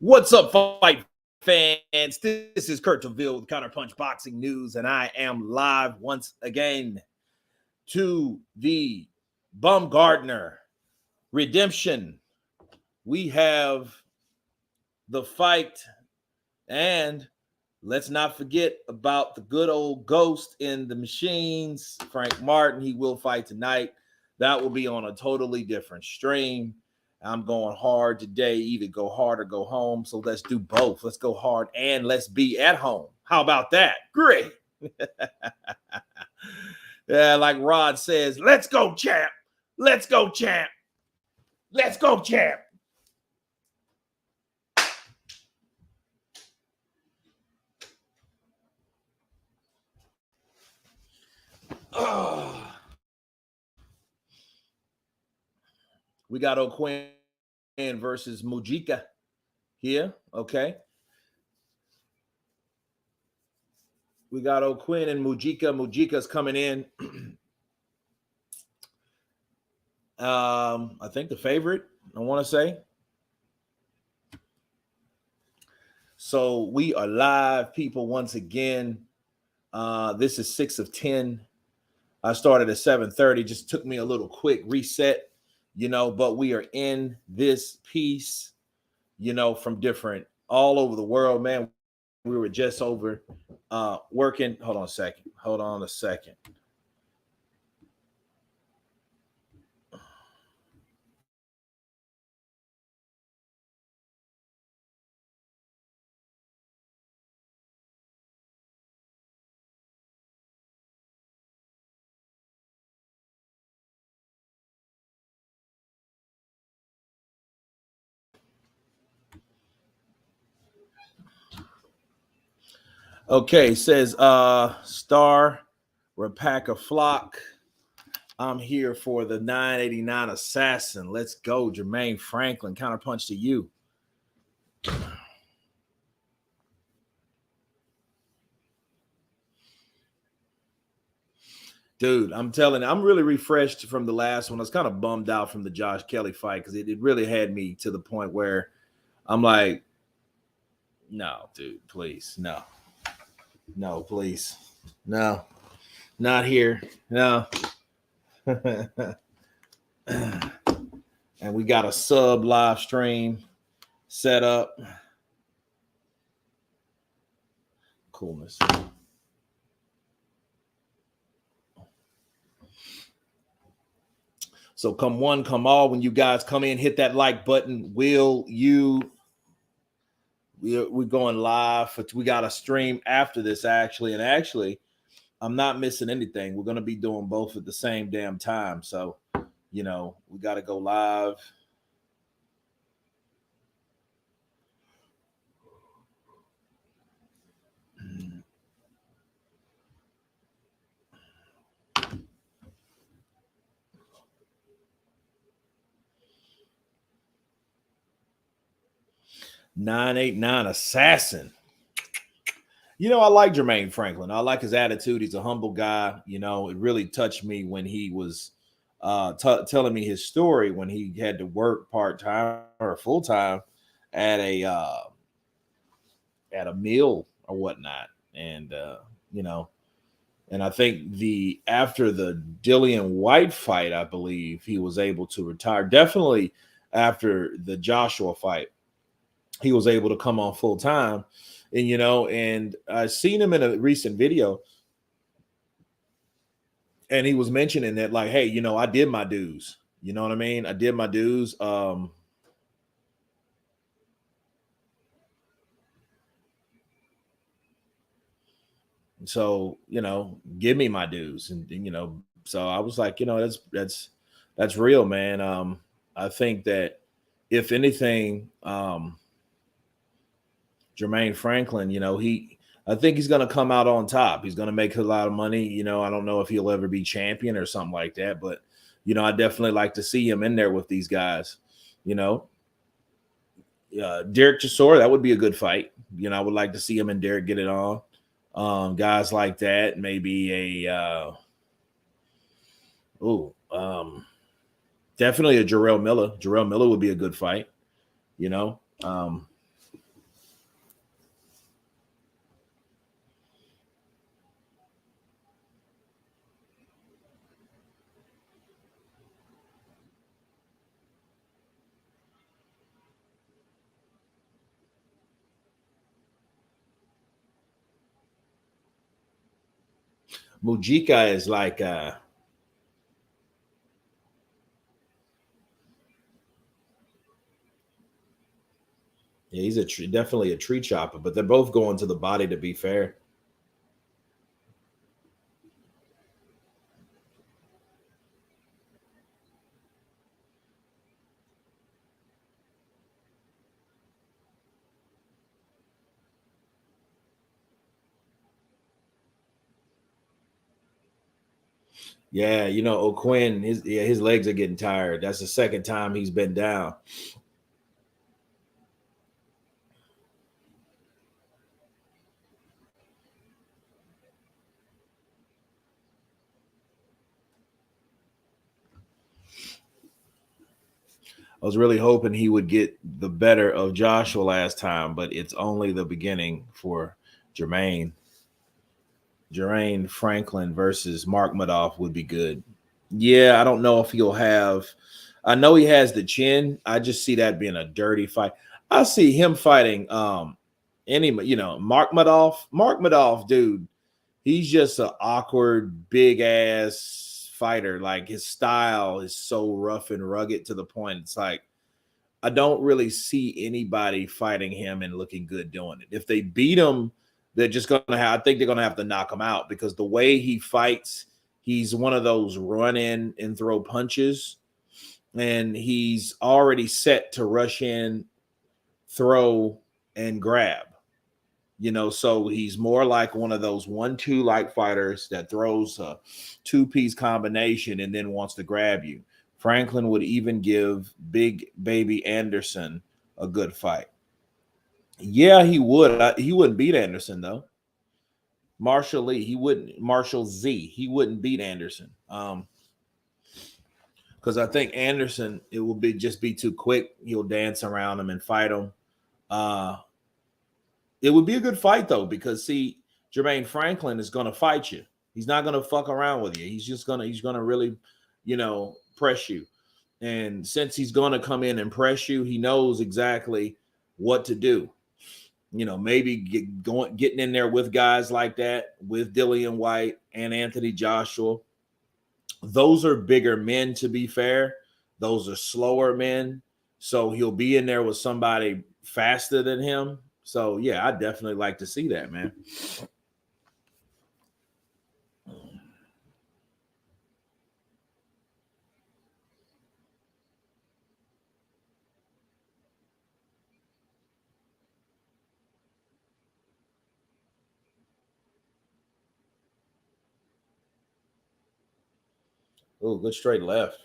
What's up, fight fans? This is Kurt DeVille with Counterpunch Boxing News, and I am live once again to the Baumgardner redemption. We have the fight, and let's not forget about the good old ghost in the machines, Frank Martin. He will fight tonight. That will be on a totally different stream. I'm going hard today, either go hard or go home. So let's do both. Let's go hard and let's be at home. How about that? Great. Yeah, like Rod says, let's go, champ. Let's go, champ. Let's go, champ. Oh. We got O'Quinn versus Mujica here. Okay. We got O'Quinn and Mujica. Mujica's coming in. I think the favorite, I want to say. So we are live, people, once again. This is 6 of 10. I started at 7:30. Just took me a little quick reset, but we are in this piece, from different all over the world, man. We were just over working. Hold on a second. Okay, says Star Rapaka Flock. I'm here for the 989 Assassin. Let's go, Jermaine Franklin. Counterpunch to you. Dude, I'm telling you, I'm really refreshed from the last one. I was kind of bummed out from the Josh Kelly fight because it really had me to the point where I'm like, no, dude, please, no. No, please. No, not here. No. And we got a sub live stream set up. Coolness. So come one, come all. When you guys come in, hit that like button. We're going live. We got a stream after this, actually. And actually, I'm not missing anything. We're going to be doing both at the same damn time. So, we got to go live. "989 Assassin." I like Jermaine Franklin. I like his attitude. He's a humble guy. It really touched me when he was telling me his story when he had to work part-time or full-time at a meal or whatnot. And, and I think after the Dillian White fight, I believe he was able to retire. Definitely after the Joshua fight, he was able to come on full-time. And, and I seen him in a recent video, and he was mentioning that, like, hey, I did my dues. You know what I mean? I did my dues. So, give me my dues. And so I was like, that's real, man. I think that if anything, Jermaine Franklin, I think he's going to come out on top. He's going to make a lot of money. I don't know if he'll ever be champion or something like that, but, I definitely like to see him in there with these guys. Derek Chisora, that would be a good fight. I would like to see him and Derek get it on. Guys like that, maybe definitely a Jarrell Miller. Jarrell Miller would be a good fight. Mujica is like yeah, he's definitely a tree chopper, but they're both going to the body to be fair. Yeah, you know, O'Quinn, his legs are getting tired. That's the second time he's been down. I was really hoping he would get the better of Joshua last time, but it's only the beginning for Jermaine. Jermaine Franklin versus Mark Madoff would be good. Yeah, I don't know if he'll have. I know he has the chin. I just see that being a dirty fight. I see him fighting Mark Madoff. Mark Madoff, dude, he's just an awkward, big ass fighter. Like his style is so rough and rugged to the point it's like I don't really see anybody fighting him and looking good doing it. If they beat him, they're just gonna have. I think they're gonna have to knock him out because the way he fights, he's one of those run in and throw punches, and he's already set to rush in, throw, and grab. So he's more like one of those 1-2 like fighters that throws a two-piece combination and then wants to grab you. Franklin would even give Big Baby Anderson a good fight. Yeah, he would. He wouldn't beat Anderson though. Marshall Lee, he wouldn't. Marshall Z, he wouldn't beat Anderson. Because I think Anderson, it will be too quick. He'll dance around him and fight him. Uh, It would be a good fight though, because see, Jermaine Franklin is going to fight you. He's not going to fuck around with you. He's gonna really, press you. And since he's going to come in and press you, he knows exactly what to do. Maybe getting in there with guys like that, with Dillian White and Anthony Joshua. Those are bigger men, to be fair. Those are slower men. So he'll be in there with somebody faster than him. So yeah, I definitely like to see that, man. Oh, good straight left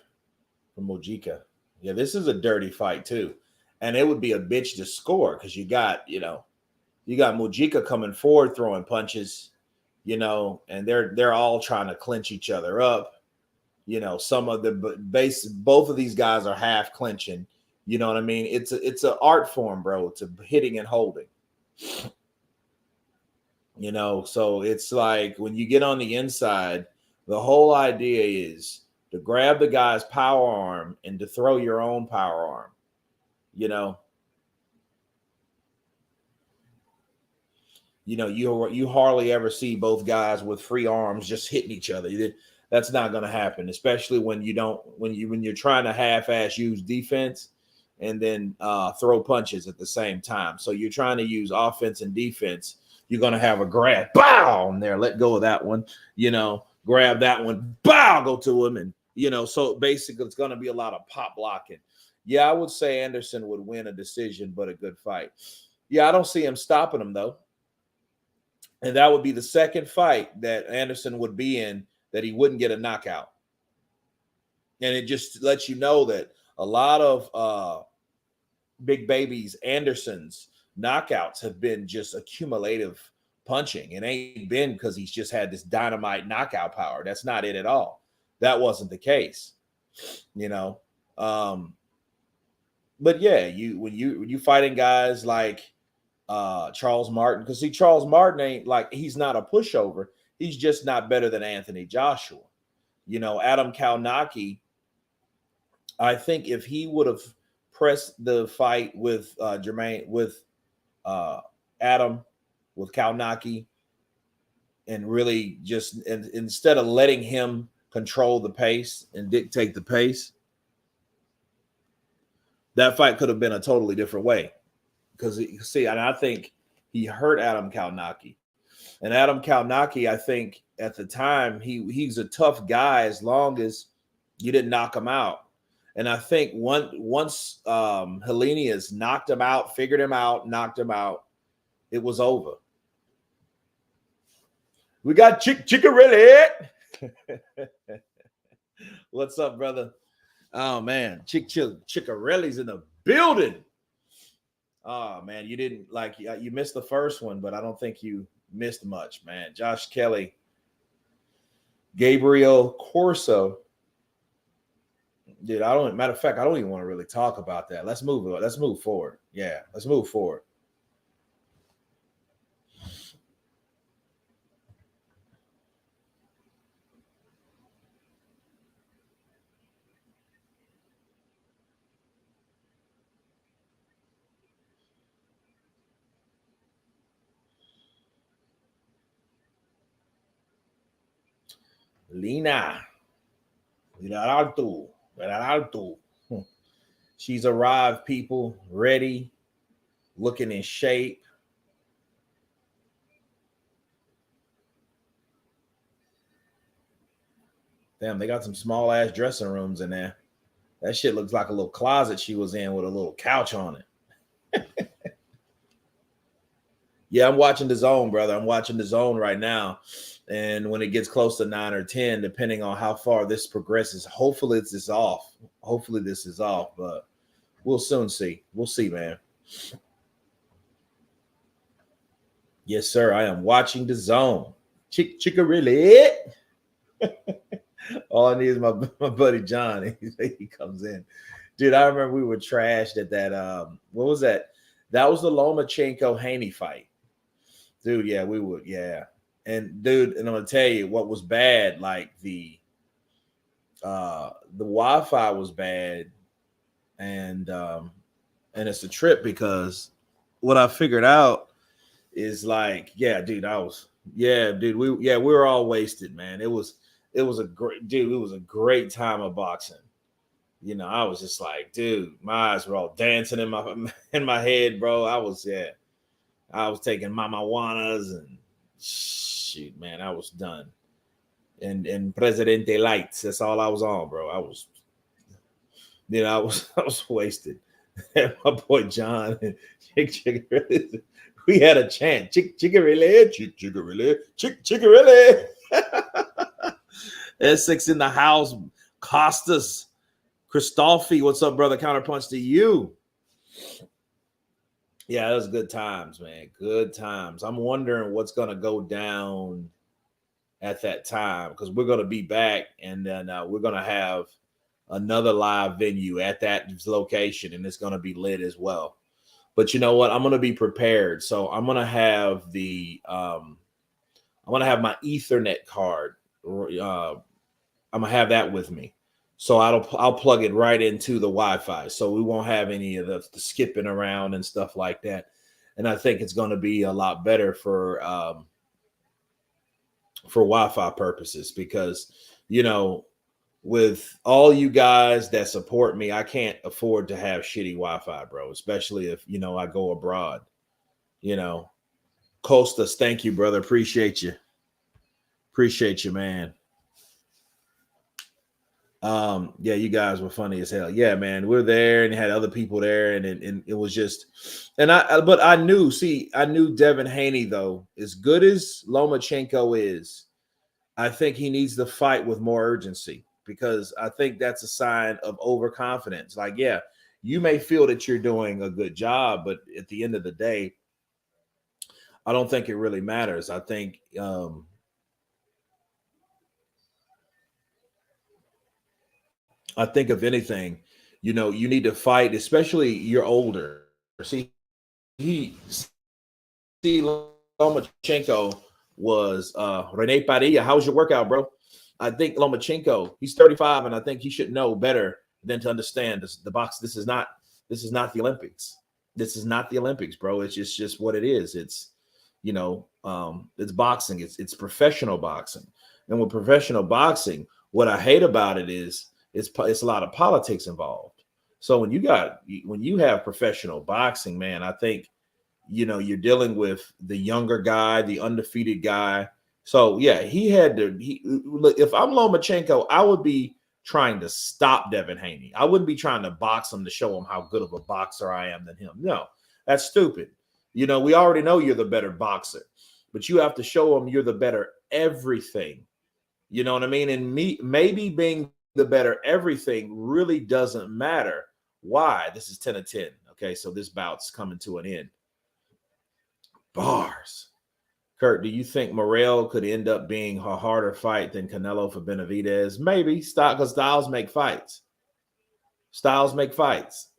from Mojica. Yeah, this is a dirty fight too. And it would be a bitch to score because you got Mojica coming forward throwing punches, and they're all trying to clinch each other up. Some of the both of these guys are half clinching. You know what I mean? It's an art form, bro. It's a hitting and holding. So it's like when you get on the inside, the whole idea is to grab the guy's power arm and to throw your own power arm. You know, you hardly ever see both guys with free arms just hitting each other. That's not going to happen, especially when you're trying to half-ass use defense and then throw punches at the same time. So you're trying to use offense and defense. You're going to have a grab, bow, and there, let go of that one. Grab that one, bow, go to him, and So basically, it's going to be a lot of pop blocking. Yeah, I would say Anderson would win a decision, but a good fight. Yeah, I don't see him stopping him though. And that would be the second fight that Anderson would be in that he wouldn't get a knockout. And it just lets you know that a lot of Big Baby's Anderson's knockouts have been just accumulative punching. It ain't been because he's just had this dynamite knockout power. That's not it at all. That wasn't the case, you know. But yeah, when you fighting guys like Charles Martin, because see, Charles Martin ain't like, he's not a pushover. He's just not better than Anthony Joshua. Adam Kalnaki, I think if he would have pressed the fight with Jermaine, with Adam, with Kalnaki, and really just instead of letting him control the pace and dictate the pace, that fight could have been a totally different way. Because see, and I think he hurt Adam Kalnaki. And Adam Kalnaki, I think at the time, he's a tough guy as long as you didn't knock him out. And I think once Helenius knocked him out, figured him out, knocked him out, it was over. We got Chickarelli. What's up, brother? Oh man, Chickarelli's in the building. Oh man, you didn't like you missed the first one, but I don't think you missed much, man. Josh Kelly, Gabriel Corso. Dude, matter of fact, I don't even want to really talk about that. Let's move forward. Yeah, let's move forward. Linardatou. She's arrived, people, ready, looking in shape. Damn, they got some small ass dressing rooms in there. That shit looks like a little closet she was in with a little couch on it. Yeah, I'm watching the zone, brother. I'm watching the zone right now. And when it gets close to 9 or 10, depending on how far this progresses, hopefully this is off. Hopefully this is off, but we'll soon see. We'll see, man. Yes, sir. I am watching the zone. Chickarelli. All I need is my buddy John. He comes in. Dude, I remember we were trashed at that. What was that? That was the Lomachenko-Haney fight. Dude, yeah, we would. Yeah. And dude, and I'm gonna tell you what was bad. Like the Wi-Fi was bad, and it's a trip because what I figured out is like, yeah, dude, we were all wasted, man. It was a great time of boxing. You know, I was just like, dude, my eyes were all dancing in my head, bro. I was taking marijuanas and shoot, man, I was done. And Presidente Lights, that's all I was on, bro. I was wasted. My boy John and Chickarelli, we had a chant. Chickarelli. Essex in the house. Costas Christolfi, what's up, brother? Counterpunch to you. Yeah, it was good times, man. Good times. I'm wondering what's going to go down at that time because we're going to be back and then we're going to have another live venue at that location and it's going to be lit as well. But you know what? I'm going to be prepared. So I'm going to have my Ethernet card. I'm going to have that with me. So I'll plug it right into the Wi-Fi. So we won't have any of the skipping around and stuff like that. And I think it's going to be a lot better for Wi-Fi purposes because, you know, with all you guys that support me, I can't afford to have shitty Wi-Fi, bro, especially if, you know, I go abroad. You know, Costas, thank you, brother. Appreciate you. Appreciate you, man. Yeah, you guys were funny as hell. Yeah, man, we're there and had other people there, and it was just, but I knew Devin Haney though, as good as Lomachenko is, I think he needs to fight with more urgency because I think that's a sign of overconfidence. Like, yeah, you may feel that you're doing a good job, but at the end of the day, I don't think it really matters. I think, if anything, you know, you need to fight, especially you're older. See, Lomachenko was Rene Padilla. How's your workout, bro? I think Lomachenko, he's 35, and I think he should know better than to understand the box. This is not the Olympics. This is not the Olympics, bro. It's just what it is. It's, it's boxing. It's professional boxing. And with professional boxing, what I hate about it is it's a lot of politics involved. So when you have professional boxing, man, I think you're dealing with the younger guy, the undefeated guy. So yeah, look, if I'm Lomachenko, I would be trying to stop Devin Haney. I wouldn't be trying to box him to show him how good of a boxer I am than him. No, that's stupid. We already know you're the better boxer, but you have to show him you're the better everything. You know what I mean? And maybe being the better everything really doesn't matter. Why? This is 10-10. Okay, so this bout's coming to an end. Bars. Kurt, do you think Morrell could end up being a harder fight than Canelo for Benavidez? Maybe, because styles make fights. Styles make fights.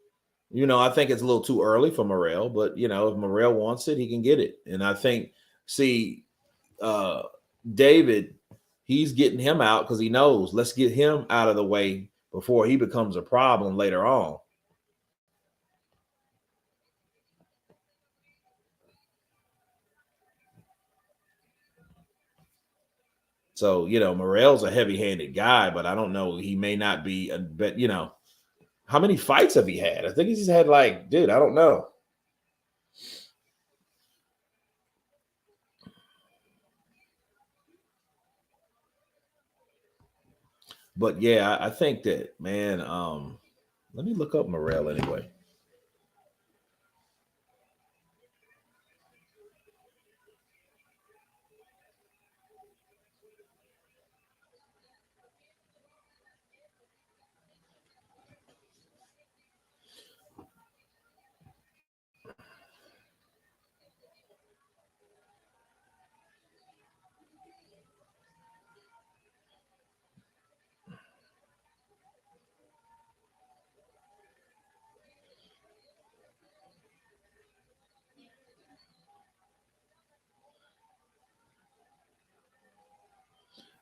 I think it's a little too early for Morrell, but if Morrell wants it, he can get it. And I think, David, he's getting him out because he knows, let's get him out of the way before he becomes a problem later on. So, Morrell's a heavy-handed guy, but I don't know. He may not be, but how many fights have he had? I think he's had I don't know. But yeah, I think that, man, let me look up Morrell anyway.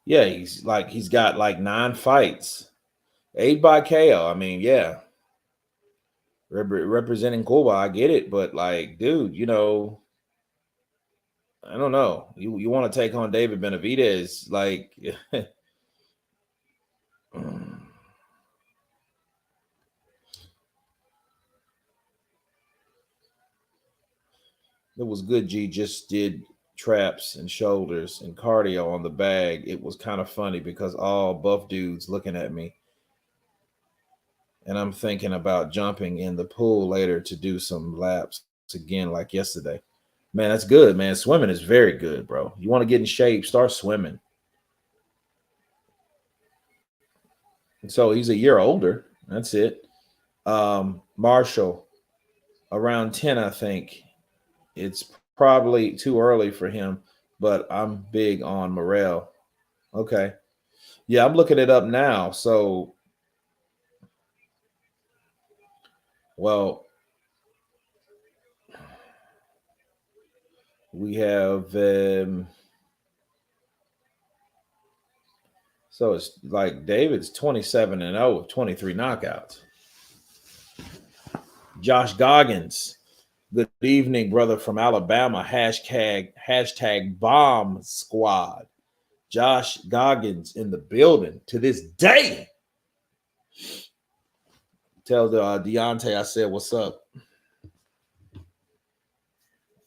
Yeah, he's got 9 fights, 8 by KO. I mean, yeah, representing Cuba, I get it, but dude, I don't know. You want to take on David Benavidez, it was good. G just did traps and shoulders and cardio on the bag. It was kind of funny because all buff dudes looking at me. And I'm thinking about jumping in the pool later to do some laps again like yesterday. Man, that's good, man. Swimming is very good, bro. You want to get in shape, start swimming. So he's a year older. That's it. Marshall, around 10, I think. It's probably too early for him, but I'm big on Morrell. Okay. Yeah, I'm looking it up now. So, well, we have so it's David's 27-0 with 23 knockouts. Josh Goggins, good evening, brother from Alabama. Hashtag bomb squad. Josh Goggins in the building to this day. Tell Deontay I said what's up.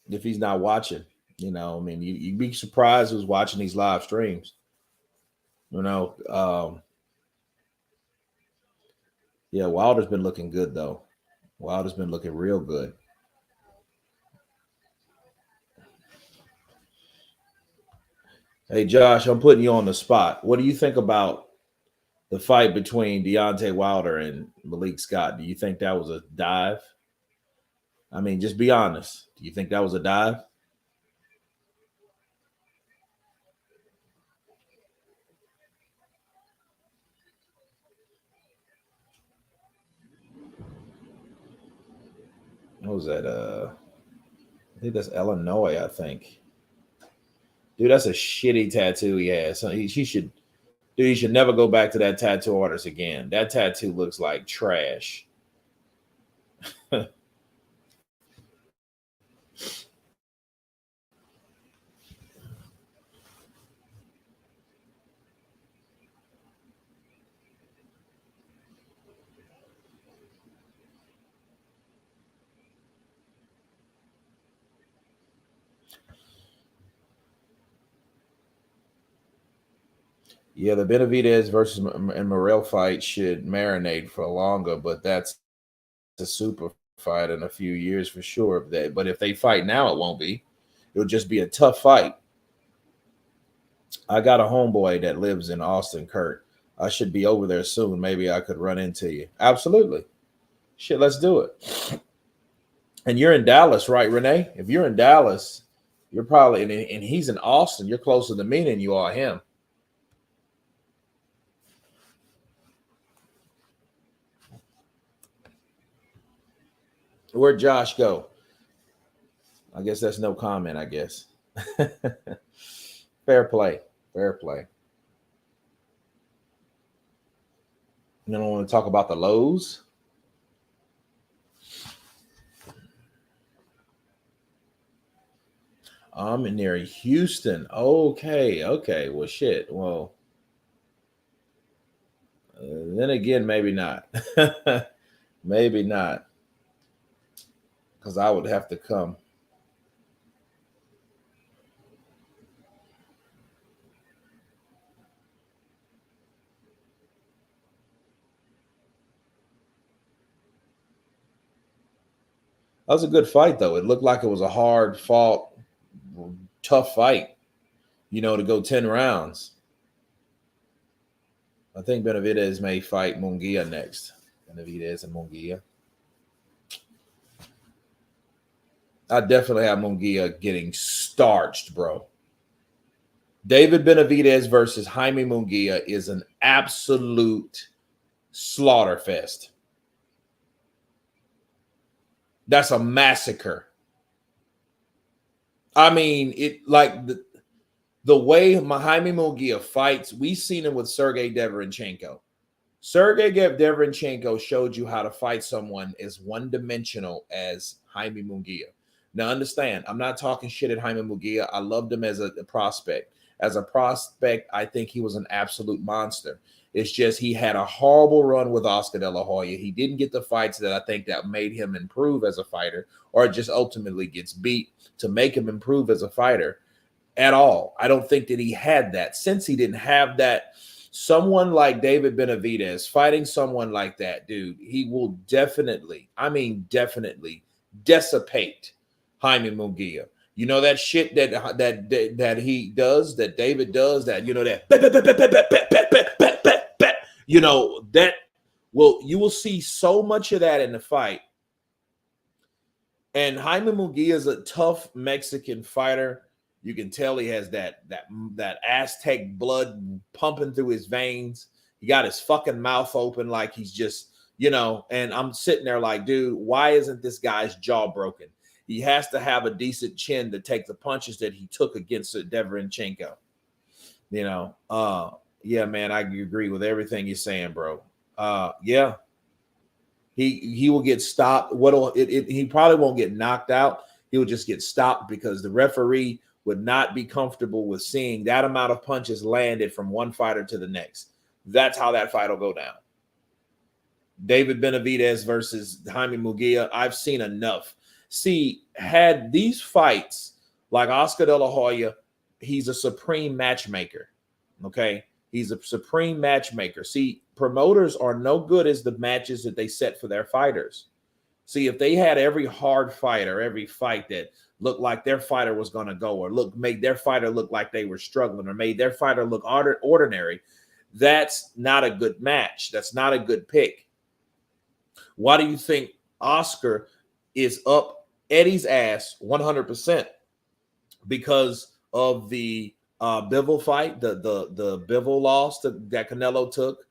If he's not watching, you'd be surprised who's watching these live streams. Yeah, Wilder's been looking good though. Wilder's been looking real good. Hey Josh, I'm putting you on the spot. What do you think about the fight between Deontay Wilder and Malik Scott? Do you think that was a dive? I mean, just be honest. Do you think that was a dive? What was that? I think that's Illinois, I think. Dude, that's a shitty tattoo he has. So he should never go back to that tattoo artist again. That tattoo looks like trash. Yeah, the Benavidez versus and Morrell fight should marinate for longer, but that's a super fight in a few years for sure. But if they fight now, it won't be. It'll just be a tough fight. I got a homeboy that lives in Austin, Kurt. I should be over there soon. Maybe I could run into you. Absolutely. Shit, let's do it. And you're in Dallas, right, Renee? If you're in Dallas, you're probably, and he's in Austin, you're closer to me than you are him. Where'd Josh go? I guess that's no comment, I guess. Fair play. Fair play. You don't want to talk about the lows? I'm near Houston. Okay. Well, shit. Well, then again, maybe not. Maybe not. Because I would have to come. That was a good fight, though. It looked like it was a hard fought, tough fight, to go 10 rounds. I think Benavidez may fight Munguia next. Benavidez and Munguia. I definitely have Munguia getting starched, bro. David Benavidez versus Jaime Munguia is an absolute slaughter fest. That's a massacre. I mean, it like the way Jaime Munguia fights, we've seen him with Sergey Deverenchenko. Sergey Deverenchenko showed you how to fight someone as one-dimensional as Jaime Munguia. Now, understand, I'm not talking shit at Jaime Munguia. I loved him as a prospect. As a prospect, I think he was an absolute monster. It's just he had a horrible run with Oscar De La Hoya. He didn't get the fights that I think that made him improve as a fighter, or just ultimately gets beat to make him improve as a fighter at all. I don't think that he had that. Since he didn't have that, someone like David Benavidez fighting someone like that, dude, he will definitely dissipate Jaime Munguia. You know that shit that he does, that David does, that that you will see so much of that in the fight. And Jaime Munguia is a tough Mexican fighter. You can tell he has that Aztec blood pumping through his veins. He got his fucking mouth open like he's just, and I'm sitting there like, dude, why isn't this guy's jaw broken? He has to have a decent chin to take the punches that he took against Deverenchenko. Yeah, man, I agree with everything you're saying, bro. Yeah. He will get stopped. He probably won't get knocked out. He'll just get stopped because the referee would not be comfortable with seeing that amount of punches landed from one fighter to the next. That's how that fight will go down. David Benavidez versus Jaime Munguia. I've seen enough. See, had these fights like Oscar De La Hoya, he's a supreme matchmaker. Okay. He's a supreme matchmaker. See, promoters are no good as the matches that they set for their fighters. See, if they had every hard fight or every fight that looked like their fighter was going to go, or made their fighter look like they were struggling, or made their fighter look ordinary, that's not a good match. That's not a good pick. Why do you think Oscar is up Eddie's ass 100%? Because of the Bivol fight, the Bivol loss that Canelo took,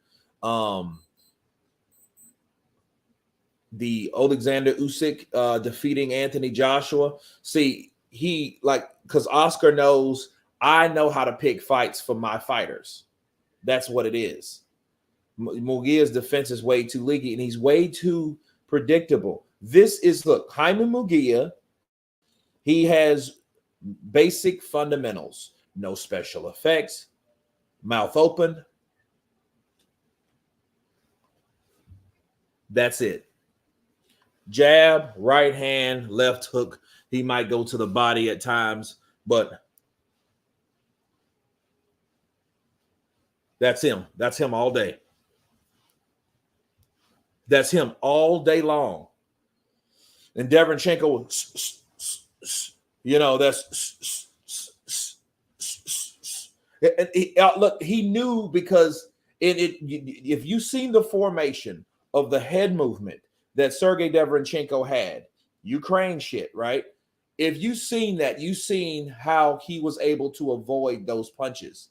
the Alexander Usyk defeating Anthony Joshua. See, because Oscar knows I know how to pick fights for my fighters. That's what it is. Munguia's defense is way too leaky, and he's way too predictable. Jaime Munguia, he has basic fundamentals. No special effects, mouth open. That's it. Jab, right hand, left hook. He might go to the body at times, but That's him. That's him all day. That's him all day long. And Deverenchenko, that's look, he knew because if you've seen the formation of the head movement that Sergey Deverenchenko had, Ukraine shit, right? If you've seen that, you've seen how he was able to avoid those punches.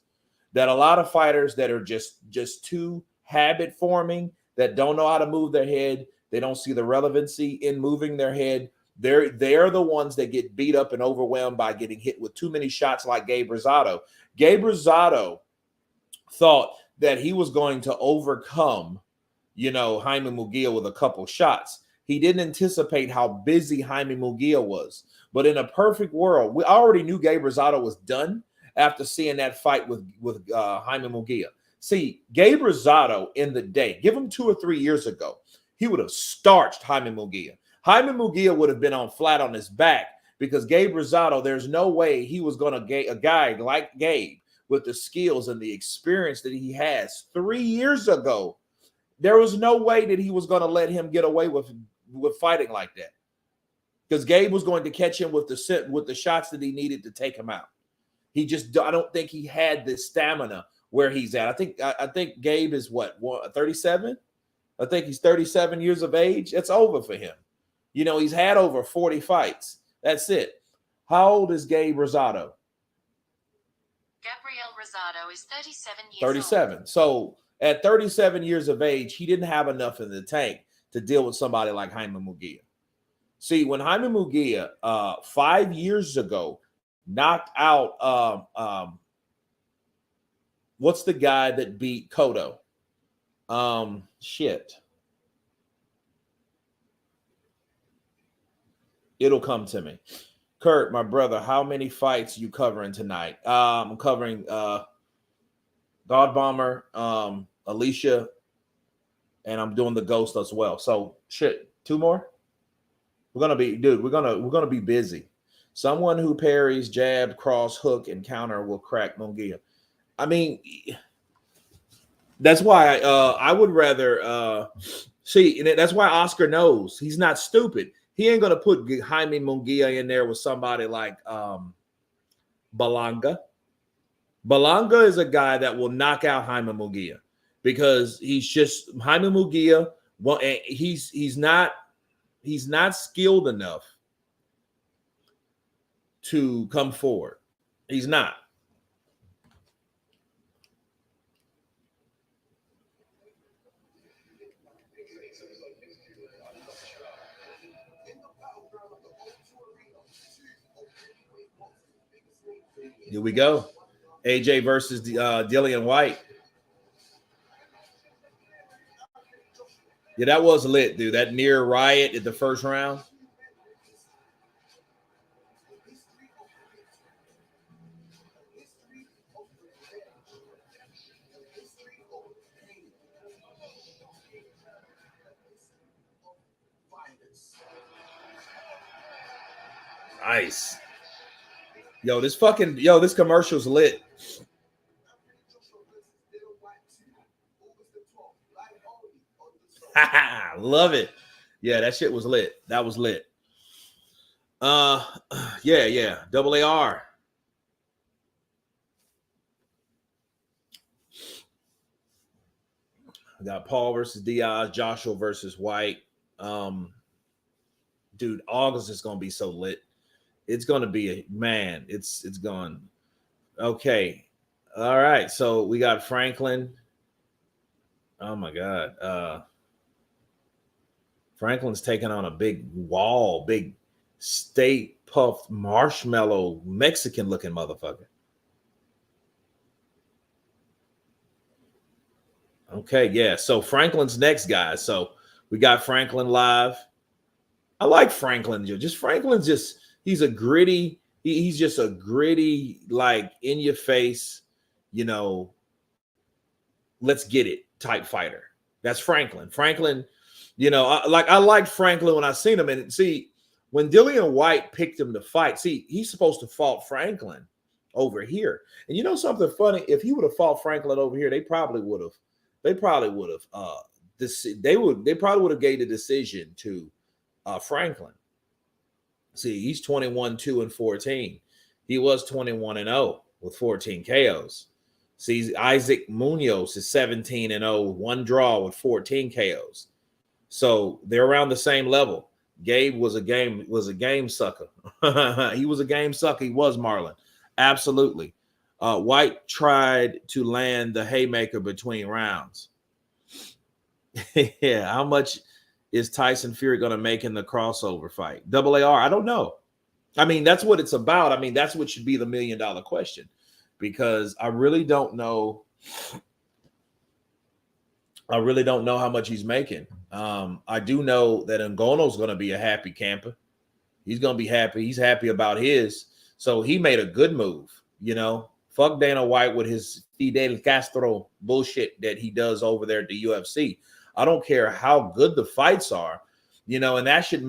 That a lot of fighters that are just too habit forming, that don't know how to move their head, they don't see the relevancy in moving their head. They're the ones that get beat up and overwhelmed by getting hit with too many shots, like Gabe Rosado. Gabe Rosado thought that he was going to overcome, Jaime Munguia with a couple shots. He didn't anticipate how busy Jaime Munguia was. But in a perfect world, we already knew Gabe Rosado was done after seeing that fight with Jaime Munguia. See, Gabe Rosado in the day, give him 2 or 3 years ago, he would have starched Jaime Munguia. Jaime Munguia would have been flat on his back, because Gabe Rosado, there's no way he was going to get a guy like Gabe with the skills and the experience that he has 3 years ago. There was no way that he was going to let him get away with fighting like that, because Gabe was going to catch him with the shots that he needed to take him out. I don't think he had the stamina where he's at. I think Gabe is 37? I think he's 37 years of age. It's over for him. He's had over 40 fights. That's it. How old is Gabe Rosado? Gabriel Rosado is 37 years 37. Old. So at 37 years of age, he didn't have enough in the tank to deal with somebody like Jaime Munguia. See, when Jaime Munguia 5 years ago knocked out what's the guy that beat Cotto? It'll come to me. Kurt, my brother, how many fights you covering tonight? I'm covering God Bomber, Alycia, and I'm doing the Ghost as well. So 2 more. We're gonna be busy. Someone who parries, jab, cross, hook, and counter will crack Munguia. I mean, that's why I would rather see, and that's why Oscar knows he's not stupid. He ain't gonna put Jaime Munguia in there with somebody like Berlanga. Berlanga is a guy that will knock out Jaime Munguia, because he's just Jaime Munguia. Well, he's not skilled enough to come forward. He's not. Here we go. AJ versus Dillian White. Yeah, that was lit, dude. That near riot at the first round. Nice. This commercial's lit. Love it. Yeah, that shit was lit. That was lit. Yeah. AAR. We got Paul versus Diaz, Joshua versus White. Dude, August is gonna be so lit. It's gonna be it's gone. Okay. All right. So we got Franklin. Oh my God. Franklin's taking on a big state puffed marshmallow Mexican looking motherfucker. Okay, yeah. So Franklin's next, guys. So we got Franklin live. I like Franklin. He's a gritty. He's just a gritty, like in your face, let's get it type fighter. That's Franklin. Franklin, I liked Franklin when I seen him. And see, when Dillian White picked him to fight, he's supposed to fight Franklin over here. And you know something funny? If he would have fought Franklin over here, they probably would have. They probably would have. They probably would have gave the decision to Franklin. See, he's 21-2-14. He was 21-0 with 14 KOs. See, Isaac Munoz is 17-0, one draw with 14 KOs. So they're around the same level. Gabe was a game sucker. He was a game sucker. He was Marlon. Absolutely. White tried to land the haymaker between rounds. Yeah, how much is Tyson Fury going to make in the crossover fight? AAR, I don't know. I mean, that's what it's about. I mean, that's what should be the $1 million question, because I really don't know. I really don't know how much he's making. I do know that Ngannou's going to be a happy camper. He's going to be happy. He's happy about his. So he made a good move, you know. Fuck Dana White with his Fidel Castro bullshit that he does over there at the UFC. I don't care how good the fights are, you know, and that should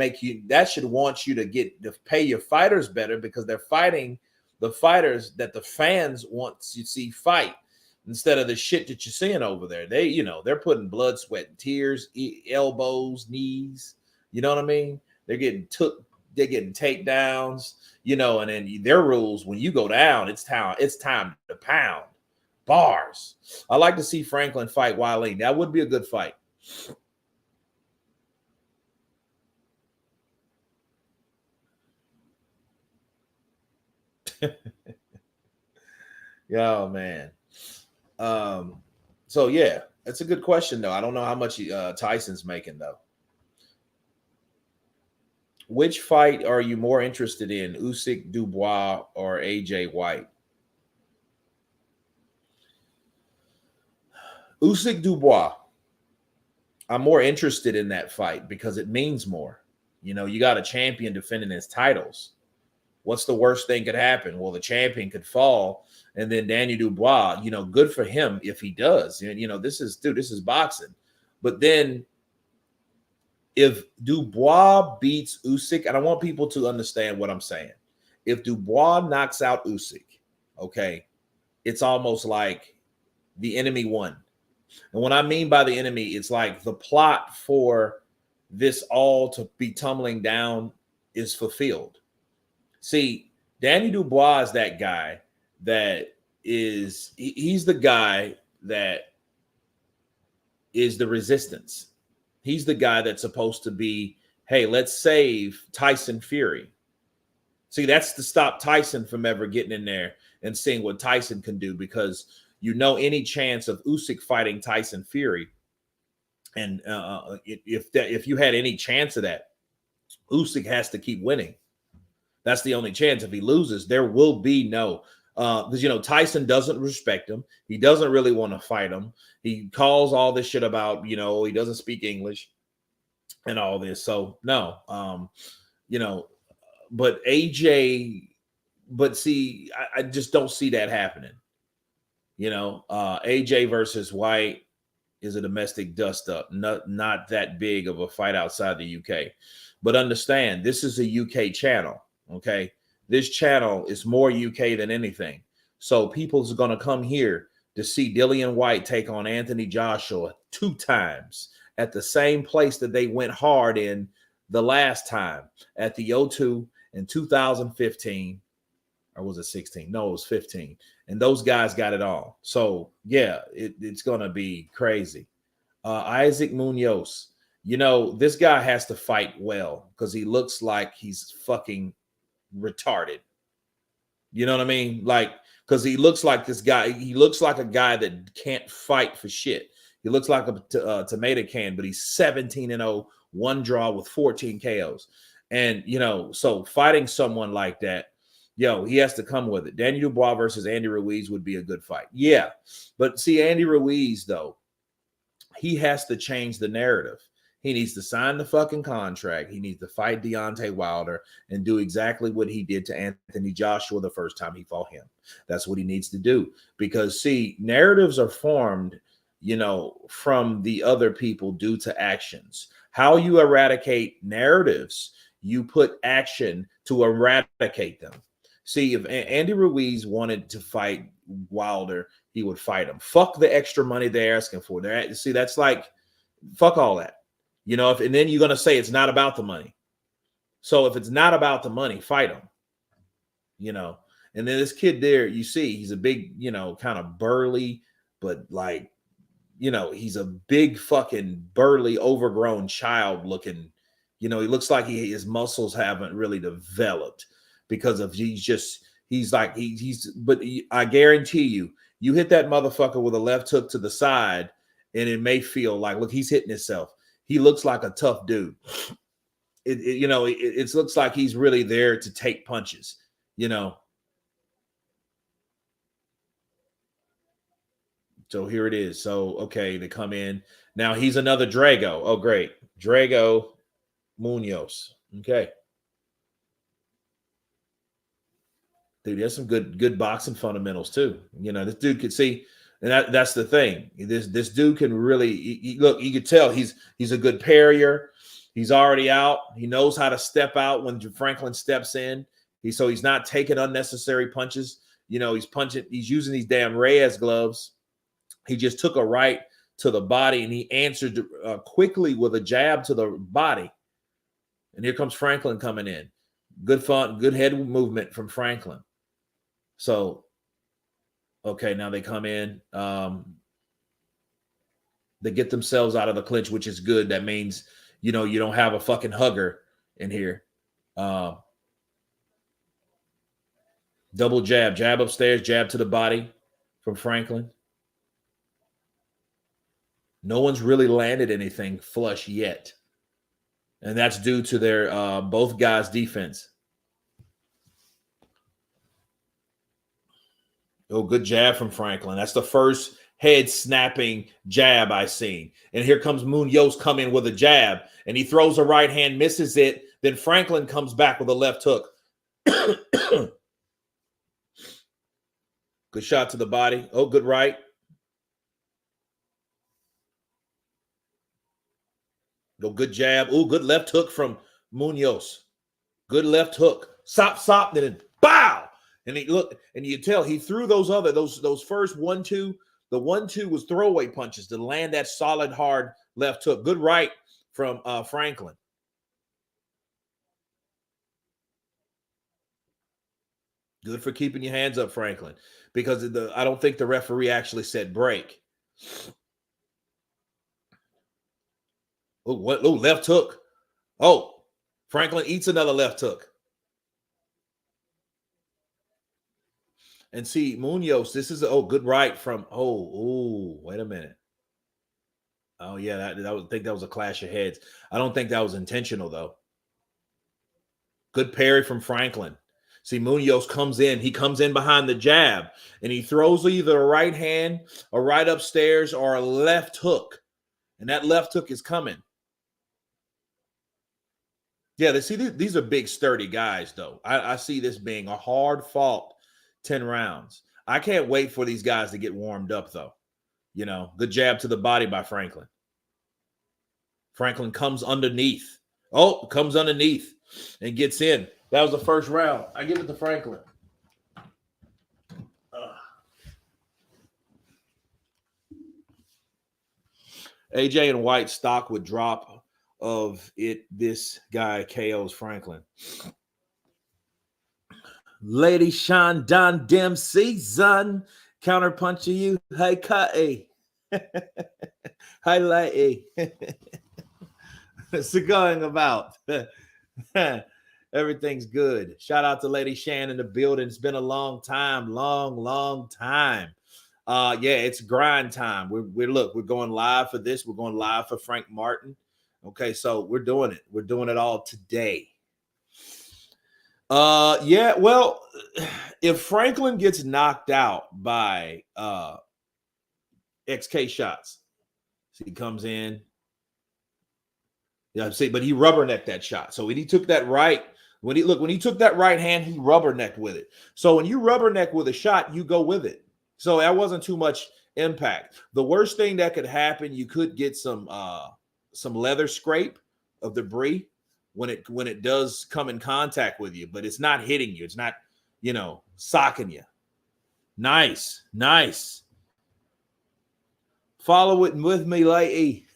want you to pay your fighters better, because they're fighting the fighters that the fans want to see fight, instead of the shit that you're seeing over there. They're putting blood, sweat, and tears, elbows, knees. You know what I mean? They're getting takedowns, you know, and then their rules, when you go down, it's time to pound. Bars. I like to see Franklin fight Wiley. That would be a good fight. Yo, man. So yeah, that's a good question though. I don't know how much Tyson's making though. Which fight are you more interested in, Usyk, Dubois, or AJ White? Usyk, Dubois. I'm more interested in that fight because it means more. You know, you got a champion defending his titles. What's the worst thing could happen? Well, the champion could fall, and then Daniel Dubois, you know, good for him if he does. You know, this is boxing. But then if Dubois beats Usyk, and I want people to understand what I'm saying. If Dubois knocks out Usyk, okay, it's almost like the enemy won. And what I mean by the enemy, it's like the plot for this all to be tumbling down is fulfilled. See, Danny Dubois is that guy that he's the guy that is the resistance. He's the guy that's supposed to be, hey, let's save Tyson Fury. See, that's to stop Tyson from ever getting in there and seeing what Tyson can do, because you know any chance of Usyk fighting Tyson Fury, and if you had any chance of that, Usyk has to keep winning. That's the only chance. If he loses, there will be no, because you know Tyson doesn't respect him. He doesn't really want to fight him. He calls all this shit about, you know, he doesn't speak English and all this. So no, you know, but AJ, but see, I just don't see that happening. You know, AJ versus White is a domestic dust-up, not that big of a fight outside the UK. But understand, this is a UK channel, okay? This channel is more UK than anything. So people's going to come here to see Dillian White take on Anthony Joshua 2 times at the same place that they went hard in the last time, at the O2 in 2015. Or was it 16? No, it was 15. And those guys got it all. So, yeah, it's going to be crazy. Isaac Munoz. You know, this guy has to fight well because he looks like he's fucking retarded. You know what I mean? Like, because he looks like this guy. He looks like a guy that can't fight for shit. He looks like a tomato can, but he's 17-0, one draw with 14 KOs. And, you know, so fighting someone like that, yo, he has to come with it. Danny Dubois versus Andy Ruiz would be a good fight. Yeah. But see, Andy Ruiz, though, he has to change the narrative. He needs to sign the fucking contract. He needs to fight Deontay Wilder and do exactly what he did to Anthony Joshua the first time he fought him. That's what he needs to do. Because, see, narratives are formed, you know, from the other people due to actions. How you eradicate narratives, you put action to eradicate them. See, if Andy Ruiz wanted to fight Wilder, he would fight him. Fuck the extra money they're asking for. See, that's like, fuck all that. And then you're going to say it's not about the money. So if it's not about the money, fight him. And then this kid there, you see, he's a big, kind of burly, but like, he's a big fucking burly, overgrown child looking. He looks like his muscles haven't really developed because of but I guarantee you hit that motherfucker with a left hook to the side and it may feel like, look, he's hitting himself. He looks like a tough dude. It looks like he's really there to take punches, So here it is. So, okay, they come in. Now he's another Drago. Oh, great. Drago Munoz. Okay. Dude, there's some good boxing fundamentals too. This dude could see, and that's the thing. This dude can really look. You could tell he's a good parrier. He's already out. He knows how to step out when Franklin steps in. He's not taking unnecessary punches. He's punching. He's using these damn Reyes gloves. He just took a right to the body and he answered quickly with a jab to the body. And here comes Franklin coming in. Good fun, good head movement from Franklin. So, okay, now they come in. They get themselves out of the clinch, which is good. That means, you don't have a fucking hugger in here. Double jab upstairs, jab to the body from Franklin. No one's really landed anything flush yet. And that's due to their both guys' defense. Oh, good jab from Franklin. That's the first head snapping jab I've seen. And here comes Munoz coming with a jab. And he throws a right hand, misses it. Then Franklin comes back with a left hook. Good shot to the body. Oh, good right. Go good jab. Oh, good left hook from Munoz. Good left hook. Sop, then bow. And you tell he threw those first 1-2. The 1-2 was throwaway punches to land that solid, hard left hook. Good right from Franklin. Good for keeping your hands up, Franklin, because I don't think the referee actually said break. Oh, what? Oh, left hook. Oh, Franklin eats another left hook. And see, Munoz, this is good right from wait a minute. Oh, yeah, I think that was a clash of heads. I don't think that was intentional, though. Good parry from Franklin. See, Munoz comes in. He comes in behind the jab, and he throws either a right hand, a right upstairs, or a left hook. And that left hook is coming. Yeah, these are big, sturdy guys, though. I see this being a hard-fought 10 rounds. I can't wait for these guys to get warmed up, though. Good jab to the body by Franklin. Franklin comes underneath. Oh, comes underneath and gets in. That was the first round. I give it to Franklin. AJ and White stock would drop of it. This guy KOs Franklin. Lady Sean Don Dempsey, son. Counterpunching you. Hey, Cutty. Hi, lady. What's it going about? Everything's good. Shout out to Lady Shan in the building. It's been a long time. Long time. Yeah, it's grind time. We're going live for this. We're going live for Frank Martin. Okay, so we're doing it. We're doing it all today. Yeah, well, if Franklin gets knocked out by XK shots, so he comes in. Yeah, see, but he rubbernecked that shot. So when he took that right, when he took that right hand, he rubbernecked with it. So when you rubberneck with a shot, you go with it. So that wasn't too much impact. The worst thing that could happen, you could get some leather scrape of debris when it does come in contact with you, but it's not hitting you. It's not, socking you. Nice. Follow it with me, lady.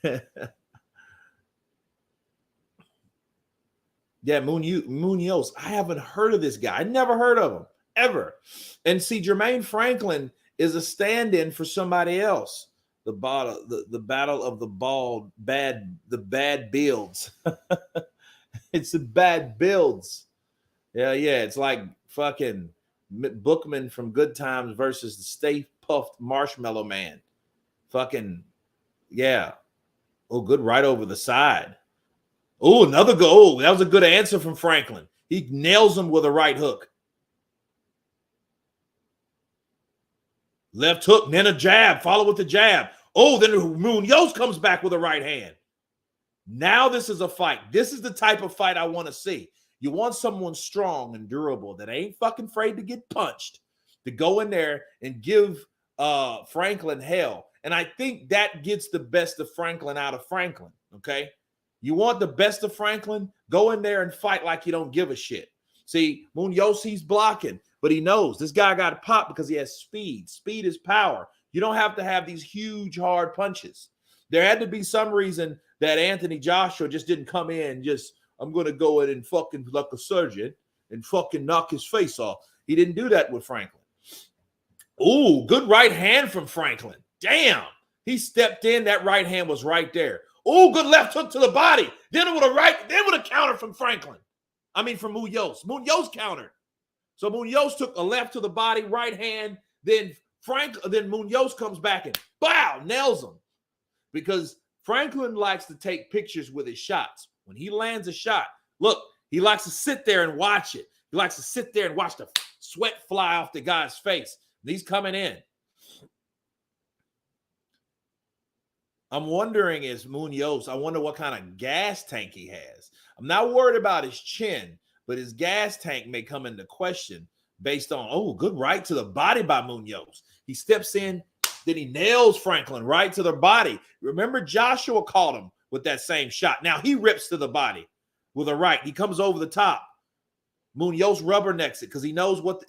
Yeah, Munoz. I haven't heard of this guy. I never heard of him ever. And see, Jermaine Franklin is a stand-in for somebody else. The battle of the bad builds. It's the bad builds. Yeah. It's like fucking Bookman from Good Times versus the Stay Puffed Marshmallow Man. Fucking yeah. Oh, good right over the side. Oh, another goal. That was a good answer from Franklin. He nails him with a right hook. Left hook, then a jab. Follow with the jab. Oh, then Munoz comes back with a right hand. Now this is a fight. This is the type of fight I want to see. You want someone strong and durable that ain't fucking afraid to get punched, to go in there and give Franklin hell. And I think that gets the best of Franklin out of Franklin, okay? You want the best of Franklin? Go in there and fight like you don't give a shit. See, Munoz, he's blocking, but he knows this guy got to pop because he has speed. Speed is power. You don't have to have these huge, hard punches. There had to be some reason that Anthony Joshua just didn't come in just, I'm going to go in and fucking like a surgeon and fucking knock his face off. He didn't do that with Franklin. Ooh, good right hand from Franklin. Damn. He stepped in. That right hand was right there. Oh, good left hook to the body. Then with a counter from Franklin. From Munoz. Munoz countered. So Munoz took a left to the body, right hand. Then Munoz comes back and bow, nails him. Because Franklin likes to take pictures with his shots. When he lands a shot, look, he likes to sit there and watch it. He likes to sit there and watch the sweat fly off the guy's face. And he's coming in. I'm wondering is Munoz, I wonder what kind of gas tank he has. I'm not worried about his chin, but his gas tank may come into question based on, good right to the body by Munoz. He steps in, then he nails Franklin right to the body. Remember, Joshua caught him with that same shot. Now he rips to the body with a right. He comes over the top. Munoz rubbernecks it because he knows what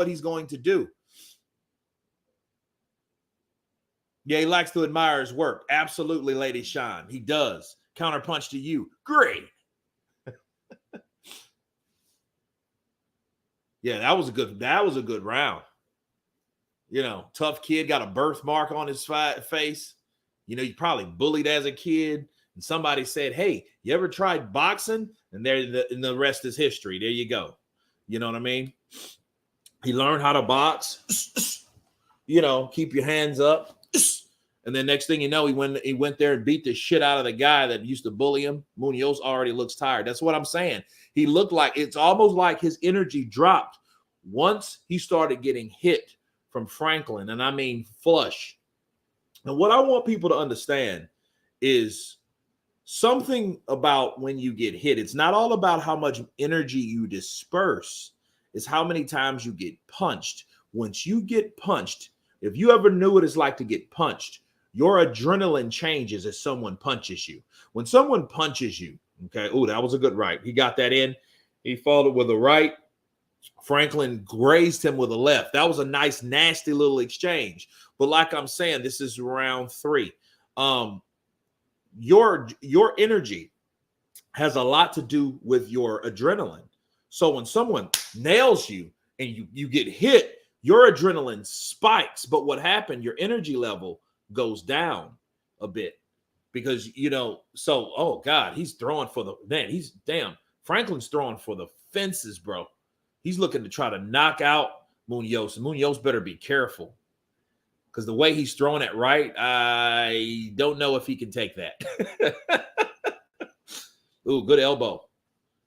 he's going to do. Yeah, he likes to admire his work. Absolutely, Lady Shine. He does. Counterpunch to you. Great. Yeah, that was a good round. Tough kid, got a birthmark on his face. You probably bullied as a kid. And somebody said, hey, you ever tried boxing? And the rest is history. There you go. You know what I mean? He learned how to box. Keep your hands up. And then next thing you know, he went there and beat the shit out of the guy that used to bully him. Munoz already looks tired. That's what I'm saying. He looked like, it's almost like his energy dropped once he started getting hit from Franklin. And I mean flush. And what I want people to understand is something about when you get hit. It's not all about how much energy you disperse. It's how many times you get punched. Once you get punched, if you ever knew what it's like to get punched, your adrenaline changes as someone punches you. When someone punches you, okay, that was a good right. He got that in. He followed with a right. Franklin grazed him with a left. That was a nice, nasty little exchange. But like I'm saying, this is round 3. Your energy has a lot to do with your adrenaline. So when someone nails you and you get hit, your adrenaline spikes. But what happened? Your energy level goes down a bit because, oh God, he's throwing for Franklin's throwing for the fences, bro. He's looking to try to knock out Munoz. Munoz better be careful because the way he's throwing it right, I don't know if he can take that. Ooh, good elbow.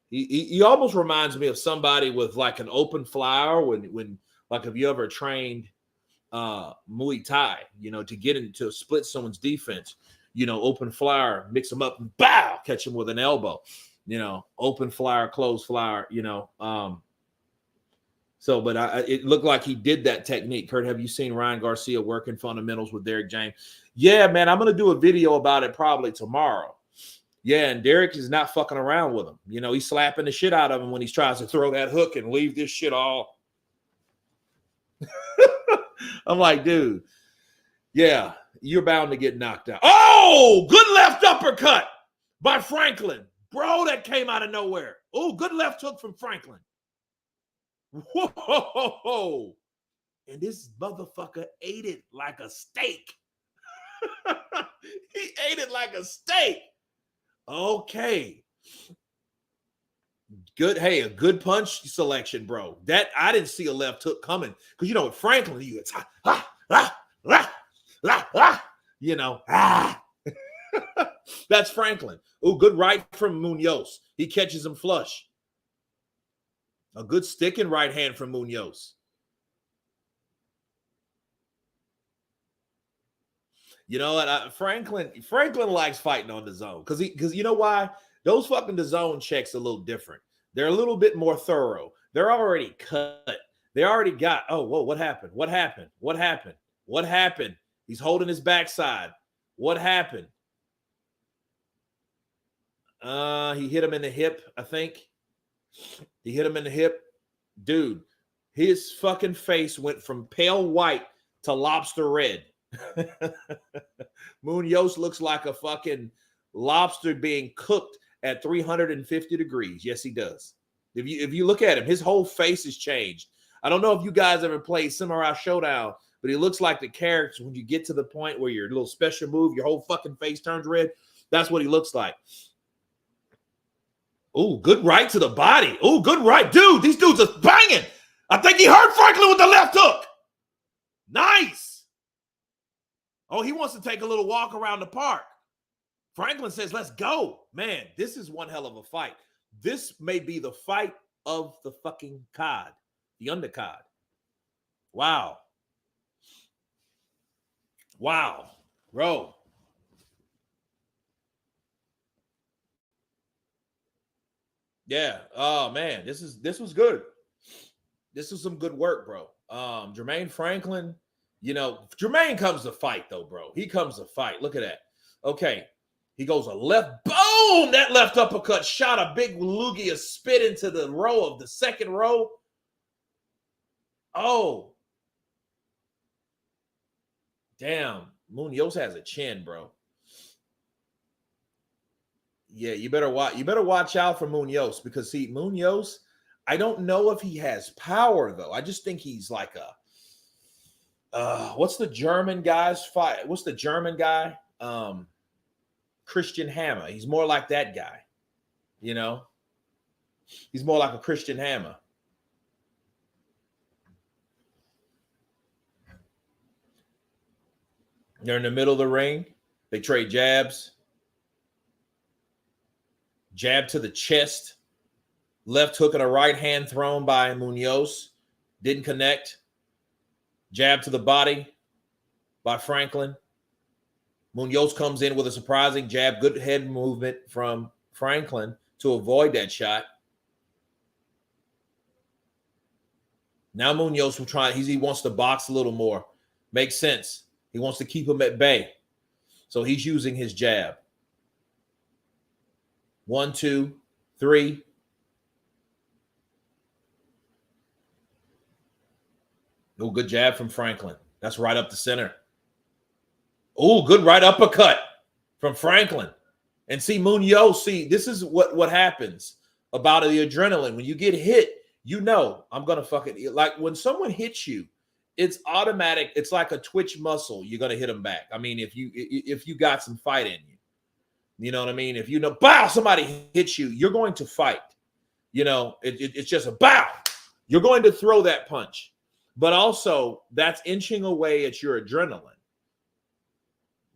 He almost reminds me of somebody with like an open flower when like, have you ever trained Muay Thai, to get into split someone's defense, open flower, mix them up and bow, catch him with an elbow, open flower, closed flower, but it looked like he did that technique. Kurt, have you seen Ryan Garcia working fundamentals with Derek James? Yeah, man, I'm going to do a video about it probably tomorrow. Yeah, and Derek is not fucking around with him. He's slapping the shit out of him when he tries to throw that hook and leave this shit all I'm like, dude, yeah, you're bound to get knocked out. Oh, good left uppercut by Franklin. Bro, that came out of nowhere. Oh, good left hook from Franklin. Whoa. And this motherfucker ate it like a steak. He ate it like a steak. Okay. Good. Hey, a good punch selection, bro. That I didn't see a left hook coming. Because you know with Franklin, you that's Franklin. Oh, good right from Munoz. He catches him flush. A good sticking right hand from Munoz. You know what? Franklin likes fighting on the zone because you know why? Those fucking the zone checks a little different. They're a little bit more thorough. They're already cut. They already got. Oh, whoa! What happened? What happened? What happened? What happened? He's holding his backside. What happened? He hit him in the hip. I think he hit him in the hip, dude. His fucking face went from pale white to lobster red. Munoz looks like a fucking lobster being cooked at 350 degrees. Yes, he does. If you look at him, his whole face has changed. I don't know if you guys ever played Samurai Showdown, but he looks like the character when you get to the point where your little special move, your whole fucking face turns red. That's what he looks like. Oh, good right to the body. Oh, good right. Dude, these dudes are banging. I think he hurt Franklin with the left hook. Nice. Oh, he wants to take a little walk around the park. Franklin says, let's go. Man, this is one hell of a fight. This may be the fight of the fucking card, the undercard. Wow. Wow. Bro. Yeah. Oh, man, this was good. This was some good work, bro. Jermaine Franklin, you know, Jermaine comes to fight, though, bro. He comes to fight. Look at that. Okay. He goes a left. Boom! That left uppercut shot a big loogie of spit into the row of the second row. Oh. Damn. Munoz has a chin, bro. Yeah, you better watch out for Munoz because, see, Munoz, I don't know if he has power, though. I just think he's like a what's the German guy's fight? What's the German guy? Christian Hammer. He's more like that guy, you know? He's more like a Christian Hammer. They're in the middle of the ring. They trade jabs. Jab to the chest. Left hook and a right hand thrown by Munoz. Didn't connect. Jab to the body by Franklin. Munoz comes in with a surprising jab. Good head movement from Franklin to avoid that shot. Now Munoz will try. He wants to box a little more. Makes sense. He wants to keep him at bay. So he's using his jab. 1, 2, 3. Oh, good jab from Franklin. That's right up the center. Oh, good right uppercut from Franklin. And see, Munoz, this is what happens about the adrenaline. When you get hit, you know, I'm going to fucking, like when someone hits you, it's automatic. It's like a twitch muscle. You're going to hit them back. I mean, if you got some fight in you, you know what I mean? If you know, bow, somebody hits you, you're going to fight. You know, it's just a bow. You're going to throw that punch. But also, that's inching away at your adrenaline.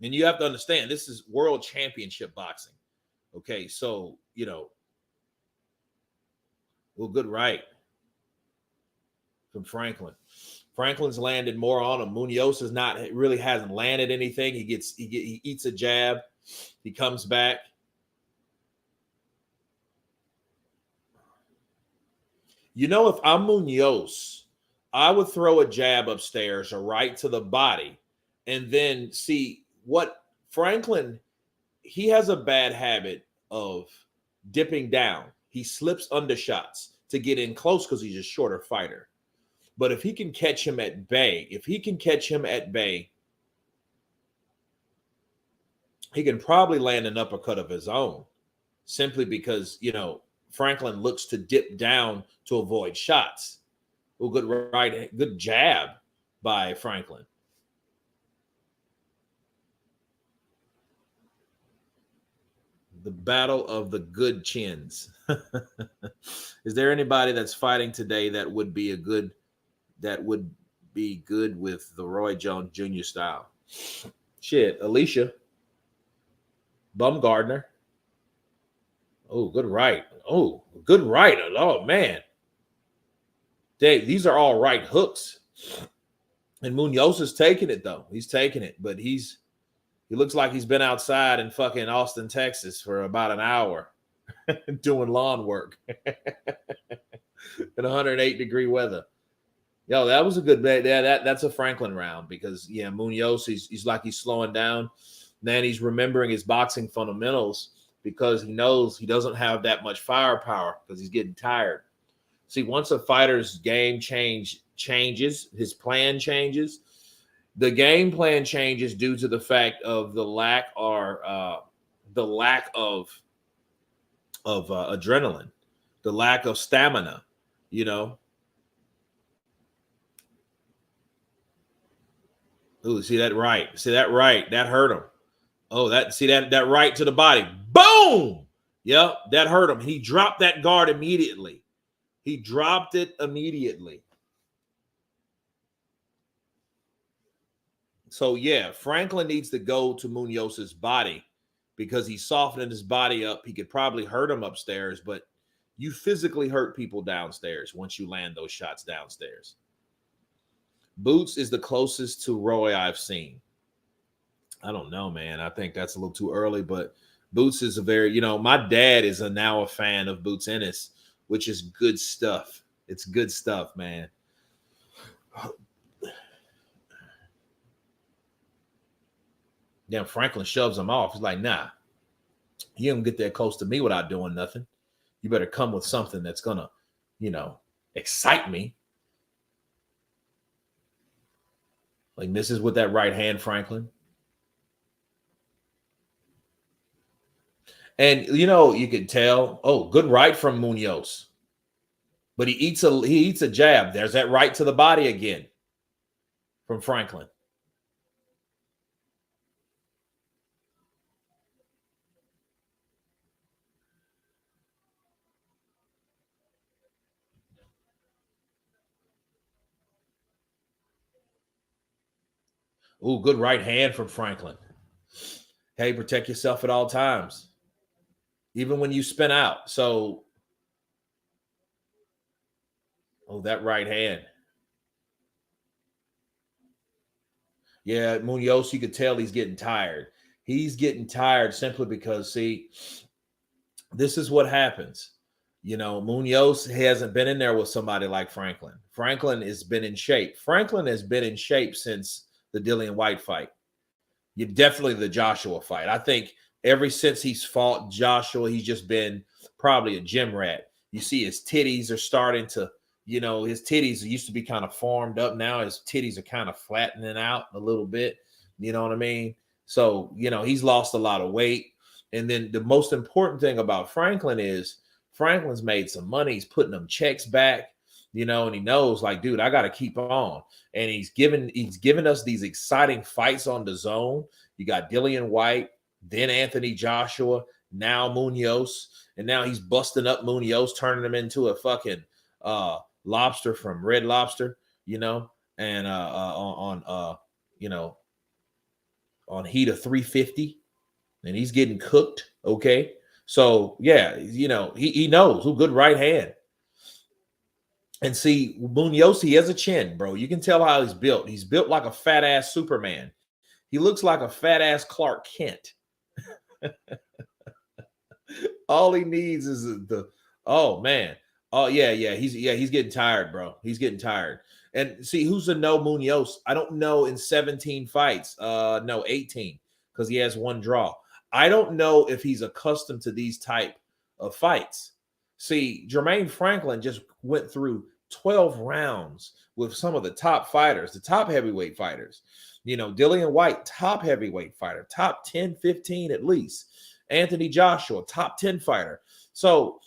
And you have to understand, this is world championship boxing. Okay, so, you know, well, good right from Franklin. Franklin's landed more on him. Munoz hasn't landed anything. He eats a jab. He comes back. You know, if I'm Munoz, I would throw a jab upstairs or right to the body and then see what Franklin, he has a bad habit of dipping down. He slips undershots to get in close because he's a shorter fighter. But if he can catch him at bay, he can probably land an uppercut of his own, simply because, Franklin looks to dip down to avoid shots. Oh, good jab by Franklin. The battle of the good chins. Is there anybody that's fighting today that would be good with the Roy Jones Jr. style? Shit, Alycia, Baumgardner. Oh, good right. Oh, good right. Oh, man. These are all right hooks. And Munoz is taking it, though. He's taking it, but he looks like he's been outside in fucking Austin, Texas for about an hour doing lawn work in 108-degree weather. Yo, that was a good bet. Yeah, that's a Franklin round because, Munoz, he's like he's slowing down. Then he's remembering his boxing fundamentals because he knows he doesn't have that much firepower because he's getting tired. See, once a fighter's game changes, his plan changes. The game plan changes due to the fact of the lack of adrenaline, the lack of stamina. Ooh, see that right? That hurt him. Oh, that right to the body. Boom! Yep, that hurt him. He dropped that guard immediately. He dropped it immediately. So, yeah, Franklin needs to go to Munoz's body because he's softening his body up. He could probably hurt him upstairs, but you physically hurt people downstairs once you land those shots downstairs. Boots is the closest to Roy I've seen. I don't know, man. I think that's a little too early, but Boots is a very, my dad is now a fan of Boots Ennis, which is good stuff. It's good stuff, man. Then Franklin shoves him off. He's like, nah, you don't get that close to me without doing nothing. You better come with something that's going to, excite me. Like, this is with that right hand, Franklin. And, you can tell, good right from Munoz. But he eats a jab. There's that right to the body again from Franklin. Ooh, good right hand from Franklin. Hey, protect yourself at all times, even when you spin out. So, that right hand. Yeah, Munoz, you could tell he's getting tired. He's getting tired simply because, see, this is what happens. Munoz hasn't been in there with somebody like Franklin. Franklin has been in shape. Franklin has been in shape since the Dillian White fight. You're definitely the Joshua fight. I think ever since he's fought Joshua, he's just been probably a gym rat. You see his titties are starting to, his titties used to be kind of formed up. Now his titties are kind of flattening out a little bit. You know what I mean? So, he's lost a lot of weight. And then the most important thing about Franklin is Franklin's made some money. He's putting them checks back. And he knows, like, dude, I got to keep on. And he's given us these exciting fights on the zone. You got Dillian White, then Anthony Joshua, now Munoz, and now he's busting up Munoz, turning him into a fucking lobster from Red Lobster, and on heat of 350, and he's getting cooked. Okay, so yeah, he knows who good right hand. And see, Munoz, he has a chin, bro. You can tell how he's built. He's built like a fat ass Superman. He looks like a fat ass Clark Kent. All he needs is man. Oh yeah. He's getting tired, bro. He's getting tired. And see, who's to know Munoz? I don't know in 17 fights. No, 18, because he has one draw. I don't know if he's accustomed to these type of fights. See, Jermaine Franklin just went through 12 rounds with some of the top fighters, the top heavyweight fighters. Dillian White, top heavyweight fighter, top 10, 15 at least. Anthony Joshua, top 10 fighter. So,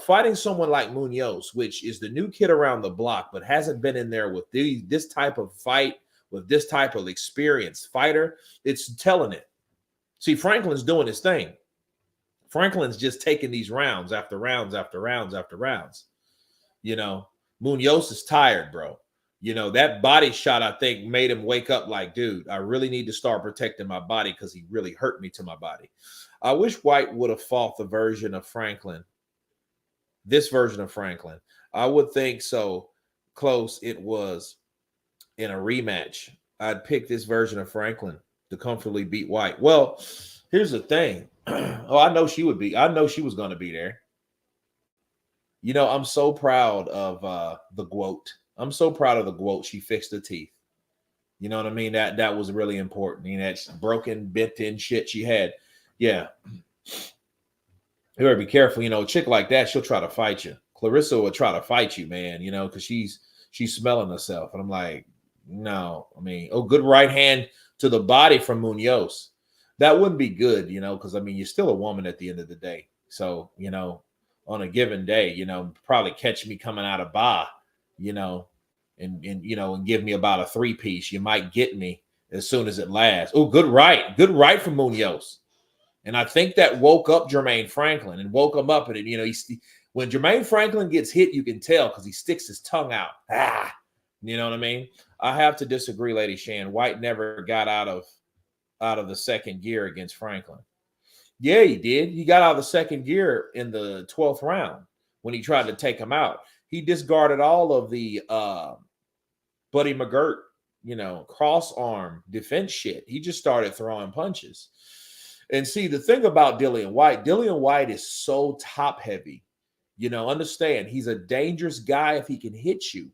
fighting someone like Munoz, which is the new kid around the block, but hasn't been in there with this type of fight, with this type of experienced fighter, it's telling it. See, Franklin's doing his thing. Franklin's just taking these rounds after rounds after rounds after rounds. Munoz is tired, bro. That body shot, I think, made him wake up like, dude, I really need to start protecting my body because he really hurt me to my body. I wish White would have fought the version of Franklin. This version of Franklin. I would think so close it was in a rematch. I'd pick this version of Franklin to comfortably beat White. Well, here's the thing. I know she would be. I know she was going to be there. I'm so proud of the GWOT. I'm so proud of the GWOT. She fixed her teeth. You know what I mean? That was really important. That broken, bent-in shit she had. Yeah. You better be careful. A chick like that, she'll try to fight you. Clarissa will try to fight you, man, because she's smelling herself. And I'm like, no. Good right hand to the body from Munoz. That wouldn't be good, because, you're still a woman at the end of the day. So, on a given day, probably catch me coming out of bar, and give me about a 3-piece. You might get me as soon as it lasts. Oh, good right from Munoz. And I think that woke up Jermaine Franklin and woke him up. And, when Jermaine Franklin gets hit, you can tell because he sticks his tongue out. You know what I mean? I have to disagree, Lady Shan. White never got out of the second gear against Franklin. Yeah, he did. He got out of the second gear in the 12th round when he tried to take him out. He discarded all of the Buddy McGirt, cross arm defense shit. He just started throwing punches. And see, the thing about Dillian White is so top heavy. Understand, he's a dangerous guy if he can hit you.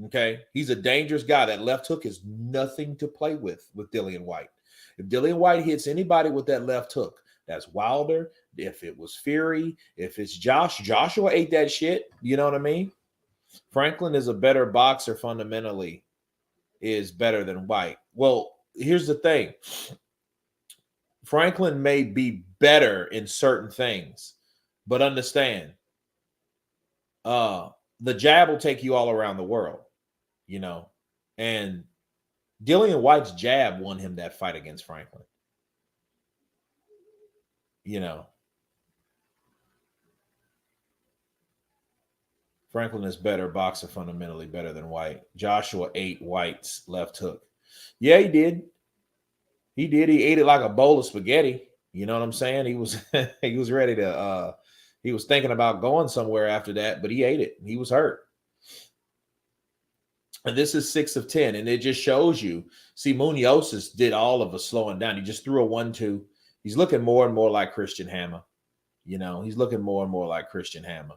Okay? He's a dangerous guy. That left hook is nothing to play with Dillian White. If Dillian White hits anybody with that left hook, that's Wilder. If it was Fury, if it's Joshua ate that shit. You know what I mean? Franklin is a better boxer fundamentally, is better than White. Well, here's the thing. Franklin may be better in certain things, but understand, the jab will take you all around the world, and Dillian White's jab won him that fight against Franklin. Franklin is better boxer fundamentally, better than White. Joshua ate White's left hook. Yeah, he did. He did. He ate it like a bowl of spaghetti. You know what I'm saying? He was he was ready to he was thinking about going somewhere after that, but he ate it. He was hurt. And this is 6 of 10. And it just shows you. See, Munoz did all of a slowing down. He just threw a 1-2. He's looking more and more like Christian Hammer. He's looking more and more like Christian Hammer.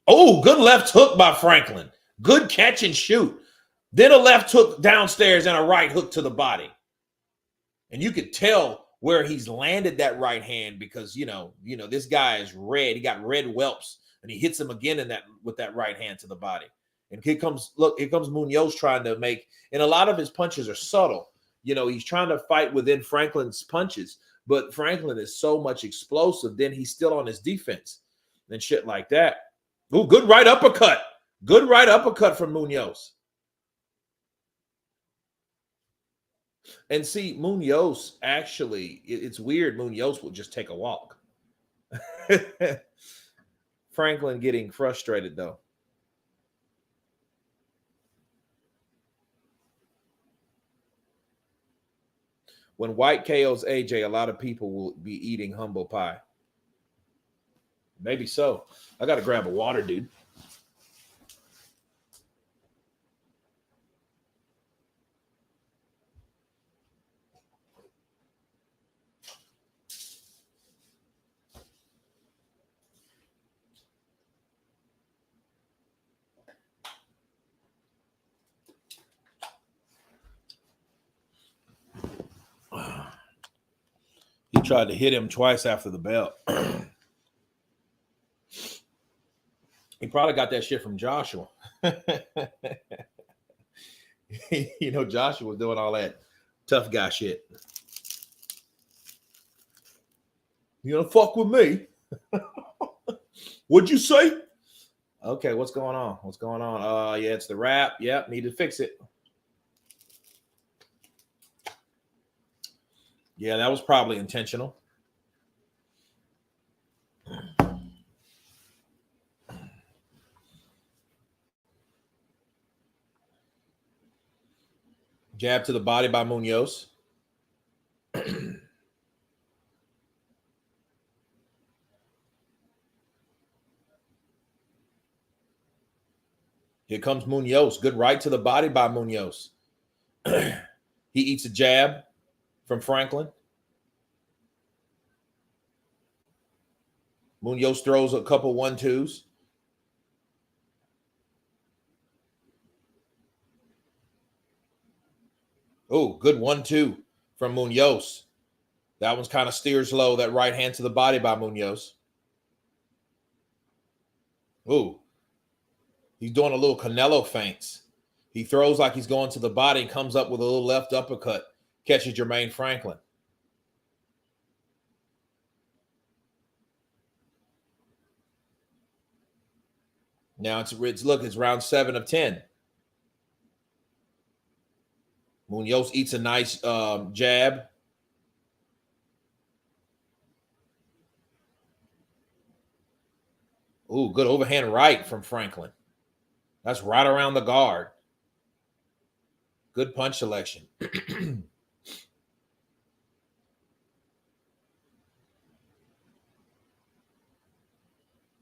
Oh, good left hook by Franklin. Good catch and shoot. Then a left hook downstairs and a right hook to the body. And you could tell where he's landed that right hand because, this guy is red. He got red whelps and he hits him again with that right hand to the body. And here comes Munoz trying to make, and a lot of his punches are subtle. He's trying to fight within Franklin's punches, but Franklin is so much explosive. Then he's still on his defense and shit like that. Oh, good right uppercut. Good right uppercut from Munoz. And see, Munoz actually, it's weird. Munoz will just take a walk. Franklin getting frustrated though. When White KOs AJ, a lot of people will be eating humble pie. Maybe so. I got to grab a water, dude. He tried to hit him twice after the bell. probably got that shit from Joshua. You know, Joshua was doing all that tough guy shit. You don't fuck with me. What'd you say? Okay, what's going on? What's going on? Yeah, it's the wrap. Yep, need to fix it. Yeah, that was probably intentional. Jab to the body by Munoz. Here comes Munoz. Good right to the body by Munoz. He eats a jab from Franklin. Munoz throws a couple 1-2s. Oh, good 1-2 from Munoz. That one's kind of steers low. That right hand to the body by Munoz. Oh, he's doing a little Canelo feints. He throws like he's going to the body and comes up with a little left uppercut. Catches Jermaine Franklin. Now it's round 7 of 10. Munoz eats a nice jab. Ooh, good overhand right from Franklin. That's right around the guard. Good punch selection.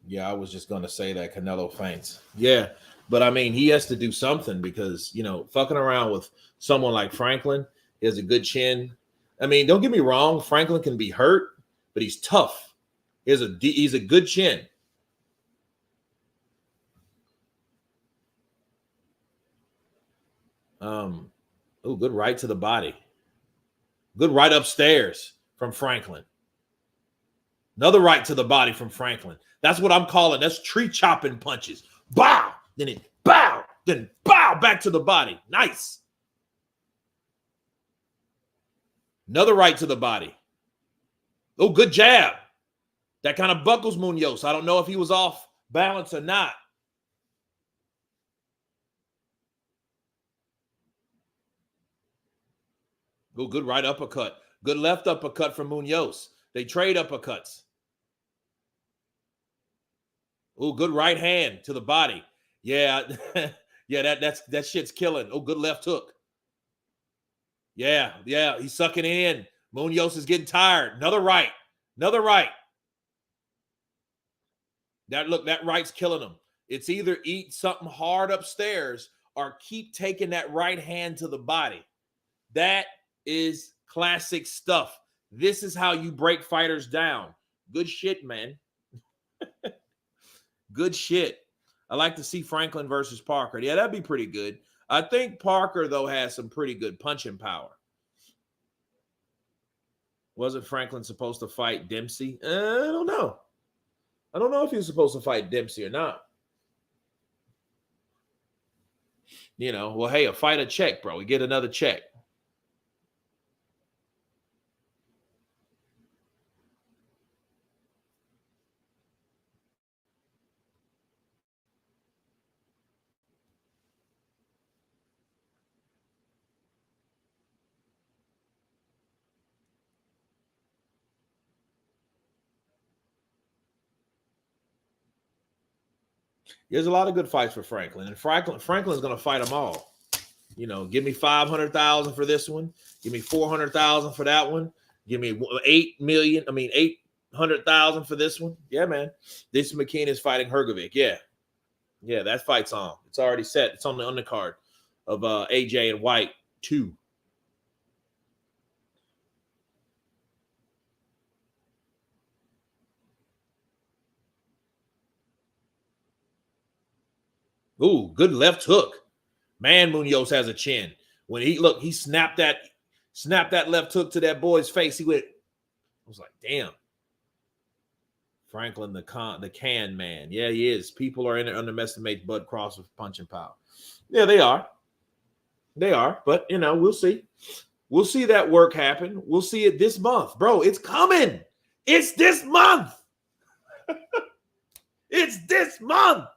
Yeah, I was just going to say that Canelo feints. Yeah, but I mean, he has to do something because, you know, fucking around with someone like Franklin, he has a good chin. I mean, don't get me wrong. Franklin can be hurt, but he's tough. He's a good chin. Oh, good right to the body. Good right upstairs from Franklin. Another right to the body from Franklin. That's what I'm calling. That's tree chopping punches. Bow, then it bow, then bow back to the body. Nice. Another right to the body. Oh, good jab. That kind of buckles Munoz. I don't know if he was off balance or not. Oh, good right uppercut. Good left uppercut from Munoz. They trade uppercuts. Oh, good right hand to the body. Yeah, yeah, that shit's killing. Oh, good left hook. Yeah, he's sucking in. Munoz is getting tired. Another right. That right's killing him. It's either eat something hard upstairs or keep taking that right hand to the body. That is classic stuff. This is how you break fighters down. Good shit, man. Good shit. I like to see Franklin versus Parker. Yeah, that'd be pretty good. I think Parker, though, has some pretty good punching power. Wasn't Franklin supposed to fight Dempsey? I don't know. I don't know if he was supposed to fight Dempsey or not. You know, well, hey, a fight a check, bro. We get another check. There's a lot of good fights for Franklin, and Franklin's going to fight them all. You know, give me 500,000 for this one. Give me 400,000 for that one. Give me 800,000 for this one. Yeah, man. This McKean is fighting Hrgovic. Yeah, that fight's on. It's already set. It's on the undercard of AJ and White 2. Ooh, good left hook. Man, Munoz has a chin. When he snapped that left hook to that boy's face. I was like, damn. Franklin, the can man. Yeah, he is. People are underestimate Bud Cross with punching power. Yeah, they are. They are. But, we'll see. We'll see that work happen. We'll see it this month. Bro, it's coming. It's this month. It's this month.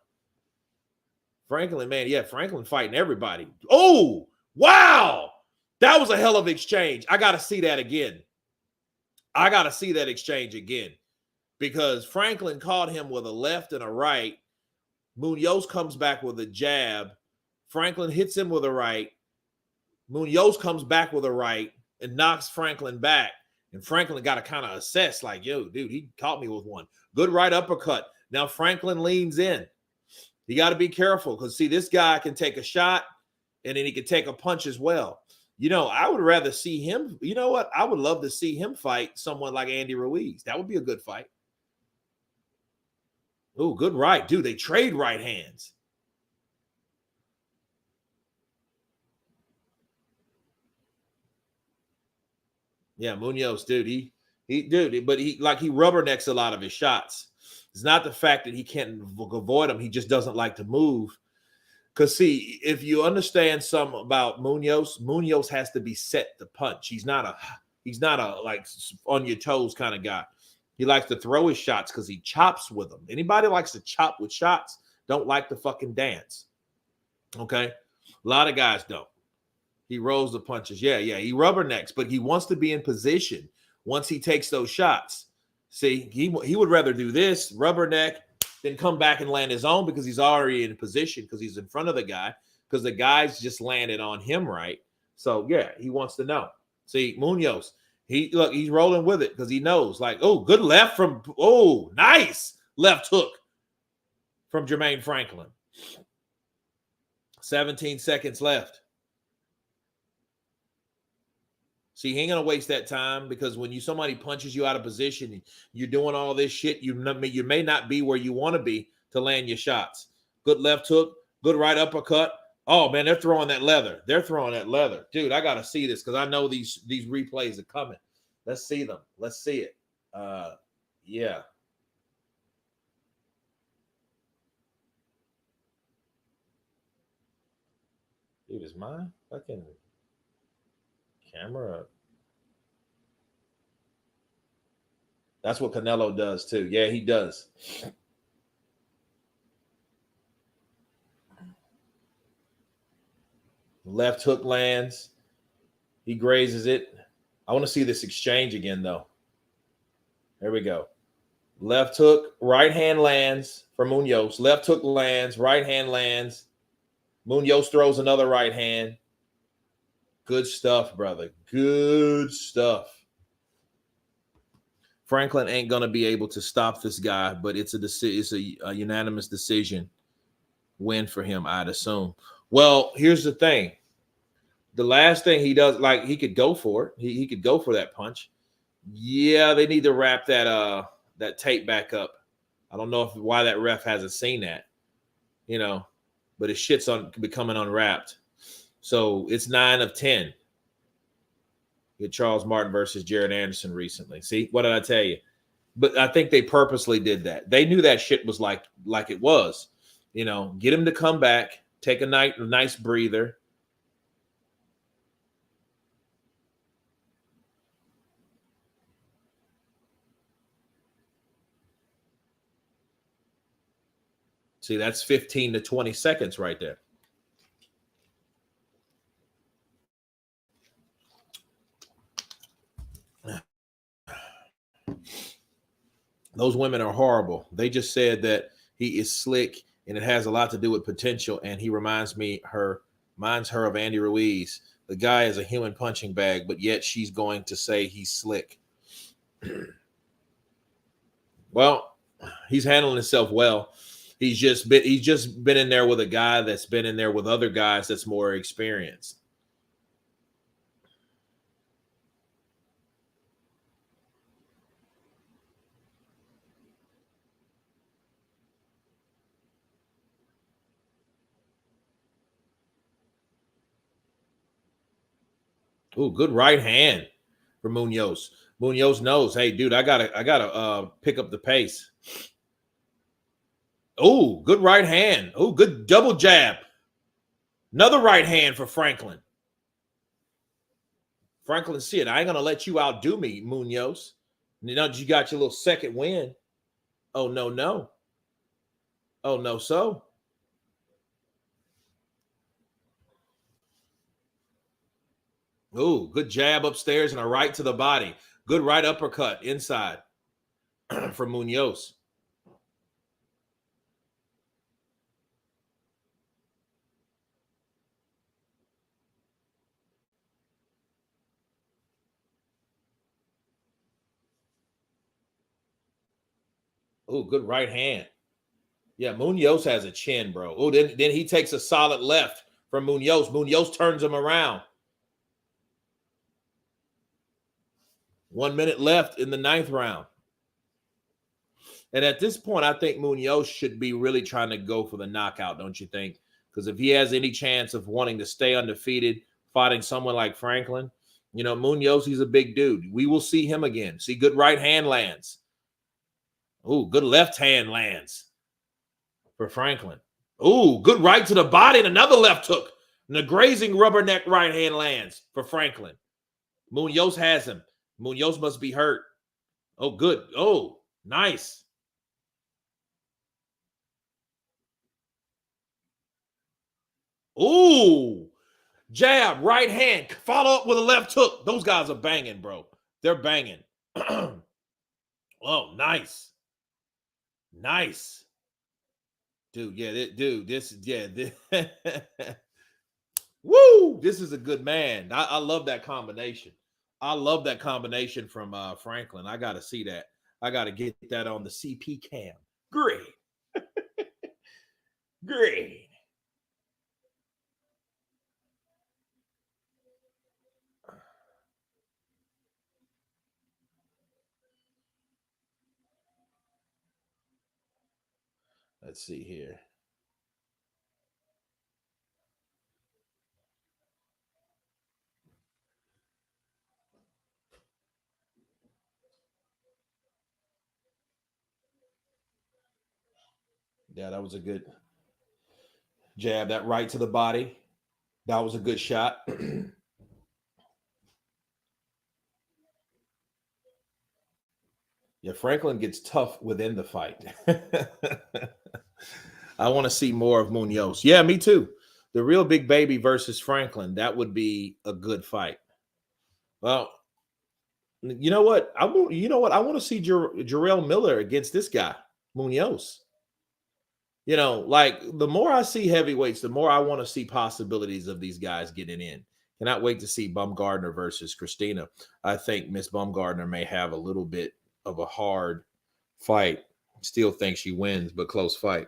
Franklin, man. Yeah, Franklin fighting everybody. Oh, wow. That was a hell of an exchange. I got to see that again. I got to see that exchange again. Because Franklin caught him with a left and a right. Munoz comes back with a jab. Franklin hits him with a right. Munoz comes back with a right and knocks Franklin back. And Franklin got to kind of assess, like, yo, dude, he caught me with one. Good right uppercut. Now Franklin leans in. You got to be careful because, see, this guy can take a shot and then he can take a punch as well. I would rather see him. You know what? I would love to see him fight someone like Andy Ruiz. That would be a good fight. Oh, good right. Dude, they trade right hands. Yeah, Munoz, dude, he rubbernecks a lot of his shots. It's not the fact that he can't avoid them. He just doesn't like to move. Because, see, if you understand something about Munoz has to be set to punch. He's not a like on your toes kind of guy. He likes to throw his shots because he chops with them. Anybody likes to chop with shots don't like to fucking dance. Okay? A lot of guys don't. He rolls the punches. Yeah. He rubbernecks, but he wants to be in position once he takes those shots. See, he would rather do this, rubberneck, than come back and land his own because he's already in position because he's in front of the guy because the guy's just landed on him right. So, yeah, he wants to know. See, Munoz, he's rolling with it because he knows, like, oh, good left from, oh, nice left hook from Jermaine Franklin. 17 seconds left. See, he ain't gonna waste that time because when somebody punches you out of position, you're doing all this shit. You may not be where you want to be to land your shots. Good left hook, good right uppercut. Oh man, they're throwing that leather. Dude, I gotta see this because I know these replays are coming. Let's see them. Let's see it. Yeah. Dude, is my fucking camera up? That's what Canelo does too. Yeah, he does. Left hook lands. He grazes it. I want to see this exchange again, though. There we go. Left hook, right hand lands for Munoz. Left hook lands, right hand lands. Munoz throws another right hand. Good stuff, brother. Good stuff. Franklin ain't going to be able to stop this guy, but it's a unanimous decision win for him, I'd assume. Well, here's the thing. The last thing he does, like, he could go for it. He could go for that punch. Yeah, they need to wrap that tape back up. I don't know why that ref hasn't seen that, but his shit's becoming unwrapped. So it's 9 of 10. Get Charles Martin versus Jared Anderson recently. See, what did I tell you? But I think they purposely did that. They knew that shit was like it was. Get him to come back, take a nice breather. See, that's 15 to 20 seconds right there. Those women are horrible. They just said that he is slick and it has a lot to do with potential. And he reminds her of Andy Ruiz. The guy is a human punching bag, but yet she's going to say he's slick. Well, he's handling himself well. He's just been in there with a guy that's been in there with other guys that's more experienced. Ooh, good right hand. for Munoz. Munoz knows, hey, dude, I gotta pick up the pace. Oh, good right hand. Oh, good double jab. Another right hand for Franklin. Franklin said, I ain't gonna let you outdo me, Munoz. You know, you got your little second win. Oh, no, no. Oh, no, so. Oh, good jab upstairs and a right to the body. Good right uppercut inside from Munoz. Oh, good right hand. Yeah, Munoz has a chin, bro. Oh, then he takes a solid left from Munoz. Munoz turns him around. 1 minute left in the 9th round. And at this point, I think Munoz should be really trying to go for the knockout, don't you think? Because if he has any chance of wanting to stay undefeated, fighting someone like Franklin, you know, Munoz, he's a big dude. We will see him again. See, good right hand lands. Oh, good left hand lands for Franklin. Oh, good right to the body and another left hook. And the grazing rubberneck right hand lands for Franklin. Munoz has him. Munoz must be hurt. Oh, good. Oh, nice. Ooh, jab, right hand, follow up with a left hook. Those guys are banging, bro. They're banging. Oh, nice. Nice. Dude, yeah, woo, this is a good man. I love that combination. I love that combination from Franklin. I got to see that. I got to get that on the CP cam. Great. Great. Let's see here. Yeah, that was a good jab. That right to the body. That was a good shot. Yeah, Franklin gets tough within the fight. I want to see more of Munoz. Yeah, me too. The real big baby versus Franklin. That would be a good fight. Well, you know what? I want to see Jarrell Miller against this guy, Munoz. You know, like the more I see heavyweights, the more I want to see possibilities of these guys getting in. Cannot wait to see Baumgardner versus Christina. I think Miss Baumgardner may have a little bit of a hard fight. Still think she wins, but close fight.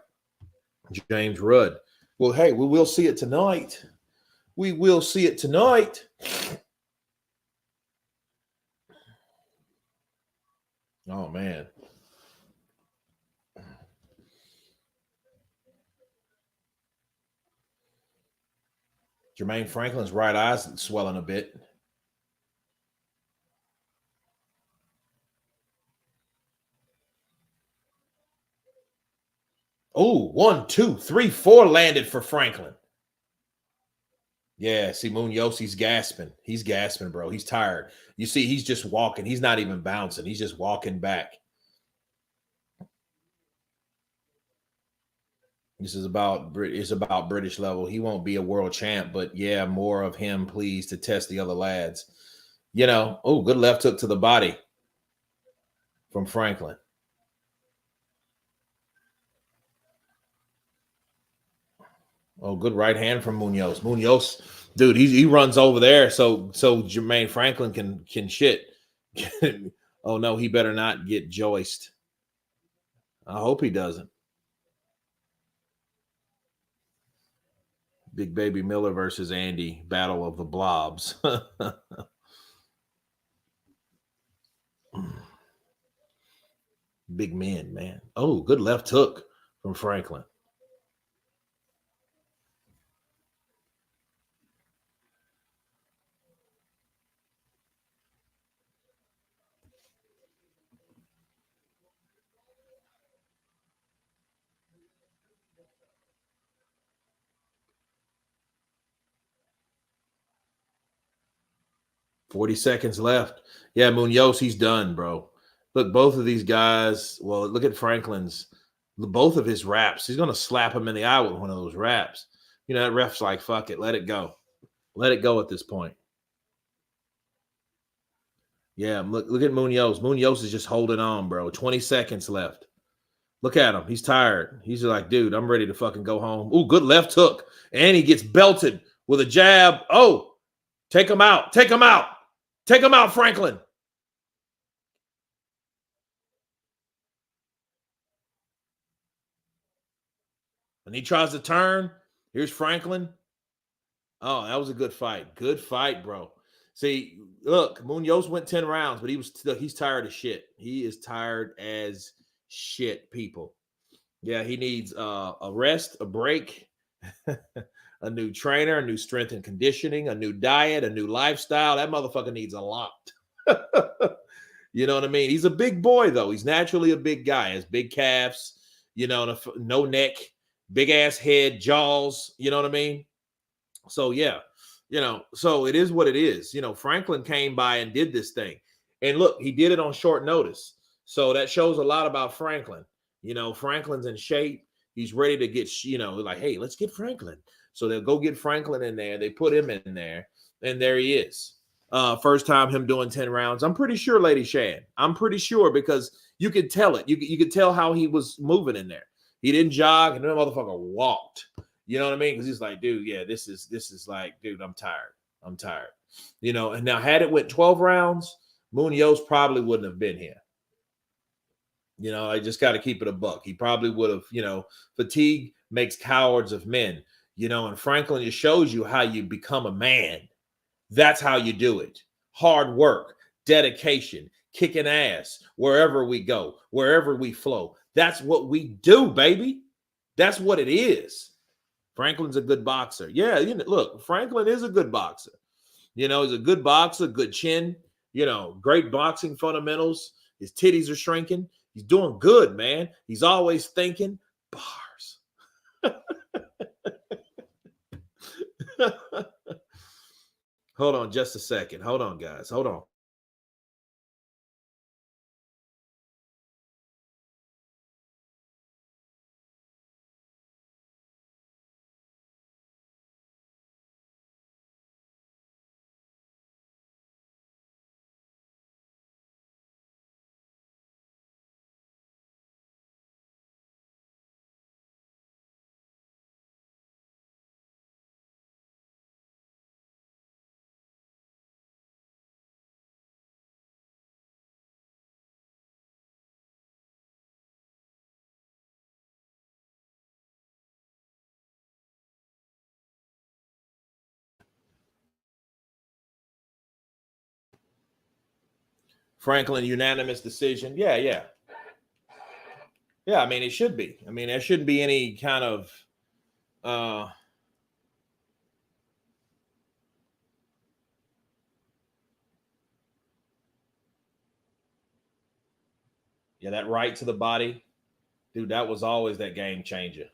James Rudd. Well, hey, we will see it tonight. We will see it tonight. Oh, man. Jermaine Franklin's right eye's swelling a bit. Oh, 1, 2, 3, 4 landed for Franklin. Yeah, see, Munoz, he's gasping. He's gasping, bro. He's tired. You see, he's just walking. He's not even bouncing. He's just walking back. This is about British level. He won't be a world champ, but yeah, more of him, please, to test the other lads. You know, oh, good left hook to the body from Franklin. Oh, good right hand from Munoz. Munoz, dude, he runs over there so Jermaine Franklin can shit. Oh no, he better not get joiced. I hope he doesn't. Big Baby Miller versus Andy, Battle of the Blobs. Big men, man. Oh, good left hook from Franklin. 40 seconds left. Yeah, Munoz, he's done, bro. Look, both of these guys. Well, look at Franklin's. Both of his raps. He's gonna slap him in the eye with one of those raps. You know, that ref's like, fuck it, let it go. Let it go at this point. Yeah, look at Munoz. Munoz is just holding on, bro. 20 seconds left. Look at him. He's tired. He's like, dude, I'm ready to fucking go home. Ooh, good left hook. And he gets belted with a jab. Oh, take him out. Take him out. Take him out, Franklin. And he tries to turn. Here's Franklin. Oh, that was a good fight. Good fight, bro. See, look, Munoz went 10 rounds, but he's tired as shit. He is tired as shit, people. Yeah, he needs a rest, a break, a new trainer, a new strength and conditioning, a new diet, a new lifestyle. That motherfucker needs a lot. You know what I mean? He's a big boy, though. He's naturally a big guy. He has big calves, you know, no neck, big ass head, jaws. You know what I mean? So, yeah, you know, so it is what it is. You know, Franklin came by and did this thing. And look, he did it on short notice. So that shows a lot about Franklin. You know, Franklin's in shape. He's ready to get, you know, like, hey, let's get Franklin. So they'll go get Franklin in there. They put him in there. And there he is. First time him doing 10 rounds. I'm pretty sure, Lady Shan. I'm pretty sure because you could tell it. You could tell how he was moving in there. He didn't jog, and the motherfucker walked. You know what I mean? Because he's like, dude, yeah, this is like, dude, I'm tired. I'm tired. You know, and now had it went 12 rounds, Munoz probably wouldn't have been here. You know, I just got to keep it a buck. He probably would have, you know, fatigue makes cowards of men, you know, and Franklin just shows you how you become a man. That's how you do it. Hard work, dedication, kicking ass wherever we go, wherever we flow. That's what we do, baby. That's what it is. Franklin's a good boxer. Yeah, you know, look, Franklin is a good boxer. You know, he's a good boxer, good chin, you know, great boxing fundamentals. His titties are shrinking. He's doing good, man. He's always thinking bars. Hold on just a second. Hold on, guys. Hold on. Franklin, unanimous decision. Yeah, yeah. Yeah, I mean, it should be. I mean, there shouldn't be any kind of yeah, that right to the body. Dude, that was always that game changer.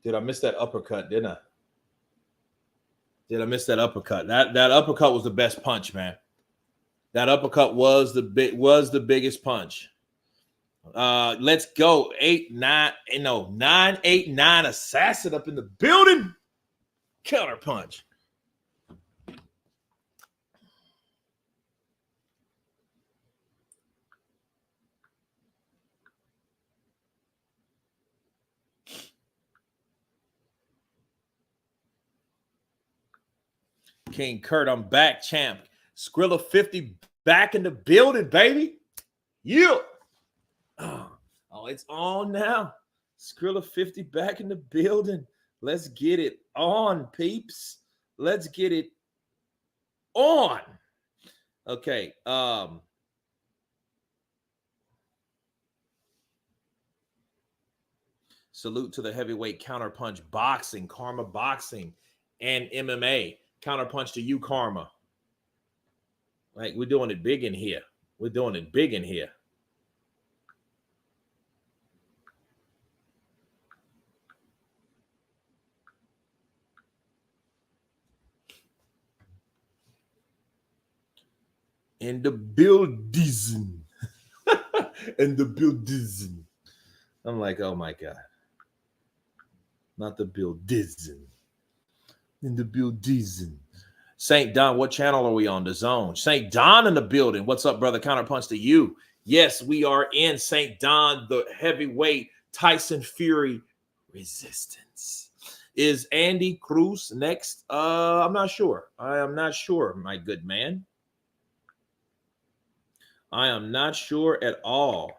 Did I miss that uppercut? Didn't I? Did I miss that uppercut? That uppercut was the best punch, man. That uppercut was the biggest punch. Let's go. 989 assassin up in the building. Counter punch. King Kurt, I'm back, champ. Skrilla 50 back in the building, baby. Yeah. Oh, it's on now. Skrilla 50 back in the building. Let's get it on, peeps. Let's get it on. Okay. Salute to the heavyweight counterpunch boxing, Karma Boxing, and MMA. Counterpunch to you, Karma. Like, we're doing it big in here. We're doing it big in here. In the building. In the building. I'm like, oh my God. Not the building. In the building. St. Don, what channel are we on? The Zone. St. Don in the building. What's up, brother? Counterpunch to you. Yes, we are in St. Don, the heavyweight Tyson Fury resistance. Is Andy Cruz next? I'm not sure. I am not sure, my good man. I am not sure at all.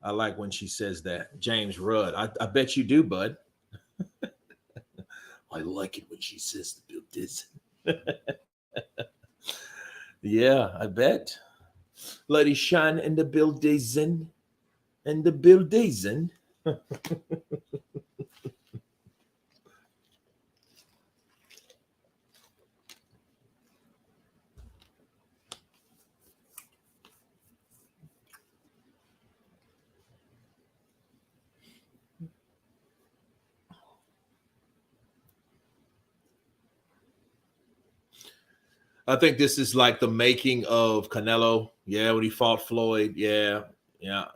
I like when she says that. James Rudd. I bet you do, bud. I like it when she says the build this. Yeah, I bet. Lady Shine in the building. In the building. I think this is like the making of Canelo. Yeah, when he fought Floyd. Yeah.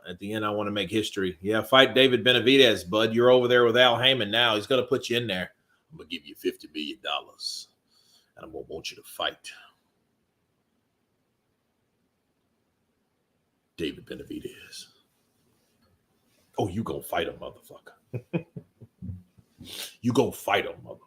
At the end, I want to make history. Yeah, fight David Benavidez, bud. You're over there with Al Heyman now. He's going to put you in there. I'm going to give you $50 million. And I'm going to want you to fight David Benavidez. Oh, you going to fight him, motherfucker. You going to fight him, motherfucker.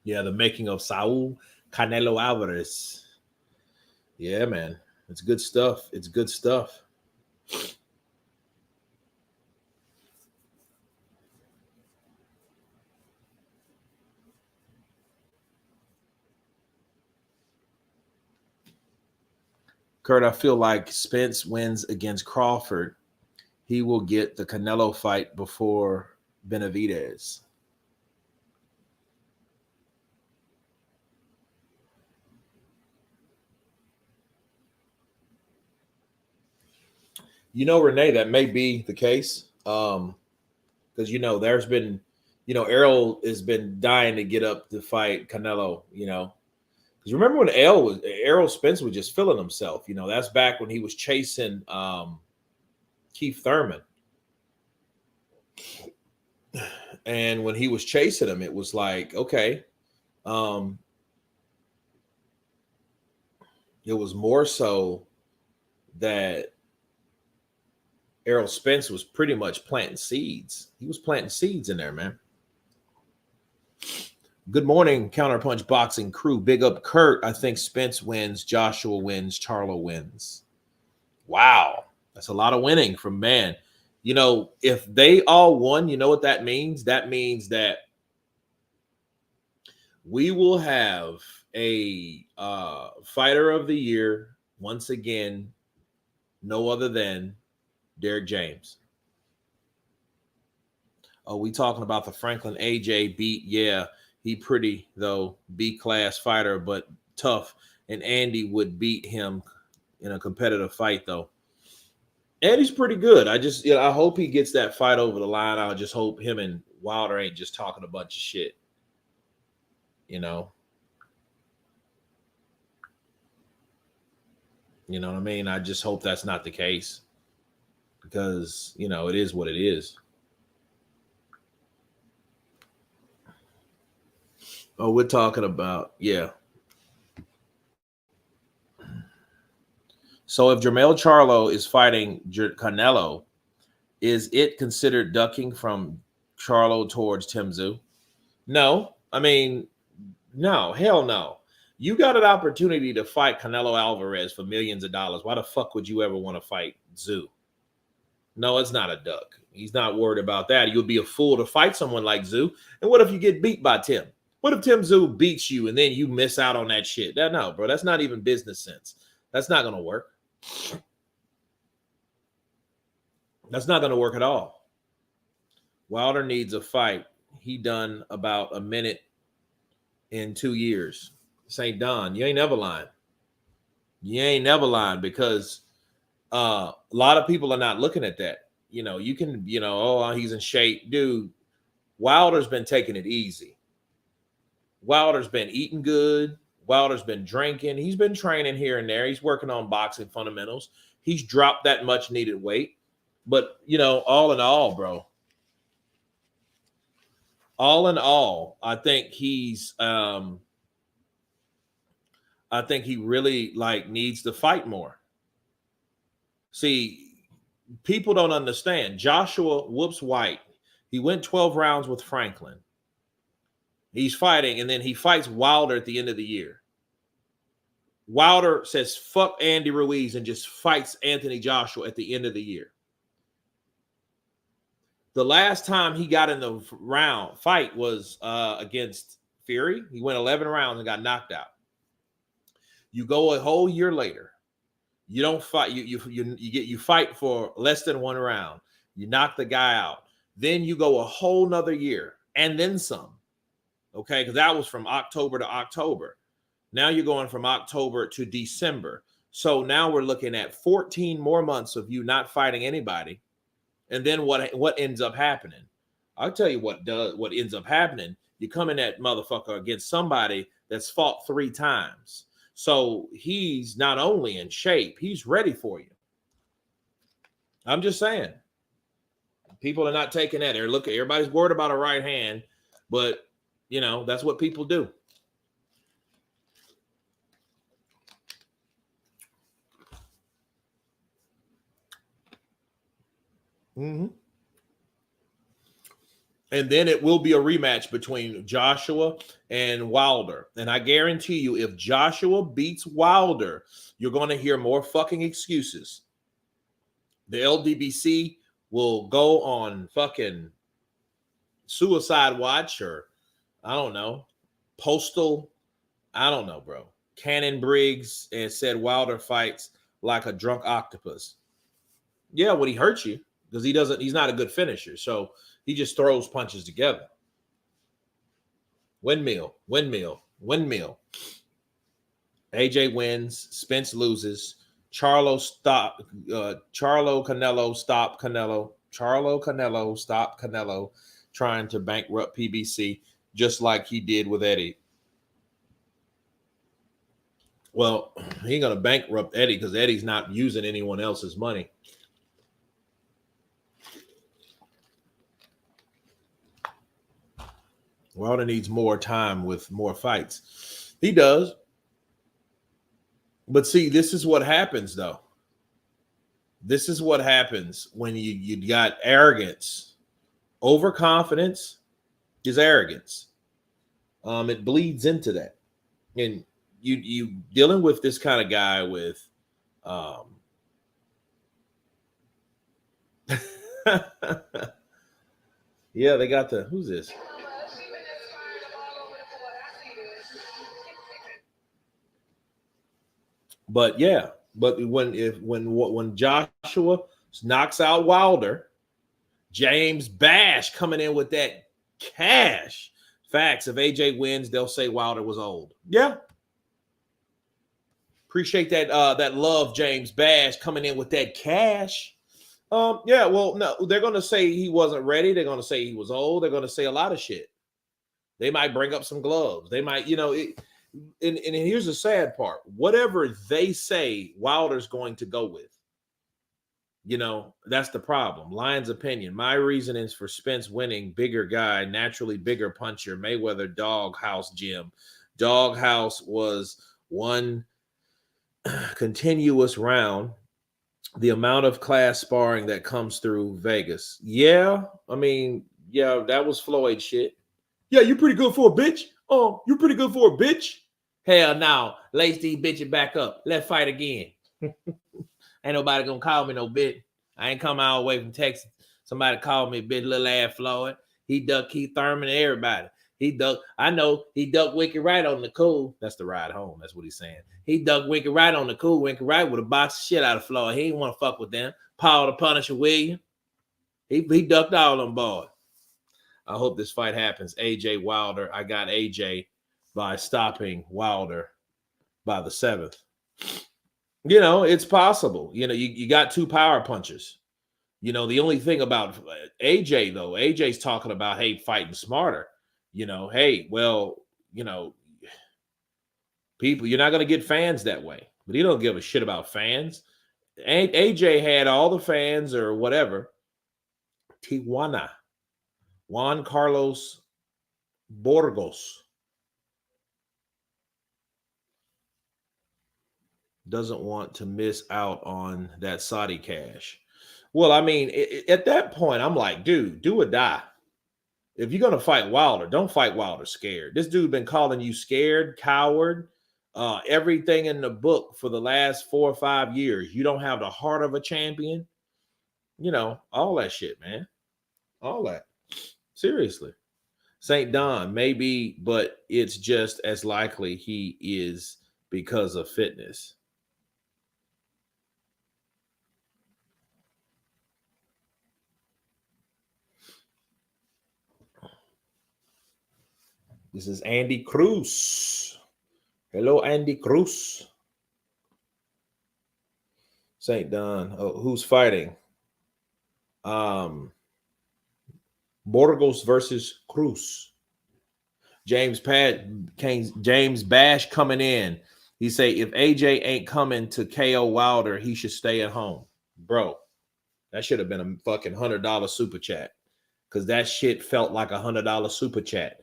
Yeah, the making of Saul Canelo Alvarez. Yeah, man. It's good stuff. It's good stuff. Kurt, I feel like Spence wins against Crawford. He will get the Canelo fight before Benavidez. Renee, that may be the case. Because, there's been, Errol has been dying to get up to fight Canelo, Because remember when Errol Spence was just feeling himself, that's back when he was chasing Keith Thurman. And when he was chasing him, it was like, okay. It was more so that Errol Spence was pretty much planting seeds. He was planting seeds in there, man. Good morning, Counterpunch Boxing crew. Big up Kurt. I think Spence wins, Joshua wins, Charlo wins. Wow. That's a lot of winning from man. If they all won, you know what that means? That means that we will have a fighter of the year once again, no other than Derek James. Oh, we talking about the Franklin AJ beat? Yeah, he pretty though, B-class fighter, but tough. And Andy would beat him in a competitive fight though. Andy's pretty good. I hope he gets that fight over the line. I just hope him and Wilder ain't just talking a bunch of shit. You know what I mean? I just hope that's not the case. Because, it is what it is. Oh, we're talking about, yeah. So if Jermell Charlo is fighting Canelo, is it considered ducking from Charlo towards Tim Tszyu? No. I mean, no. Hell no. You got an opportunity to fight Canelo Alvarez for millions of dollars. Why the fuck would you ever want to fight Zoo? No, it's not a duck. He's not worried about that. You'll be a fool to fight someone like Zoo. And what if you get beat by Tim? What if Tim Zoo beats you and then you miss out on that shit? No, bro, that's not even business sense. That's not going to work. That's not going to work at all. Wilder needs a fight. He done about a minute in 2 years. St. Don, you ain't never lying. You ain't never lying, because a lot of people are not looking at that. You can, oh, he's in shape. Dude, Wilder's been taking it easy. Wilder's been eating good. Wilder's been drinking. He's been training here and there. He's working on boxing fundamentals. He's dropped that much needed weight. But, all in all, bro, all in all, I think he's I think he really needs to fight more. See, people don't understand. Joshua whoops White. He went 12 rounds with Franklin. He's fighting, and then he fights Wilder at the end of the year. Wilder says, fuck Andy Ruiz, and just fights Anthony Joshua at the end of the year. The last time he got in the fight was against Fury. He went 11 rounds and got knocked out. You go a whole year later. You don't fight. You fight for less than 1 round. You knock the guy out. Then you go a whole nother year and then some. Okay, because that was from October to October. Now you're going from October to December. So now we're looking at 14 more months of you not fighting anybody. And then what ends up happening? I'll tell you what ends up happening. You come in that motherfucker against somebody that's fought 3 times. So he's not only in shape, he's ready for you. I'm just saying. People are not taking that. Everybody's worried about a right hand, but that's what people do. Mm-hmm. And then it will be a rematch between Joshua and Wilder. And I guarantee you, if Joshua beats Wilder, you're going to hear more fucking excuses. The LDBC will go on fucking suicide watch, or I don't know, postal, I don't know, bro. Cannon Briggs and said Wilder fights like a drunk octopus. Yeah, when he hurts you, because he's not a good finisher. So he just throws punches together. Windmill. AJ wins. Spence loses. Charlo Canelo stop Canelo. Charlo Canelo stop Canelo trying to bankrupt PBC just like he did with Eddie. Well, he ain't going to bankrupt Eddie because Eddie's not using anyone else's money. Wilder needs more time with more fights. He does. But see, this is what happens, though. This is what happens when you got arrogance. Overconfidence is arrogance. It bleeds into that. And you dealing with this kind of guy with yeah, they got who's this? But yeah, but when Joshua knocks out Wilder, James Bash coming in with that cash. Facts. If AJ wins, they'll say Wilder was old. Yeah. Appreciate that that love, James Bash coming in with that cash. Yeah, well, no, they're gonna say he wasn't ready. They're gonna say he was old. They're gonna say a lot of shit. They might bring up some gloves. They might, and here's the sad part. Whatever they say, Wilder's going to go with. That's the problem. Lion's opinion. My reasonings for Spence winning: bigger guy, naturally bigger puncher, Mayweather doghouse gym. Doghouse was one continuous round. The amount of class sparring that comes through Vegas. Yeah, that was Floyd shit. Yeah, you're pretty good for a bitch. Oh, you're pretty good for a bitch. Hell no. Lace these bitches back up. Let's fight again. Ain't nobody gonna call me no bitch. I ain't come all the way from Texas. Somebody called me bitch, little ass Floyd. He ducked Keith Thurman and everybody. He ducked, I know he ducked Wicked Right on the cool. That's the ride home. That's what he's saying. He ducked Wicked Right on the cool. Wicked Right would have boxed the shit out of Floyd. He didn't want to fuck with them. Paul the Punisher William. He ducked all them boys. I hope this fight happens. AJ Wilder. I got AJ by stopping Wilder by the 7th. You know, it's possible. You know, you got two power punches. You know, the only thing about AJ, though, AJ's talking about, hey, fighting smarter. You know, hey, well, you know, people, you're not going to get fans that way. But he don't give a shit about fans. AJ had all the fans or whatever. Tijuana. Juan Carlos Burgos doesn't want to miss out on that Saudi cash. Well, I mean, at that point, I'm like, dude, do or die. If you're going to fight Wilder, don't fight Wilder scared. This dude been calling you scared, coward, everything in the book for the last 4 or 5 years. You don't have the heart of a champion. You know, all that shit, man. All that. Seriously. St. Don, maybe, but it's just as likely he is because of fitness. This is Andy Cruz. Hello, Andy Cruz. St. Don. Oh, who's fighting? Burgos versus Cruz. James Bash coming in. He say, if AJ ain't coming to KO Wilder, he should stay at home. Bro, that should have been a fucking $100 super chat. Because that shit felt like a $100 super chat.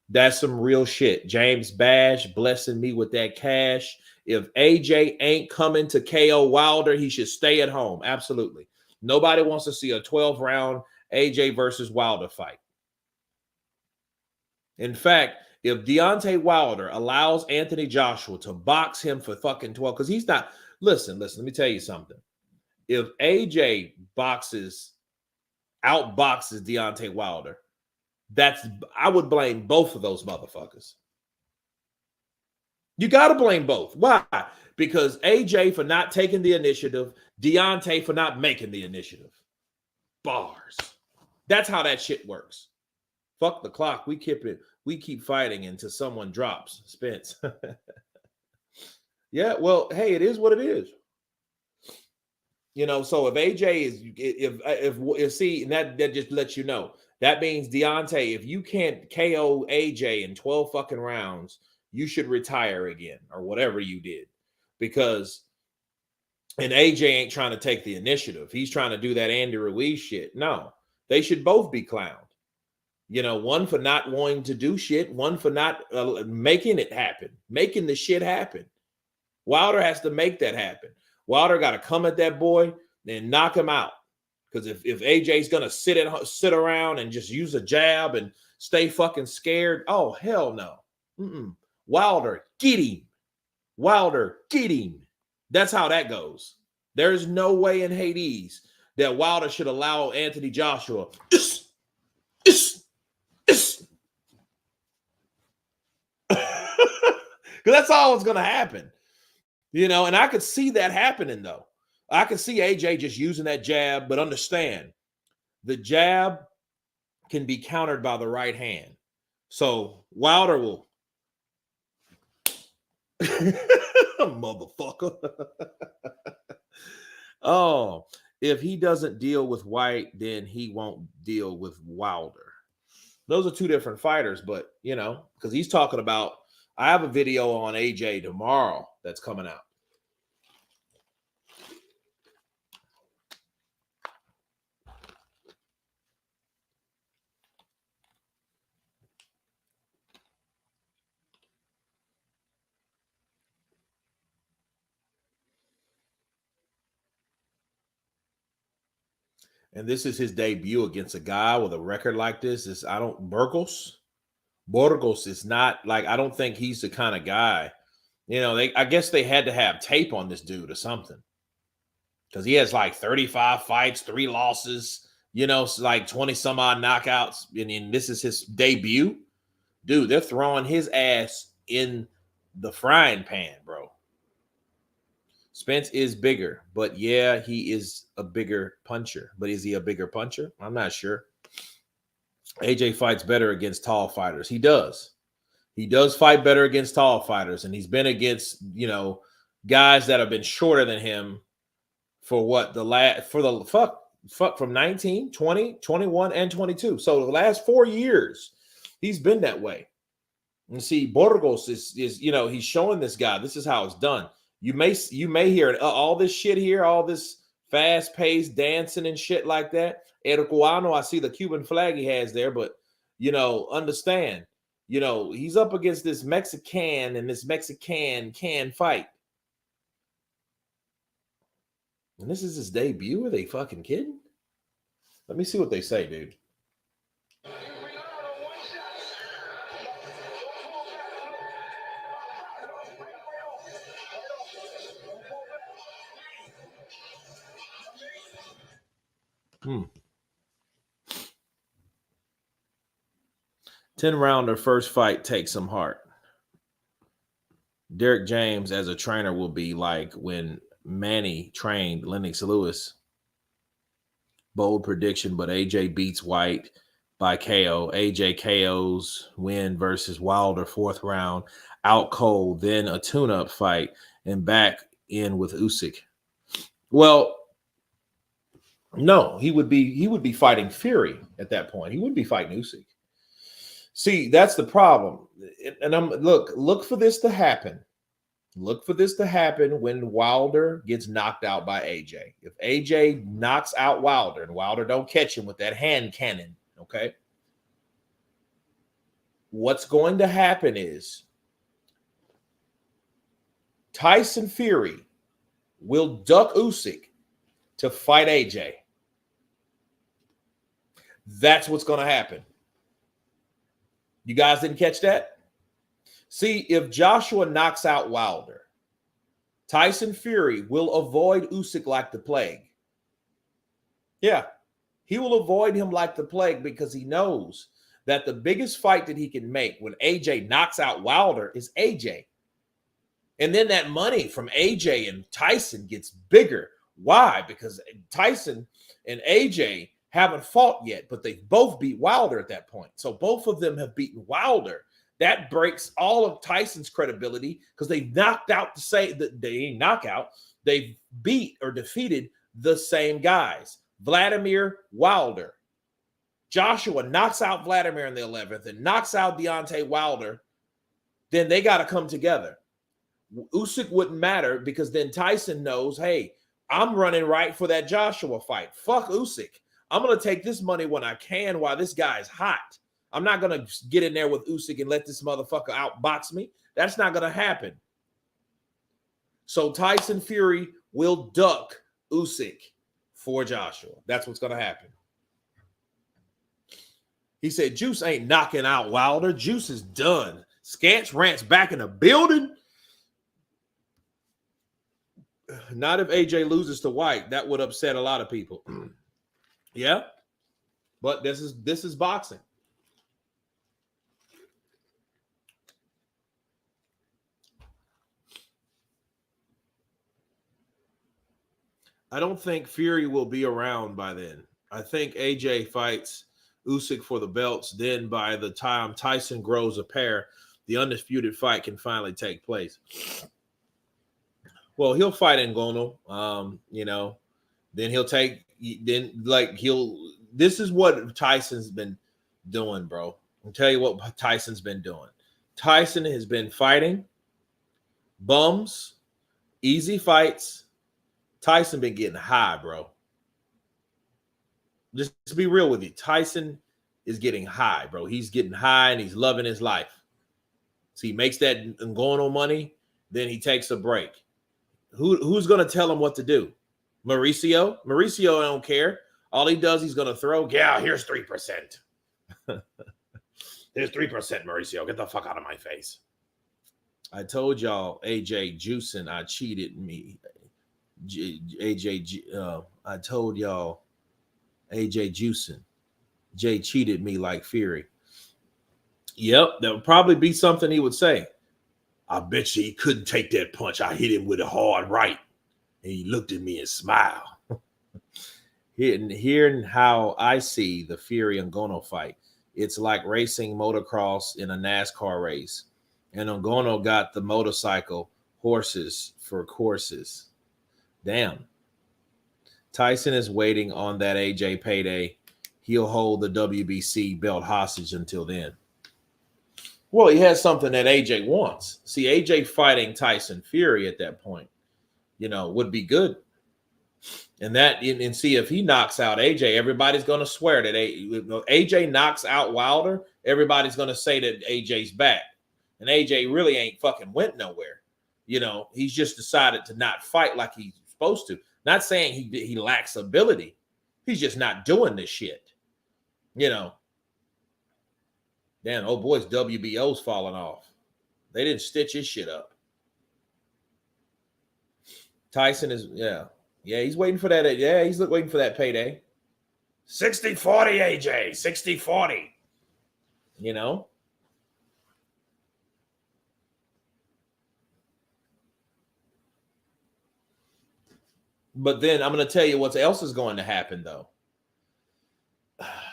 That's some real shit. James Bash blessing me with that cash. If AJ ain't coming to KO Wilder, he should stay at home. Absolutely. Nobody wants to see a 12-round AJ versus Wilder fight. In fact, if Deontay Wilder allows Anthony Joshua to box him for fucking 12, because he's not, listen, let me tell you something. If AJ outboxes Deontay Wilder, I would blame both of those motherfuckers. You got to blame both. Why? Because AJ for not taking the initiative, Deontay for not making the initiative. Bars. That's how that shit works. Fuck the clock. We keep fighting until someone drops. Spence. Yeah, well, hey, it is what it is. You know, so if AJ is if see, and that just lets you know. That means Deontay, if you can't KO AJ in 12 fucking rounds, you should retire again or whatever you did. Because and AJ ain't trying to take the initiative. He's trying to do that Andy Ruiz shit. No, they should both be clowned. You know, one for not wanting to do shit, one for not making it happen, making the shit happen. Wilder has to make that happen. Wilder got to come at that boy and knock him out. Because if AJ's going to sit around and just use a jab and stay fucking scared, oh, hell no. Wilder, get him. Wilder, get him. That's how that goes. There's no way in Hades that Wilder should allow Anthony Joshua. Because that's all that's going to happen. You know, and I could see that happening, though. I could see AJ just using that jab, but understand, the jab can be countered by the right hand. So Wilder will. Motherfucker. Oh, if he doesn't deal with White, then he won't deal with Wilder. Those are two different fighters, but, you know, because he's talking about, I have a video on AJ tomorrow that's coming out. And this is his debut against a guy with a record like this. Burgos is not like, I don't think he's the kind of guy You know, I guess they had to have tape on this dude or something. Because he has like 35 fights, 3 losses, you know, like 20 some odd knockouts. And this is his debut. Dude, they're throwing his ass in the frying pan, bro. Spence is bigger, but yeah, he is a bigger puncher. But is he a bigger puncher? I'm not sure. AJ fights better against tall fighters. He does. He does fight better against tall fighters, and he's been against, you know, guys that have been shorter than him for what from 19, 20, 21, and 22. So the last 4 years, he's been that way. And see, Burgos is you know, he's showing this guy, this is how it's done. You may hear all this shit here, all this fast-paced dancing and shit like that. El Cubano, I see the Cuban flag he has there, but, you know, understand, you know, he's up against this Mexican, and this Mexican can fight. And this is his debut? Are they fucking kidding? Let me see what they say, dude. Hmm. 10-rounder first fight takes some heart. Derek James as a trainer will be like when Manny trained Lennox Lewis. Bold prediction, but AJ beats White by KO. AJ KO's win versus Wilder 4th round. Out cold, then a tune-up fight, and back in with Usyk. Well, no, he would be fighting Fury at that point. He would be fighting Usyk. See, that's the problem. And look for this to happen. Look for this to happen when Wilder gets knocked out by AJ. If AJ knocks out Wilder and Wilder don't catch him with that hand cannon, okay? What's going to happen is Tyson Fury will duck Usyk to fight AJ. That's what's going to happen. You guys didn't catch that? See, if Joshua knocks out Wilder, Tyson Fury will avoid Usyk like the plague. Yeah, he will avoid him like the plague because he knows that the biggest fight that he can make when AJ knocks out Wilder is AJ. And then that money from AJ and Tyson gets bigger. Why? Because Tyson and AJ haven't fought yet, but they both beat Wilder at that point. So both of them have beaten Wilder. That breaks all of Tyson's credibility because they knocked out they ain't knockout. They've beat or defeated the same guys. Vladimir Wilder. Joshua knocks out Vladimir in the 11th and knocks out Deontay Wilder. Then they got to come together. Usyk wouldn't matter because then Tyson knows, hey, I'm running right for that Joshua fight. Fuck Usyk. I'm going to take this money when I can while this guy's hot. I'm not going to get in there with Usyk and let this motherfucker outbox me. That's not going to happen. So Tyson Fury will duck Usyk for Joshua. That's what's going to happen. He said, Juice ain't knocking out Wilder. Juice is done. Scants Rant's back in the building. Not if AJ loses to White. That would upset a lot of people. Yeah. But this is boxing. I don't think Fury will be around by then. I think AJ fights Usyk for the belts. Then by the time Tyson grows a pair, the undisputed fight can finally take place. Well, he'll fight Ngannou, you know, then this is what Tyson's been doing, bro. I'll tell you what Tyson's been doing. Tyson has been fighting bums, easy fights. Tyson been getting high, bro. Just to be real with you, Tyson is getting high, bro. He's getting high and he's loving his life. So he makes that Ngannou money, then he takes a break. Who's going to tell him what to do? Mauricio? Mauricio don't care. All he does, he's going to throw, yeah, here's 3%. Here's 3%, Mauricio. Get the fuck out of my face. I told y'all AJ juicing. I cheated me. I told y'all AJ juicing. Jay cheated me like Fury. Yep, that would probably be something he would say. I bet you he couldn't take that punch. I hit him with a hard right. And he looked at me and smiled. Hearing how I see the Fury and Gono fight, it's like racing motocross in a NASCAR race. And Ngono got the motorcycle horses for courses. Damn. Tyson is waiting on that AJ payday. He'll hold the WBC belt hostage until then. Well, he has something that AJ wants. See, AJ fighting Tyson Fury at that point, would be good. And see, if he knocks out AJ, everybody's going to swear that AJ knocks out Wilder. Everybody's going to say that AJ's back. And AJ really ain't fucking went nowhere. He's just decided to not fight like he's supposed to. Not saying he lacks ability. He's just not doing this shit. Damn, oh boy's WBO's falling off. They didn't stitch his shit up. Tyson is, he's waiting for that. Yeah, he's waiting for that payday. 60-40 AJ, 60-40. But then I'm going to tell you what else is going to happen, though.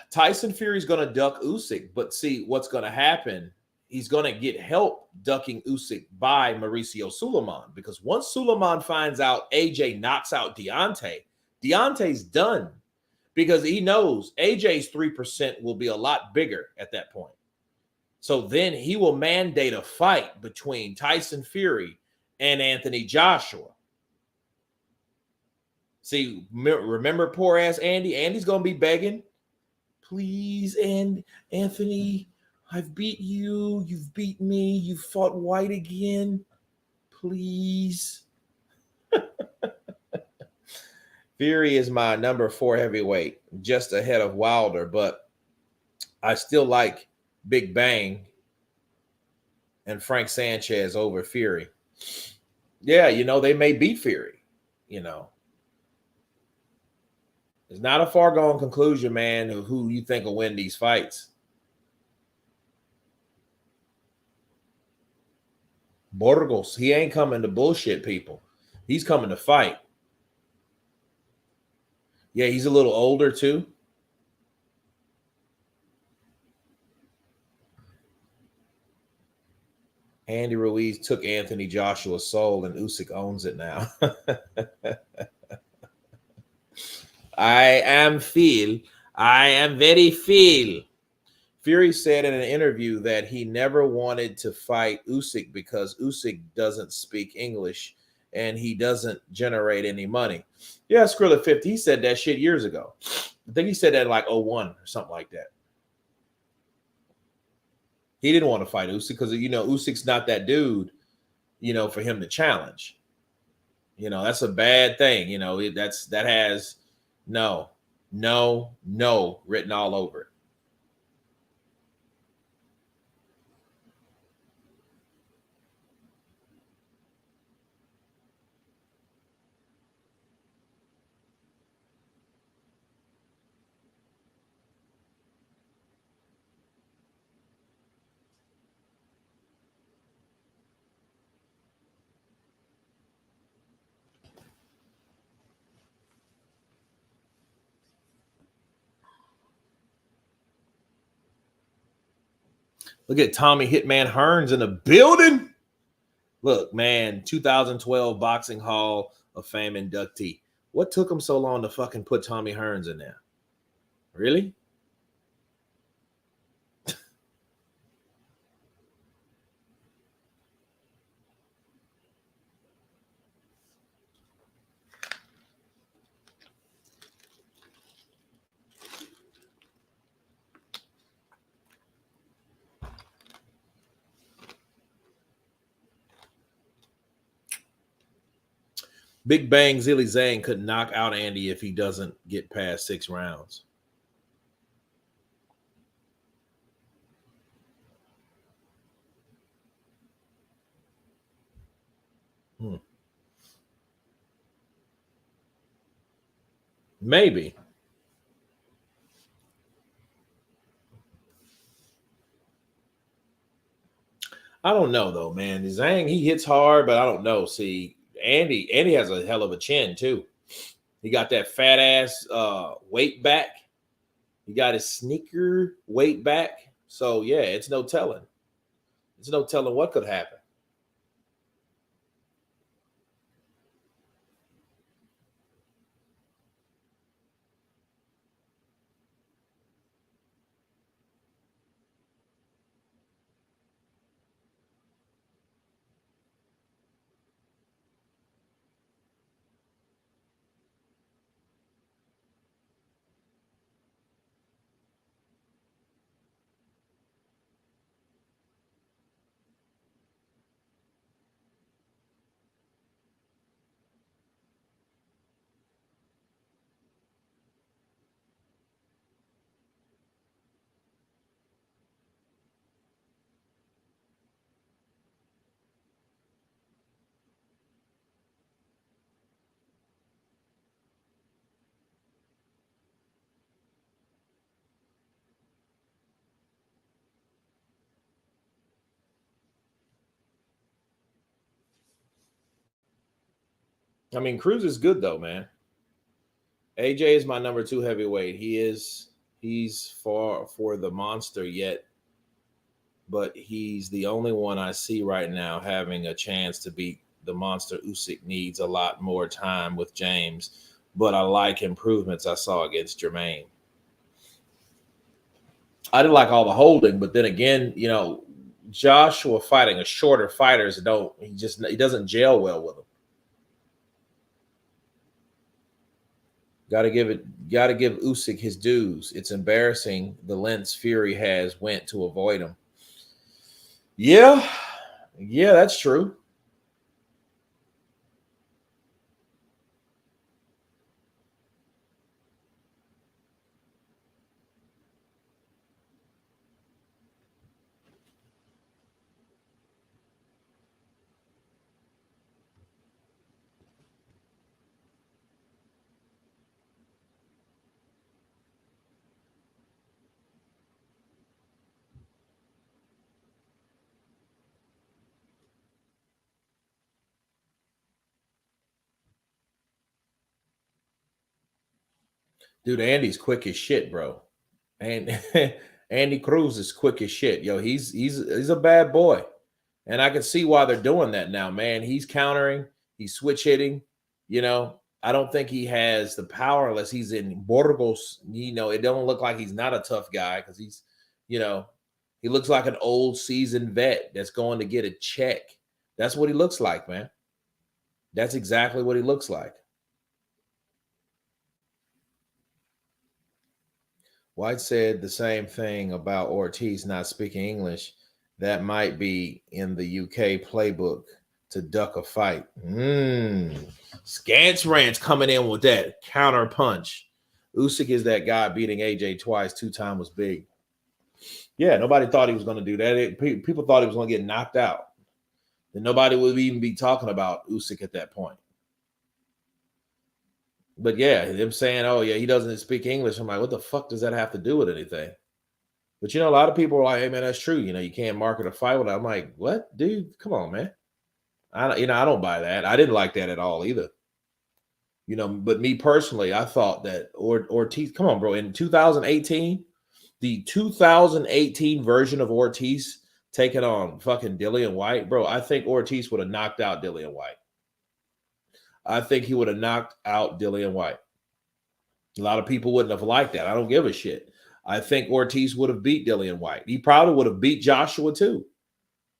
Tyson Fury's going to duck Usyk, but see what's going to happen. He's going to get help ducking Usyk by Mauricio Sulaiman, because once Sulaiman finds out AJ knocks out Deontay's done, because he knows AJ's 3% will be a lot bigger at that point. So then he will mandate a fight between Tyson Fury and Anthony Joshua. See, remember poor ass Andy? Andy's going to be begging. Please, Anthony, I've beat you. You've beat me. You fought White again. Please. Fury is my number 4 heavyweight, just ahead of Wilder, but I still like Big Bang and Frank Sanchez over Fury. Yeah, they may beat Fury, It's not a far-gone conclusion, man, of who you think will win these fights. Burgos, he ain't coming to bullshit people. He's coming to fight. Yeah, he's a little older, too. Andy Ruiz took Anthony Joshua's soul, and Usyk owns it now. I am very feel. Fury said in an interview that he never wanted to fight Usyk because Usyk doesn't speak English and he doesn't generate any money. Yeah, Skrilla 50, he said that shit years ago. I think he said that in like 01 or something like that. He didn't want to fight Usyk because, Usyk's not that dude, for him to challenge. That's a bad thing. That has no written all over it. Look at Tommy Hitman Hearns in the building. Look, man, 2012 Boxing Hall of Fame inductee. What took him so long to fucking put Tommy Hearns in there? Really? Big Bang Zilly Zane could knock out Andy if he doesn't get past 6 rounds. Maybe. I don't know though, man. Zhang, he hits hard, but I don't know. See, Andy has a hell of a chin too. He got that fat ass weight back. He got his sneaker weight back. So yeah, it's no telling. It's no telling what could happen. I mean, Cruz is good though, man. AJ is my number two heavyweight. He's far for the monster yet, but he's the only one I see right now having a chance to beat the monster. Usyk needs a lot more time with James, but I like improvements I saw against Jermaine. I didn't like all the holding, but then again, Joshua fighting a shorter fighters he doesn't gel well with him. Got to give Usyk his dues. It's embarrassing the lengths Fury has went to avoid him. Yeah, that's true. Dude, Andy's quick as shit, bro. And Andy Cruz is quick as shit. Yo, he's a bad boy. And I can see why they're doing that now, man. He's countering, he's switch hitting. I don't think he has the power unless he's in Burgos. It don't look like he's not a tough guy because you know, he looks like an old seasoned vet that's going to get a check. That's what he looks like, man. That's exactly what he looks like. White said the same thing about Ortiz not speaking English. That might be in the UK playbook to duck a fight. Scance Ranch coming in with that counter punch. Usyk is that guy beating AJ twice. 2-time was big. Yeah, nobody thought he was going to do that. People thought he was going to get knocked out. And nobody would even be talking about Usyk at that point. But yeah, them saying, oh, yeah, he doesn't speak English. I'm like, what the fuck does that have to do with anything? But, a lot of people are like, hey, man, that's true. You can't market a fight with it. I'm like, what? Dude, come on, man. I don't buy that. I didn't like that at all either. But me personally, I thought that Ortiz, come on, bro. In 2018, the 2018 version of Ortiz taking on fucking Dillian White, bro, I think Ortiz would have knocked out Dillian White. I think he would have knocked out Dillian White. A lot of people wouldn't have liked that. I don't give a shit. I think Ortiz would have beat Dillian White. He probably would have beat Joshua too.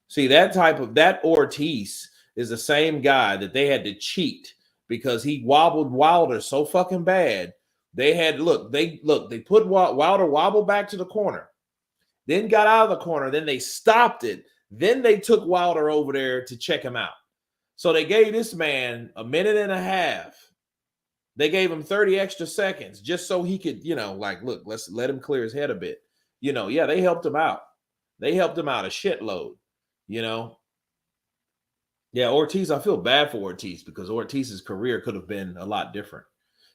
See, that Ortiz is the same guy that they had to cheat because he wobbled Wilder so fucking bad. They put Wilder wobble back to the corner, then got out of the corner, then they stopped it. Then they took Wilder over there to check him out. So they gave this man a minute and a half. They gave him 30 extra seconds just so he could, look, let's let him clear his head a bit. Yeah, they helped him out. They helped him out a shitload, Yeah, Ortiz, I feel bad for Ortiz because Ortiz's career could have been a lot different.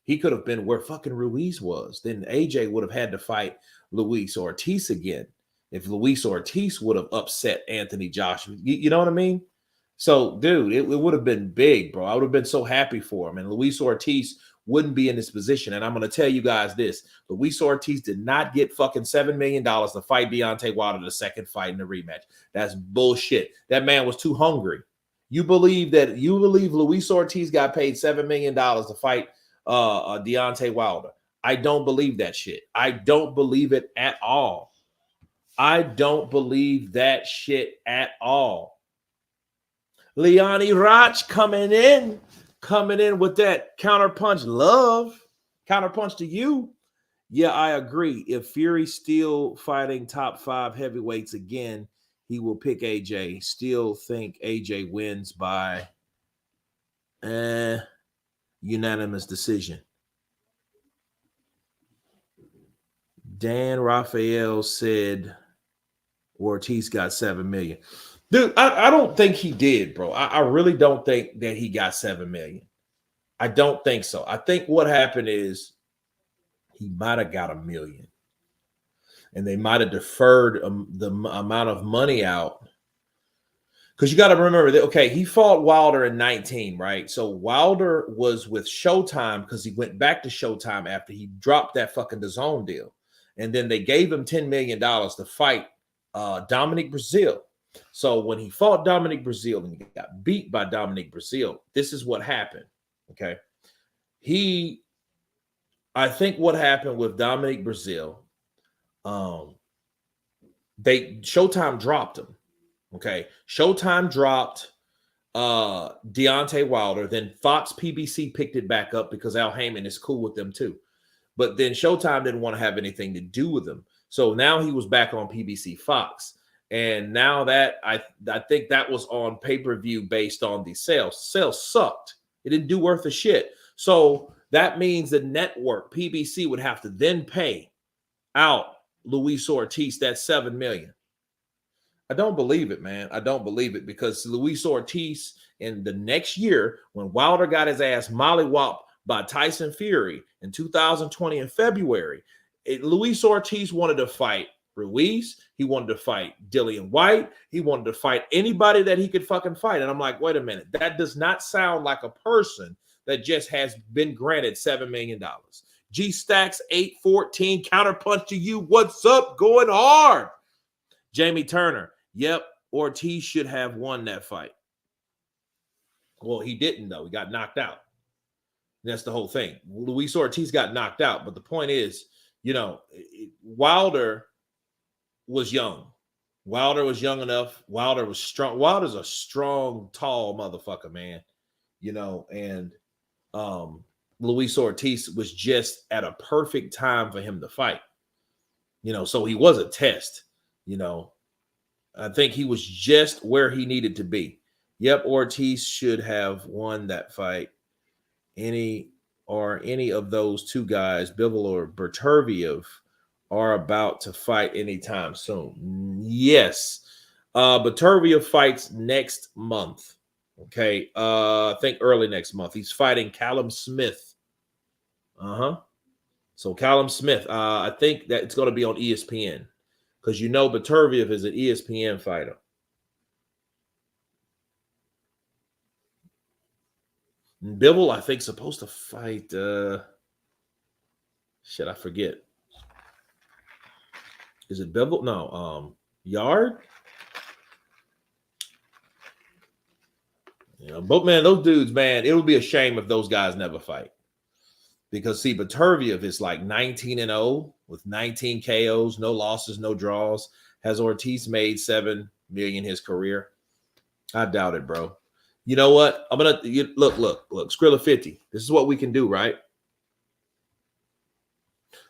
He could have been where fucking Ruiz was. Then AJ would have had to fight Luis Ortiz again if Luis Ortiz would have upset Anthony Joshua. You know what I mean? So, dude, it would have been big, bro. I would have been so happy for him. And Luis Ortiz wouldn't be in this position. And I'm going to tell you guys this. Luis Ortiz did not get fucking $7 million to fight Deontay Wilder the second fight in the rematch. That's bullshit. That man was too hungry. You believe Luis Ortiz got paid $7 million to fight Deontay Wilder? I don't believe that shit. I don't believe it at all. I don't believe that shit at all. Leonie Roch coming in with that counterpunch love. Counterpunch to you. Yeah, I agree. If Fury's still fighting top 5 heavyweights again, he will pick AJ. Still think AJ wins by unanimous decision. Dan Raphael said Ortiz got 7 million. Dude, I don't think he did, bro. I really don't think that he got 7 million. I don't think so. I think what happened is he might have got 1 million. And they might have deferred the amount of money out. Because you got to remember that, okay, he fought Wilder in 19, right? So Wilder was with Showtime because he went back to Showtime after he dropped that fucking DAZN deal. And then they gave him $10 million to fight Dominic Breazeale. So when he fought Dominic Breazeale and he got beat by Dominic Breazeale, this is what happened, okay? I think what happened with Dominic Breazeale, Showtime dropped him, okay? Showtime dropped Deontay Wilder. Then Fox PBC picked it back up because Al Heyman is cool with them too. But then Showtime didn't want to have anything to do with him. So now he was back on PBC Fox. And now that I think that was on pay-per-view based on the sales. Sales sucked. It didn't do worth a shit. So that means the network, PBC, would have to then pay out Luis Ortiz that $7 million. I don't believe it, man. I don't believe it because Luis Ortiz in the next year, when Wilder got his ass mollywopped by Tyson Fury in 2020 in February, Luis Ortiz wanted to fight Ruiz. He wanted to fight Dillian White. He wanted to fight anybody that he could fucking fight. And I'm like, wait a minute. That does not sound like a person that just has been granted $7 million. G Stacks 814 counterpunch to you. What's up? Going hard. Jamie Turner. Yep. Ortiz should have won that fight. Well, he didn't, though. He got knocked out. That's the whole thing. Luis Ortiz got knocked out. But the point is, Wilder was young. Wilder was young enough. Wilder was strong. Wilder's a strong, tall motherfucker, man. And Luis Ortiz was just at a perfect time for him to fight. So he was a test. I think he was just where he needed to be. Yep, Ortiz should have won that fight. Any of those two guys, Bivol or Berterviev, are about to fight anytime soon. Yes. Berterviev fights next month. Okay. I think early next month. He's fighting Callum Smith. So Callum Smith, I think that it's going to be on ESPN because Berterviev is an ESPN fighter. Bivol, I think, supposed to fight. I forget. Is it Bivol? No, Yard. But man, those dudes, man, it would be a shame if those guys never fight. Because see, Berterviev is like 19-0 with 19 KOs, no losses, no draws. Has Ortiz made 7 million his career? I doubt it, bro. You know what? I'm gonna look, Skrilla 50. This is what we can do, right?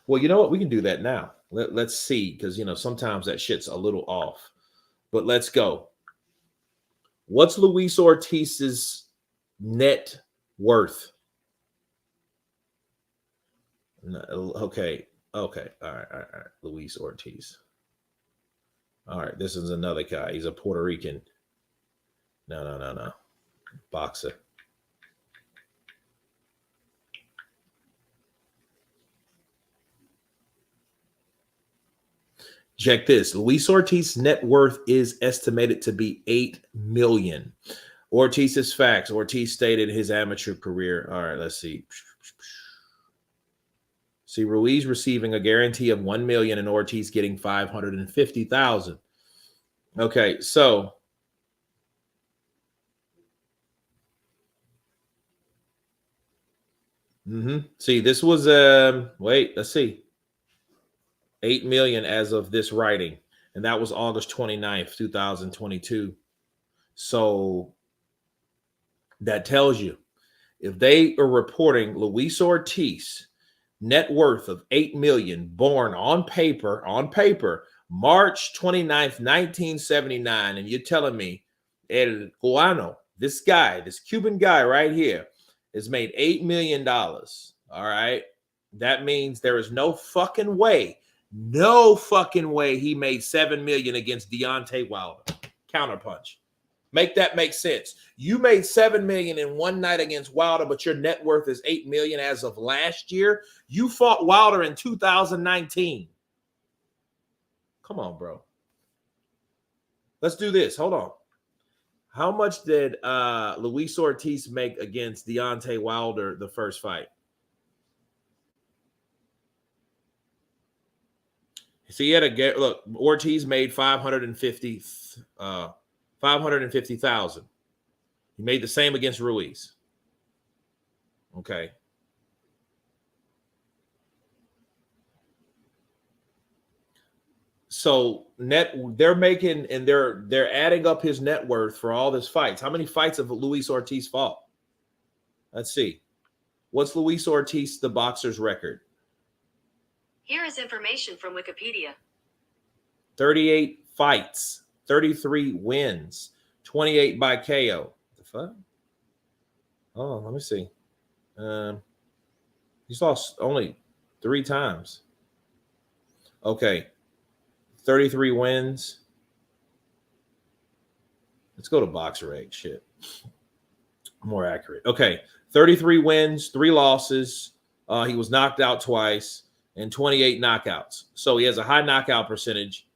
Well, you know what? We can do that now. Let's see, because sometimes that shit's a little off. But let's go. What's Luis Ortiz's net worth? Okay. All right. Luis Ortiz. All right. This is another guy. He's a Puerto Rican. No. Boxer. Check this. Luis Ortiz's net worth is estimated to be $8 million. Ortiz's facts. Ortiz stated his amateur career. All right, let's see. See, Ruiz receiving a guarantee of $1 million and Ortiz getting $550,000. Okay, so see, this was wait, let's see. 8 million as of this writing, and that was August 29th, 2022. So that tells you if they are reporting Luis Ortiz net worth of 8 million, born on paper, March 29th, 1979, and you're telling me El Cubano, this guy, this Cuban guy right here, has made $8 million. All right. That means there is no fucking way he made $7 million against Deontay Wilder. Counterpunch. Make that make sense. You made $7 million in one night against Wilder, but your net worth is $8 million as of last year. You fought Wilder in 2019. Come on, bro. Let's do this. Hold on. How much did Luis Ortiz make against Deontay Wilder the first fight? See, he had a look. Ortiz made $550,000. He made the same against Ruiz. Okay. So they're making and they're adding up his net worth for all his fights. How many fights have Luis Ortiz fought? Let's see. What's Luis Ortiz, the boxer's record? Here is information from Wikipedia. 38 fights, 33 wins, 28 by KO. What the fuck? Oh, let me see. He's lost only 3 times. Okay. 33 wins. Let's go to BoxRec. Shit. More accurate. Okay. 33 wins, 3 losses. He was knocked out twice and 28 knockouts. So he has a high knockout percentage.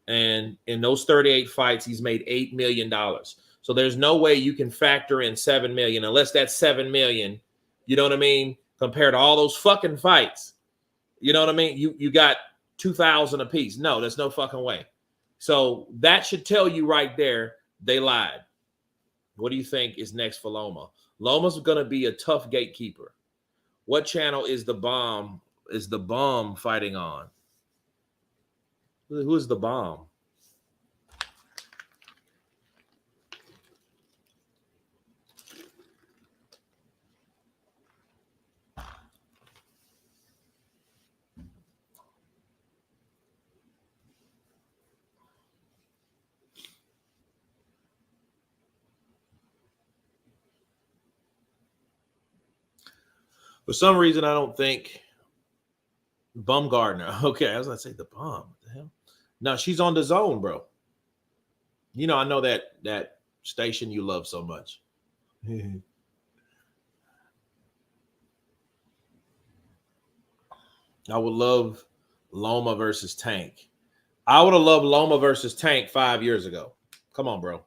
And in those 38 fights, he's made $8 million. So there's no way you can factor in $7 million unless that's $7 million. You know what I mean? Compared to all those fucking fights. You know what I mean? You got 2,000 apiece. No, there's no fucking way. So that should tell you right there they lied. What do you think is next for Loma? Loma's going to be a tough gatekeeper. What channel is the bomb fighting on? Who is the bomb? For some reason, I don't think Baumgardner. Okay, I was going to say the bomb. What the hell? No, she's on the zone, bro. You know, I know that station you love so much. I would love Loma versus Tank. I would have loved Loma versus Tank 5 years ago. Come on, bro.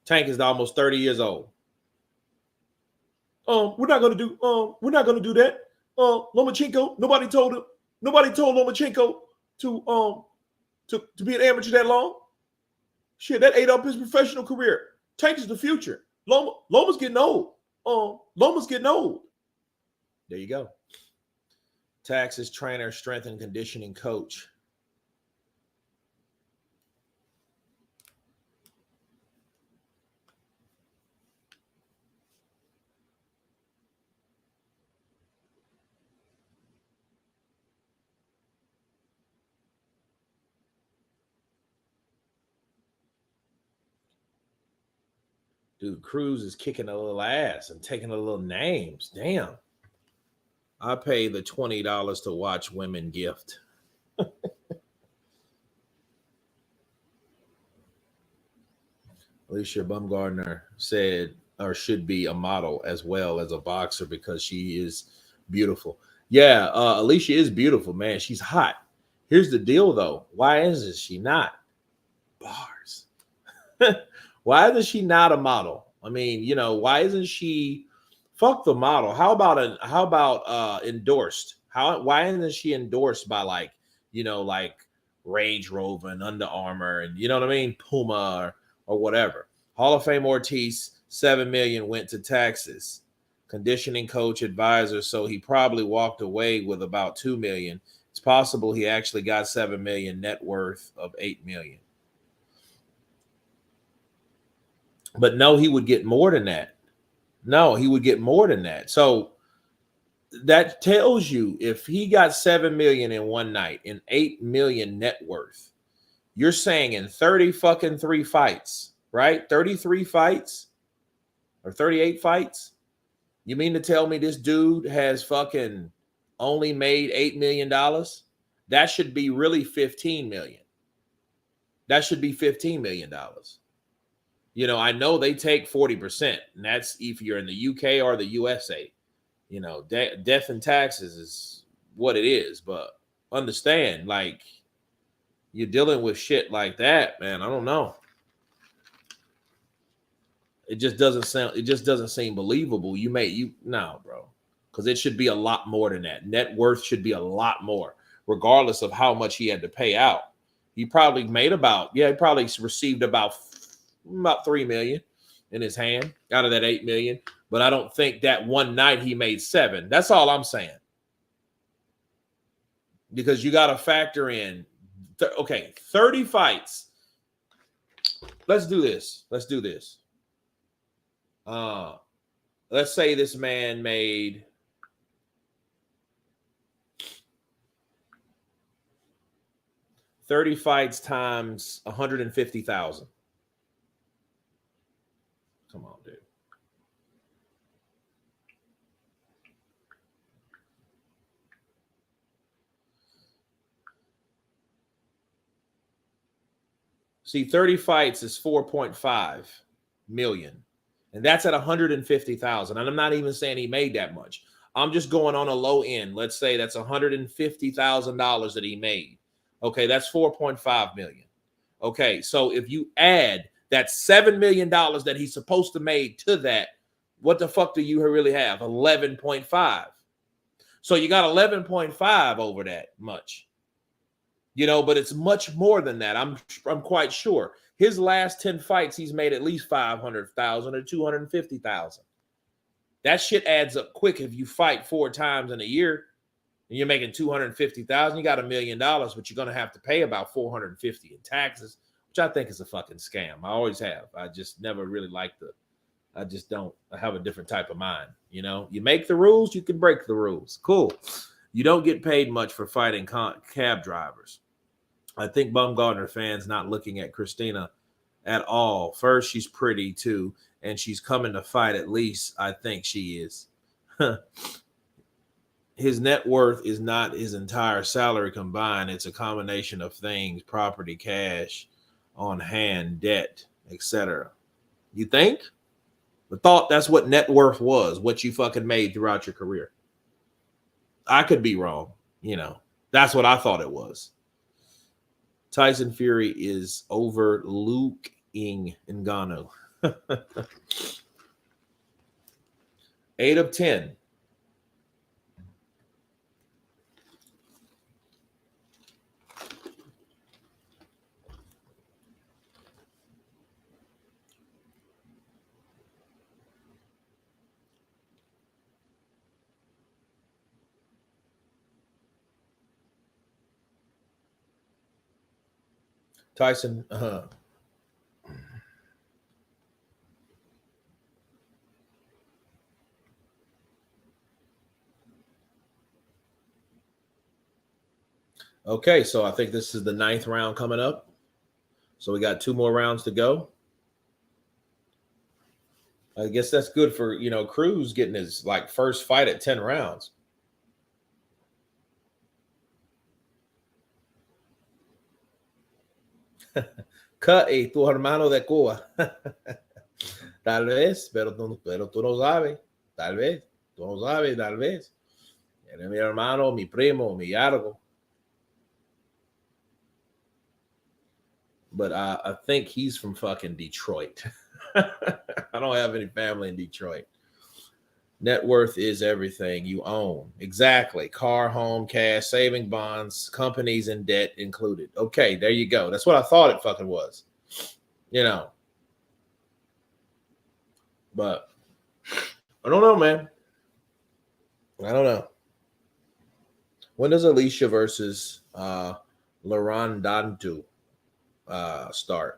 Tank is almost 30 years old. We're not gonna do that. Lomachenko, nobody told Lomachenko to be an amateur that long. Shit, that ate up his professional career. Tank is the future. Loma's getting old. Loma's getting old. There you go. Taxes, trainer, strength and conditioning coach. Dude, Cruz is kicking a little ass and taking a little names. Damn. I pay the $20 to watch women gift. Alycia Baumgardner said, or should be a model as well as a boxer because she is beautiful. Yeah, Alycia is beautiful, man. She's hot. Here's the deal, though. Why isn't she not? Bars. Why isn't she not a model? I mean, why isn't she? Fuck the model. How about endorsed? Why isn't she endorsed by like Range Rover and Under Armour and you know what I mean, Puma or whatever? Hall of Fame Ortiz, $7 million went to taxes. Conditioning coach advisor, so he probably walked away with about $2 million. It's possible he actually got $7 million, net worth of $8 million. But no, he would get more than that. No, he would get more than that. So that tells you if he got $7 million in one night and $8 million net worth, you're saying in 3 fights, right? 33 fights or 38 fights. You mean to tell me this dude has fucking only made $8 million? That should be really $15 million. That should be $15 million. I know they take 40%, and that's if you're in the UK or the USA. Death and taxes is what it is, but understand, like, you're dealing with shit like that, man. I don't know. It just doesn't seem believable. No, bro. Because it should be a lot more than that. Net worth should be a lot more, regardless of how much he had to pay out. He probably received about 3 million in his hand out of that 8 million. But I don't think that one night he made 7. That's all I'm saying. Because you got to factor in, 30 fights. Let's do this. Let's say this man made $30 fights times 150,000. Come on, dude. See, 30 fights is 4.5 million. And that's at 150,000. And I'm not even saying he made that much. I'm just going on a low end. Let's say that's $150,000 that he made. Okay, that's 4.5 million. Okay, so if you add that $7 million that he's supposed to make to that, what the fuck do you really have? 11.5. So you got 11.5 over that much. But it's much more than that. I'm quite sure. His last 10 fights, he's made at least 500,000 or 250,000. That shit adds up quick. If you fight 4 times in a year and you're making 250,000, you got $1 million, but you're going to have to pay about 450 in taxes, which I think is a fucking scam. I always have. I just never really liked I just don't. I have a different type of mind. You make the rules, you can break the rules. Cool. You don't get paid much for fighting cab drivers. I think Baumgardner fans not looking at Christina at all. First, she's pretty too, and she's coming to fight. At least I think she is. His net worth is not his entire salary combined. It's a combination of things: property, cash on hand, debt, etc. You think? I thought that's what net worth was, what you fucking made throughout your career. I could be wrong. That's what I thought it was. Tyson Fury is over Luke Ngannou. 8 of 10. Tyson, Okay, so I think this is the 9th round coming up. So we got 2 more rounds to go. I guess that's good for, Cruz getting his first fight at 10 rounds. Cut tu hermano de Cuba. Tal vez, pero tú no sabes. Tal vez, tú no sabes, tal vez. Eres mi hermano, mi primo, mi algo. but I think he's from fucking Detroit. I don't have any family in Detroit. Net worth is everything you own. Exactly. Car, home, cash, saving bonds, companies, and debt included. Okay, there you go. That's what I thought it fucking was. You know. But I don't know, man. I don't know. When does Alycia versus Linardatou start?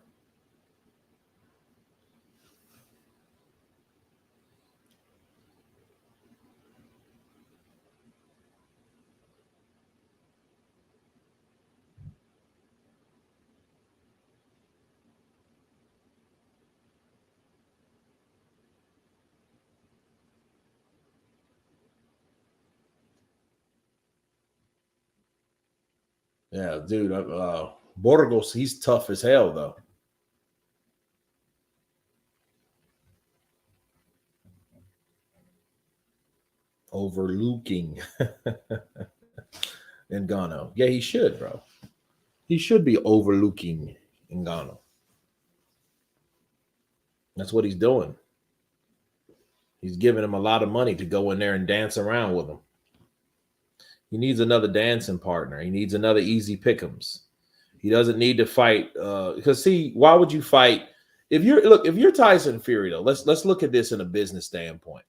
Yeah, dude. Borgos, he's tough as hell, though. Overlooking Ngannou. Yeah, he should, bro. He should be overlooking Ngannou. That's what he's doing. He's giving him a lot of money to go in there and dance around with him. He needs another dancing partner. He needs another easy pick'ems. He doesn't need to fight because see, why would you fight if you're Tyson Fury though? Let's look at this in a business standpoint.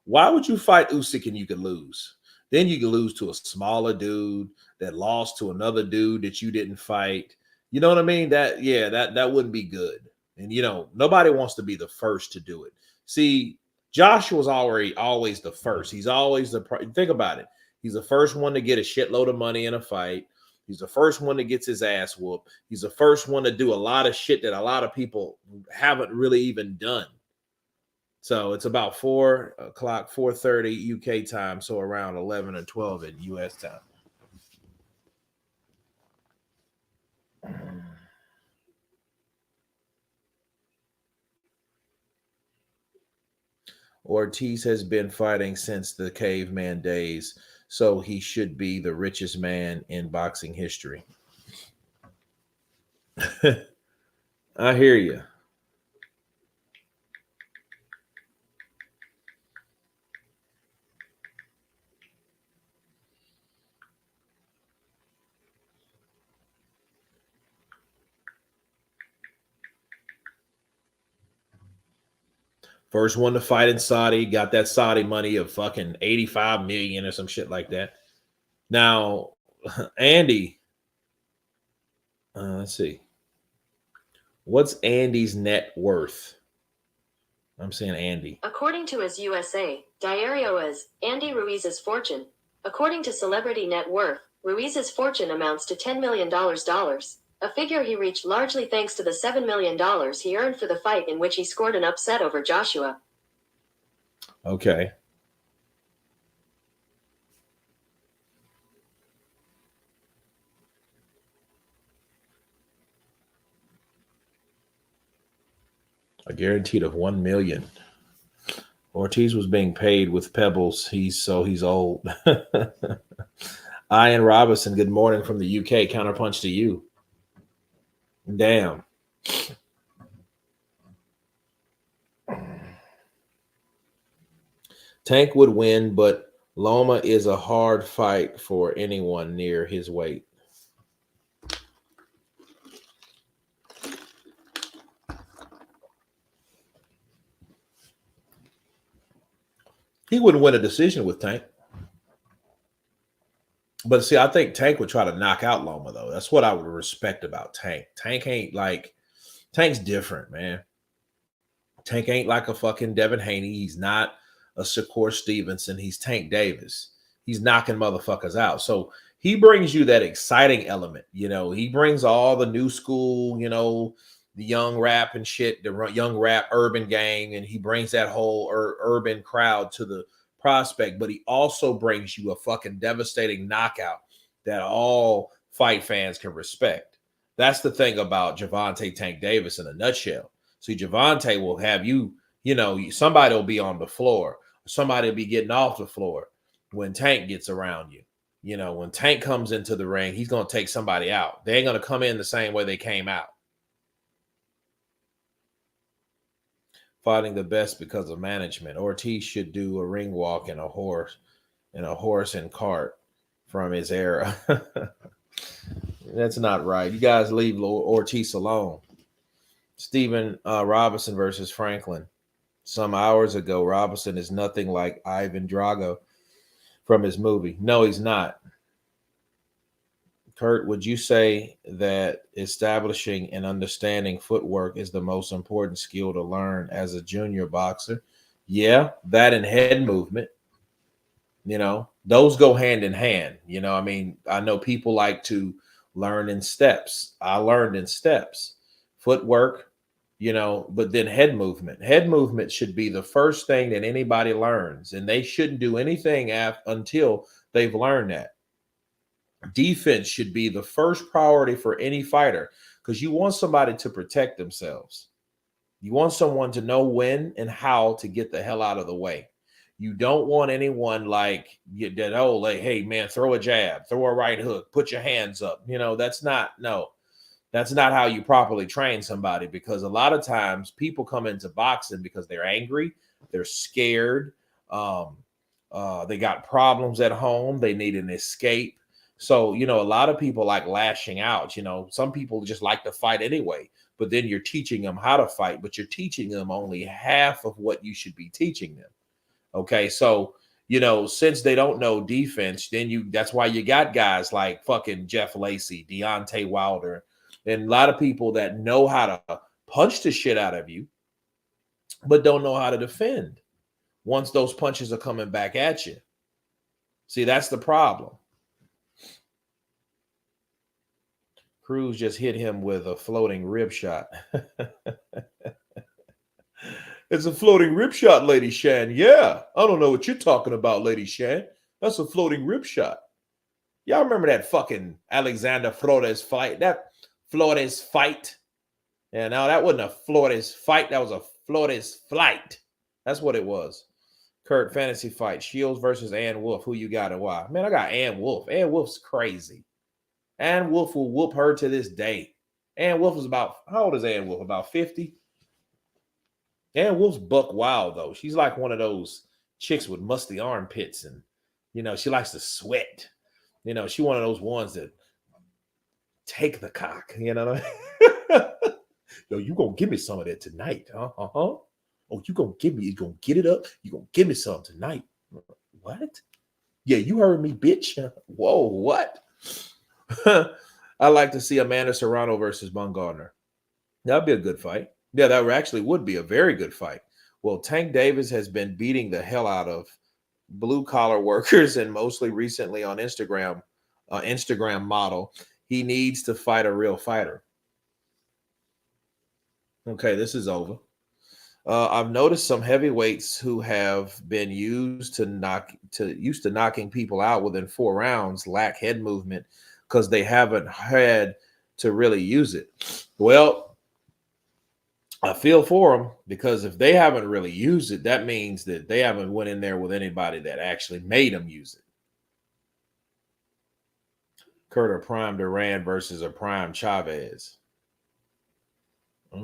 Why would you fight Usyk and you could lose? Then you could lose to a smaller dude that lost to another dude that you didn't fight. You know what I mean? That wouldn't be good. And nobody wants to be the first to do it. See, Joshua's always the first. He's always think about it. He's the first one to get a shitload of money in a fight. He's the first one that gets his ass whooped. He's the first one to do a lot of shit that a lot of people haven't really even done. So it's about 4 o'clock, 4:30 UK time, so around 11 or 12 in US time. Ortiz has been fighting since the caveman days, so he should be the richest man in boxing history. I hear you. First one to fight in Saudi, got that Saudi money of fucking 85 million or some shit like that. Now, Andy, let's see. What's Andy's net worth? I'm saying Andy. According to his USA, Diario is Andy Ruiz's fortune. According to Celebrity Net Worth, Ruiz's fortune amounts to $10 million, a figure he reached largely thanks to the $7 million he earned for the fight in which he scored an upset over Joshua. Okay. A guaranteed of 1 million. Ortiz was being paid with pebbles. He's old. Ian Robinson, good morning from the UK. Counterpunch to you. Damn. Tank would win, but Loma is a hard fight for anyone near his weight. He wouldn't win a decision with Tank. But see, I think Tank would try to knock out Loma, though. That's what I would respect about Tank. Tank's different, man. Tank ain't like a fucking Devin Haney. He's not a Shakur Stevenson. He's Tank Davis. He's knocking motherfuckers out. So he brings you that exciting element. He brings all the new school, the young rap and shit, the young rap urban gang, and he brings that whole urban crowd to the prospect, but he also brings you a fucking devastating knockout that all fight fans can respect. That's the thing about Gervonta Tank Davis in a nutshell. See, Gervonta will have somebody will be on the floor, somebody will be getting off the floor when Tank gets around you. You know, when Tank comes into the ring, he's going to take somebody out. They ain't going to come in the same way they came out. Fighting the best because of management. Ortiz should do a ring walk and a horse and cart from his era. That's not right. You guys leave Ortiz alone. Steven Robinson versus Franklin. Some hours ago, Robinson is nothing like Ivan Drago from his movie. No, he's not. Kurt, would you say that establishing and understanding footwork is the most important skill to learn as a junior boxer? Yeah, that and head movement. You know, those go hand in hand. You know, I mean, I know people like to learn in steps. I learned in steps. Footwork, you know, but then head movement. Head movement should be the first thing that anybody learns, and they shouldn't do anything until they've learned that. Defense should be the first priority for any fighter because you want somebody to protect themselves. You want someone to know when and how to get the hell out of the way. You don't want anyone like that. Oh, like, hey man, throw a jab, throw a right hook, put your hands up. You know, that's not how you properly train somebody, because a lot of times people come into boxing because they're angry, they're scared, they got problems at home, they need an escape. So, you know, a lot of people like lashing out. You know, some people just like to fight anyway, but then you're teaching them how to fight, but you're teaching them only half of what you should be teaching them. Okay. So, you know, since they don't know defense, then that's why you got guys like fucking Jeff Lacey, Deontay Wilder, and a lot of people that know how to punch the shit out of you, but don't know how to defend once those punches are coming back at you. See, that's the problem. Cruz just hit him with a floating rib shot. It's a floating rib shot, Lady Shan. Yeah, I don't know what you're talking about, Lady Shan. That's a floating rib shot. Y'all remember that fucking Alexander Flores fight? That Flores fight. Yeah, now that wasn't a Flores fight. That was a Flores flight. That's what it was. Kurt, fantasy fight. Shields versus Ann Wolf. Who you got and why? Man, I got Ann Wolf. Ann Wolf's crazy. Ann Wolf will whoop her to this day. Ann Wolf is about, how old is Ann Wolf? About 50? Ann Wolf's buck wild, though. She's like one of those chicks with musty armpits, and, you know, she likes to sweat. You know, she one of those ones that take the cock, you know what I mean? Yo, you gonna give me some of that tonight, huh? Oh, you gonna get it up? You gonna give me some tonight? What? Yeah, you heard me, bitch. Whoa, what? I like to see Amanda Serrano versus Baumgardner. That'd be a good fight. Yeah, that actually would be a very good fight. Well, Tank Davis has been beating the hell out of blue collar workers, and mostly recently on Instagram model. He needs to fight a real fighter. Okay, this is over. I've noticed some heavyweights who have been used to knocking people out within 4 rounds lack head movement because they haven't had to really use it. Well, I feel for them, because if they haven't really used it, that means that they haven't went in there with anybody that actually made them use it. Kurt, a prime Duran versus a prime Chavez. I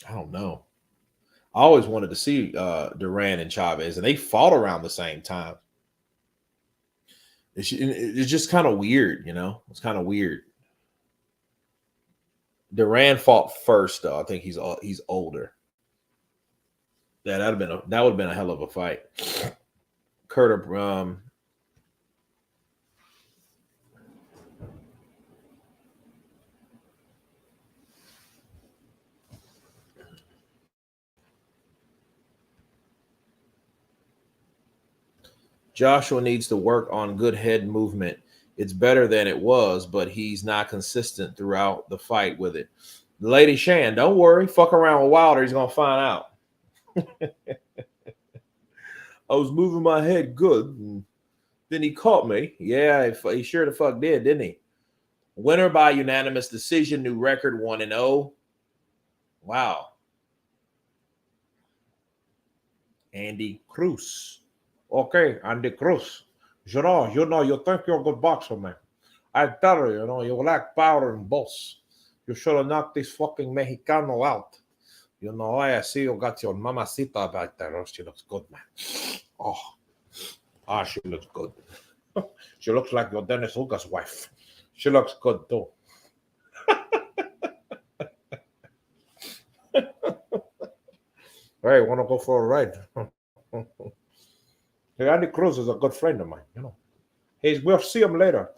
don't know. I always wanted to see Duran and Chavez, and they fought around the same time. It's just kind of weird, you know. It's kind of weird. Duran fought first, though. I think he's older. Yeah, that would have been a hell of a fight. Kurt, Joshua needs to work on good head movement. It's better than it was, but he's not consistent throughout the fight with it. Lady Shan, don't worry. Fuck around with Wilder. He's going to find out. I was moving my head good, and then he caught me. Yeah, he sure the fuck did, didn't he? Winner by unanimous decision, new record 1-0. Wow. Andy Cruz. Okay, Andy Cruz. You know, you think you're a good boxer, man. I tell you, you lack power and boss. You should have knocked this fucking Mexicano out. I see you got your mamacita back there. Oh, she looks good, man. She looks good. She looks like your Dennis Uga's wife. She looks good, too. Hey, want to go for a ride? Hey, Andy Cruz is a good friend of mine, We'll see him later.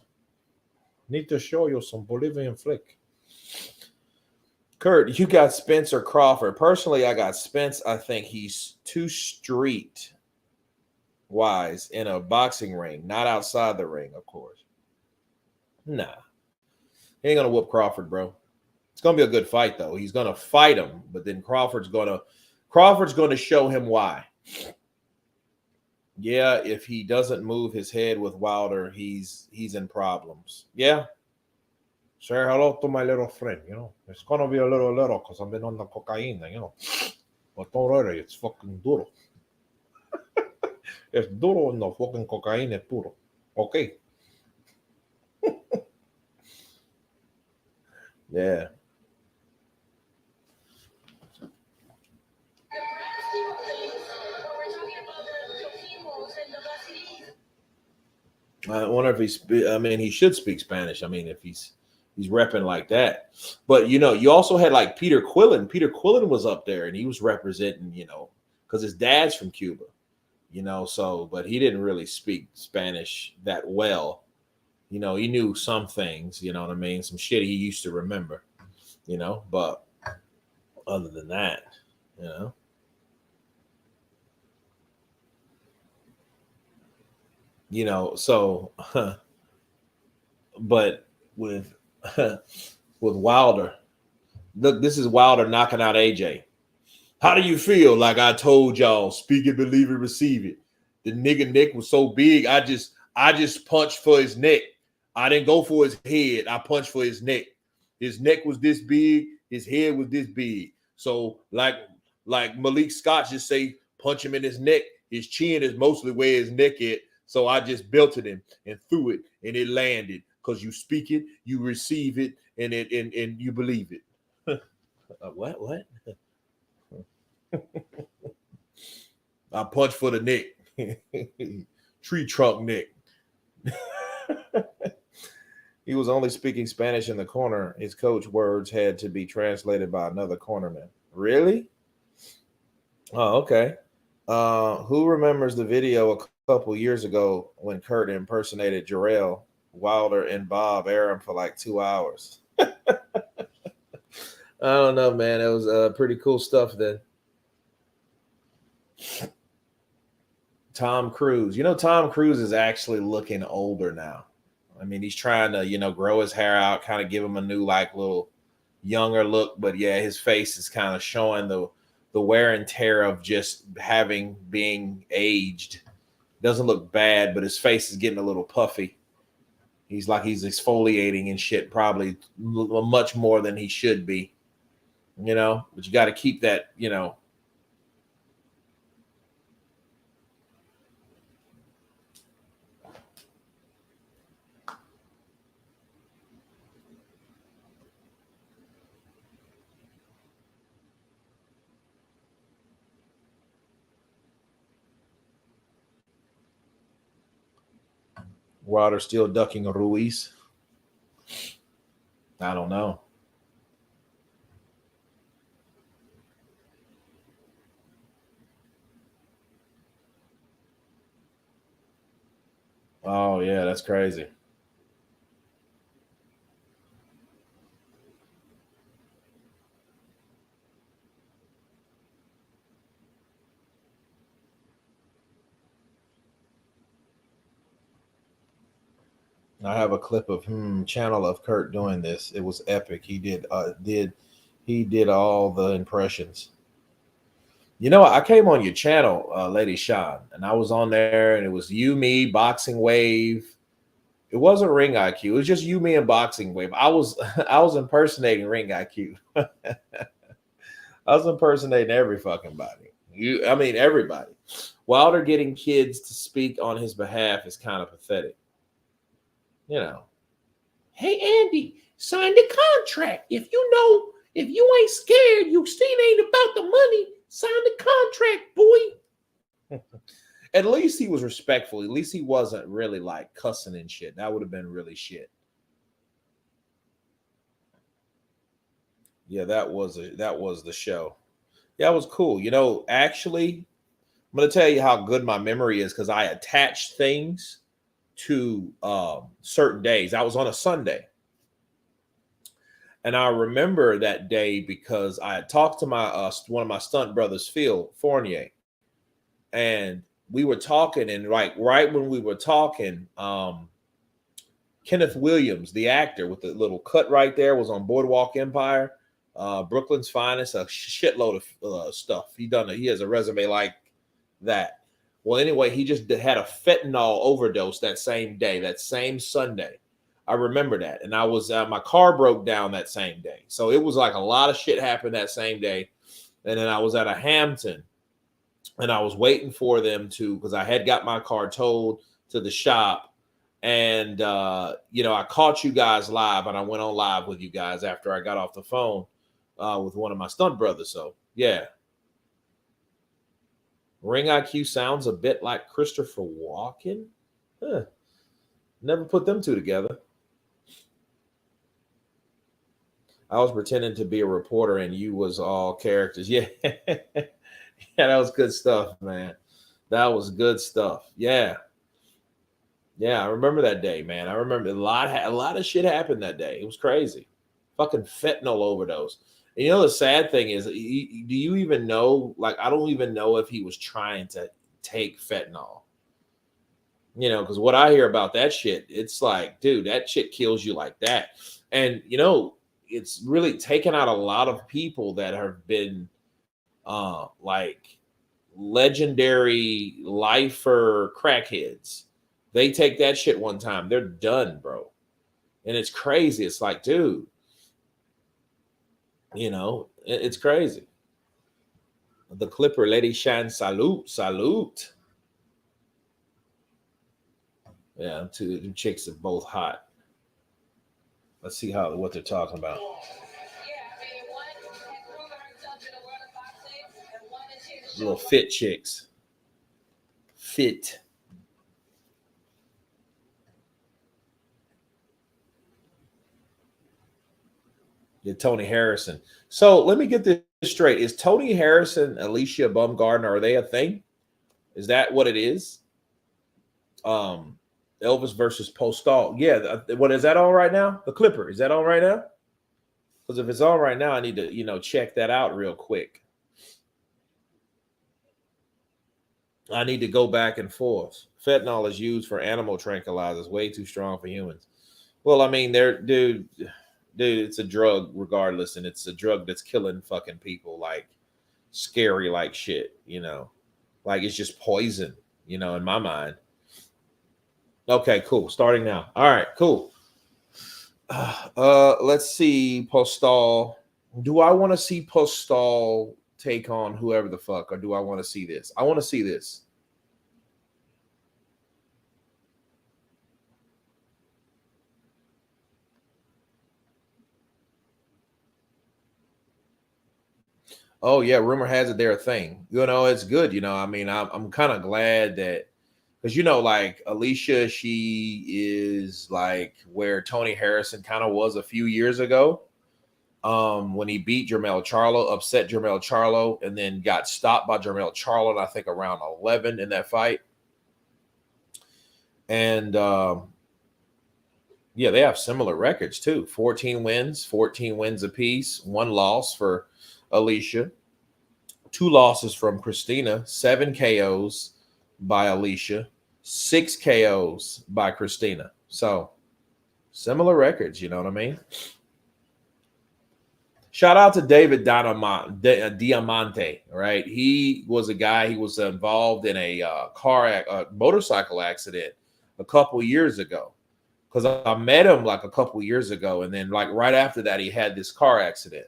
Need to show you some Bolivian flick. Kurt, you got Spence or Crawford? Personally, I got Spence. I think he's too street wise in a boxing ring, not outside the ring, of course. Nah. He ain't gonna whoop Crawford, bro. It's gonna be a good fight, though. He's gonna fight him, but then Crawford's gonna show him why. Yeah, if he doesn't move his head with Wilder, he's in problems. Yeah. Say hello to my little friend, It's gonna be a little because I've been on the cocaine, But don't worry, it's fucking duro. It's duro and the fucking cocaine is puro. Okay. Yeah. I wonder if he should speak Spanish. If he's repping like that. But you also had like Peter Quillen. Peter Quillen was up there and he was representing, because his dad's from Cuba, but he didn't really speak Spanish that well. He knew some things, some shit he used to remember, but other than that, but with Wilder, look, this is Wilder knocking out AJ. How do you feel? Like I told y'all, speak it, believe it, receive it. The nigga neck was so big, I just punched for his neck. I didn't go for his head. I punched for his neck. His neck was this big. His head was this big. So like Malik Scott just say, punch him in his neck. His chin is mostly where his neck is. So I just belted him and threw it, and it landed. Because you speak it, you receive it, and you believe it. What? I punched for the neck. Tree trunk neck. He was only speaking Spanish in the corner. His coach words had to be translated by another cornerman. Really? Oh, okay. Who remembers the video a couple years ago when Kurt impersonated Jarrell, Wilder, and Bob Arum for like 2 hours? I don't know, man. It was pretty cool stuff then. Tom Cruise. Tom Cruise is actually looking older now. He's trying to, grow his hair out, kind of give him a new, like, little younger look. But yeah, his face is kind of showing the wear and tear of just being aged. Doesn't look bad, but his face is getting a little puffy. He's exfoliating and shit, probably much more than he should be. But you got to keep that, Wilder still ducking Ruiz. I don't know. Oh, yeah, that's crazy. I have a clip of channel of Kurt doing this. It was epic. He did all the impressions. I came on your channel, Lady Sean, and I was on there, and it was you, me, Boxing Wave. It wasn't Ring IQ. It was just you, me, and Boxing Wave. I was impersonating Ring IQ. I was impersonating every fucking body. I mean, everybody. Wilder getting kids to speak on his behalf is kind of pathetic. You know. Hey, Andy, sign the contract. If you ain't scared, you still ain't about the money. Sign the contract, boy. At least he was respectful. At least he wasn't really like cussing and shit. That would have been really shit. Yeah, that was the show. Yeah, it was cool. You know, actually, I'm gonna tell you how good my memory is because I attached things to certain days. I was on a Sunday. And I remember that day because I had talked to my one of my stunt brothers, Phil Fournier, and we were talking, and right when we were talking, Kenneth Williams, the actor with the little cut right there, was on Boardwalk Empire, Brooklyn's Finest, a shitload of stuff. He has a resume like that. Well, anyway, he just had a fentanyl overdose that same day, that same Sunday. I remember that. And I was, my car broke down that same day. So it was like a lot of shit happened that same day. And then I was at a Hampton and I was waiting for them to, because I had got my car towed to the shop. And, you know, I caught you guys live and I went on live with you guys after I got off the phone with one of my stunt brothers. So, yeah. Ring IQ sounds a bit like Christopher Walken. Huh. Never put them two together. I was pretending to be a reporter and you was all characters. Yeah. Yeah, that was good stuff, man. That was good stuff. Yeah. Yeah, I remember that day, man. I remember a lot of shit happened that day. It was crazy. Fucking fentanyl overdose. And you know, the sad thing is, do you even know, like, I don't even know if he was trying to take fentanyl. You know, because what I hear about that shit, it's like, dude, that shit kills you like that. And, you know, it's really taken out a lot of people that have been like legendary lifer crackheads. They take that shit one time, they're done, bro. And it's crazy. It's like, dude, you know, it's crazy. The Clipper, Lady Shan, salute. Yeah, two chicks are both hot. Let's see what they're talking about. Little fit chicks. Fit. Yeah, Tony Harrison. So let me get this straight. Is Tony Harrison, Alycia Baumgardner, are they a thing? Is that what it is? Elvis versus Postal. Yeah. What is that on right now? The Clipper. Is that on right now? Because if it's on right now, I need to, you know, check that out real quick. I need to go back and forth. Fentanyl is used for animal tranquilizers. Way too strong for humans. Well, I mean, dude, it's a drug regardless. And it's a drug that's killing fucking people like scary like shit, you know. Like it's just poison, you know, in my mind. Okay, cool. Starting now. All right, cool. Let's see. Postal. Do I want to see Postal take on whoever the fuck, or do I want to see this? I want to see this. Oh yeah, rumor has it they're a thing. You know, it's good. You know, I mean, I'm kind of glad that. Because, you know, like Alycia, she is like where Tony Harrison kind of was a few years ago when he beat Jermell Charlo, upset Jermell Charlo, and then got stopped by Jermell Charlo, I think around 11 in that fight. And, yeah, they have similar records, too. 14 wins apiece, 1 loss for Alycia, 2 losses from Christina, 7 KOs by Alycia, 6 KOs by Christina. So similar records, you know what I mean? Shout out to David Diamante, right? He was a guy, he was involved in a motorcycle accident a couple years ago. Because I met him like a couple years ago. And then like right after that, he had this car accident.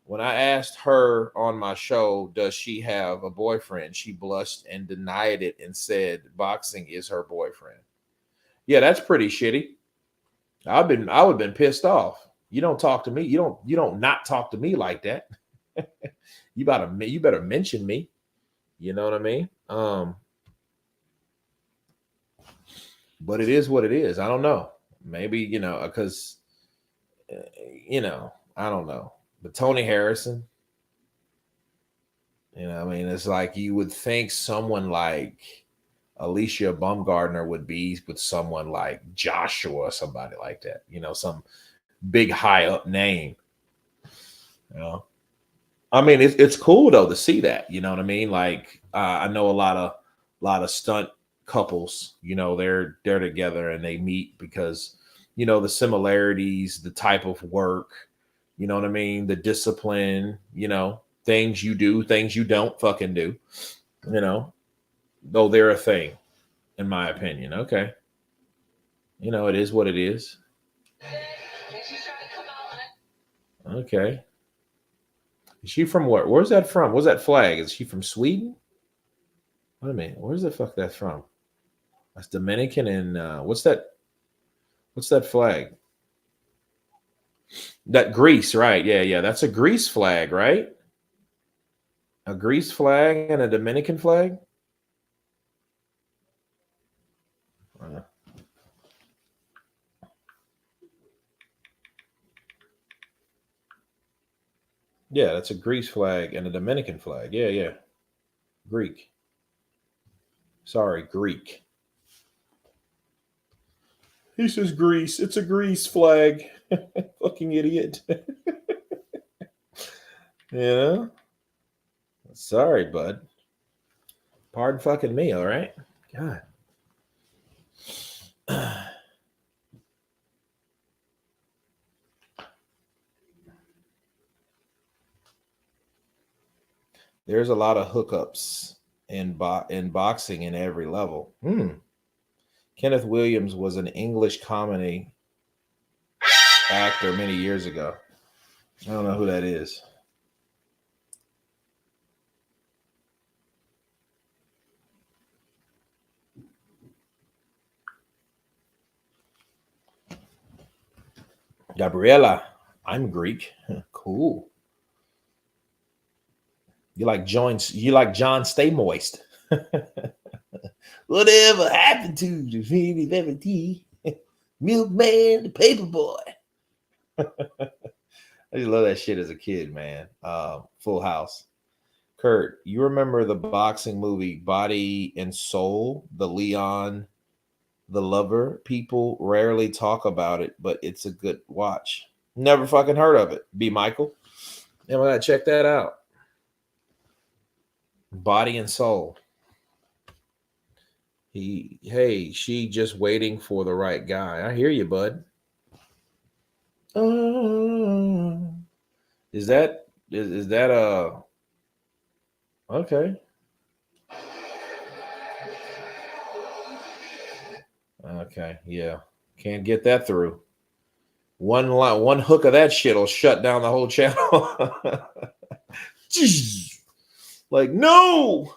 When I asked her on my show, does she have a boyfriend? She blushed and denied it and said boxing is her boyfriend. Yeah, that's pretty shitty. I would have been pissed off. You don't talk to me. You don't not talk to me like that. You better mention me. You know what I mean? But it is what it is. I don't know. Maybe, because I don't know. But Tony Harrison, I mean, it's like you would think someone like Alycia Baumgardner would be with someone like Joshua or somebody like that. Some big high up name. I mean, it's cool though to see that. You know what I mean? Like I know a lot of stunt couples. They're together and they meet because the similarities, the type of work. You know what I mean? The discipline. Things you do, things you don't fucking do. Though they're a thing, in my opinion. Okay, it is what it is. Okay. Is she from where? Where's that from? Where's that flag? Is she from Sweden? Wait a minute. Where's the fuck that from? That's Dominican and what's that? What's that flag? That Greece, right? Yeah, yeah. That's a Greece flag, right? A Greece flag and a Dominican flag. Yeah, that's a Greece flag and a Dominican flag. Yeah, yeah. Greek. Sorry, Greek. He says Greece. It's a Greece flag. Fucking idiot. Sorry, bud. Pardon fucking me, all right? God. There's a lot of hookups in boxing in every level. Kenneth Williams was an English comedy actor many years ago. I don't know who that is. Gabriella, I'm Greek. Cool. You like joints? You like John Stay Moist? Whatever happened to the tea? Milkman, the paper boy. I just love that shit as a kid, man. Full House. Kurt, you remember the boxing movie Body and Soul? The Leon, the Lover. People rarely talk about it, but it's a good watch. Never fucking heard of it. B. Michael. Yeah, we gotta check that out. Body and Soul. She just waiting for the right guy. I hear you, bud. Is that okay? Okay, yeah, can't get that through. One hook of that shit will shut down the whole channel. Like no.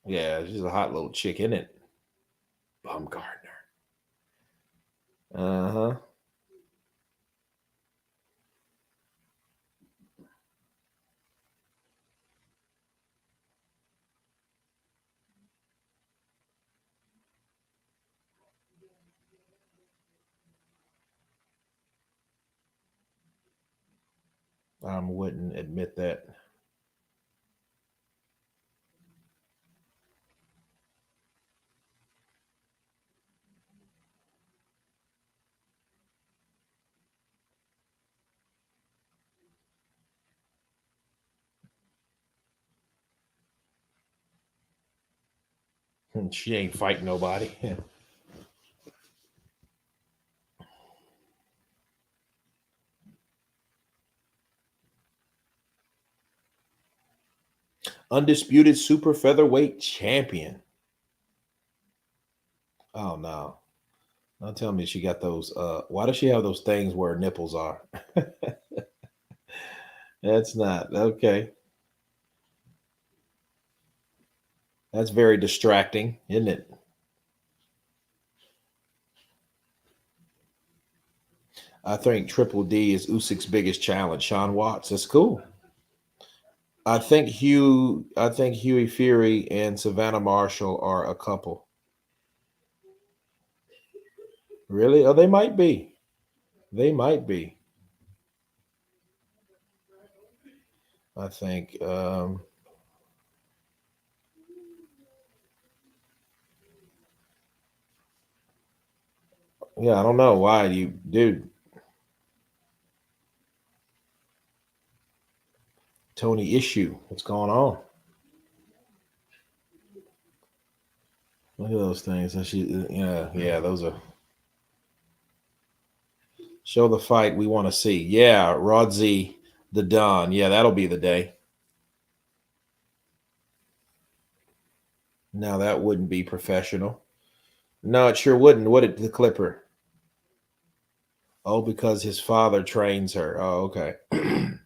Yeah, she's a hot little chick, isn't it? Baumgardner. Uh-huh. I wouldn't admit that. She ain't fighting nobody. Undisputed super featherweight champion. Oh no. Don't tell me she got those. Why does she have those things where her nipples are? That's not okay. That's very distracting, isn't it? I think Triple D is Usyk's biggest challenge. Sean Watts. That's cool. I think Huey Fury and Savannah Marshall are a couple. Really? Oh, they might be. They might be. I think. Yeah, I don't know why you, dude. Tony Issue. What's going on? Look at those things. And yeah, those are. Show the fight we want to see. Yeah, Rod Z, the Don. Yeah, that'll be the day. Now that wouldn't be professional. No, it sure wouldn't, would it, the Clipper? Oh, because his father trains her. Oh, okay. Mm.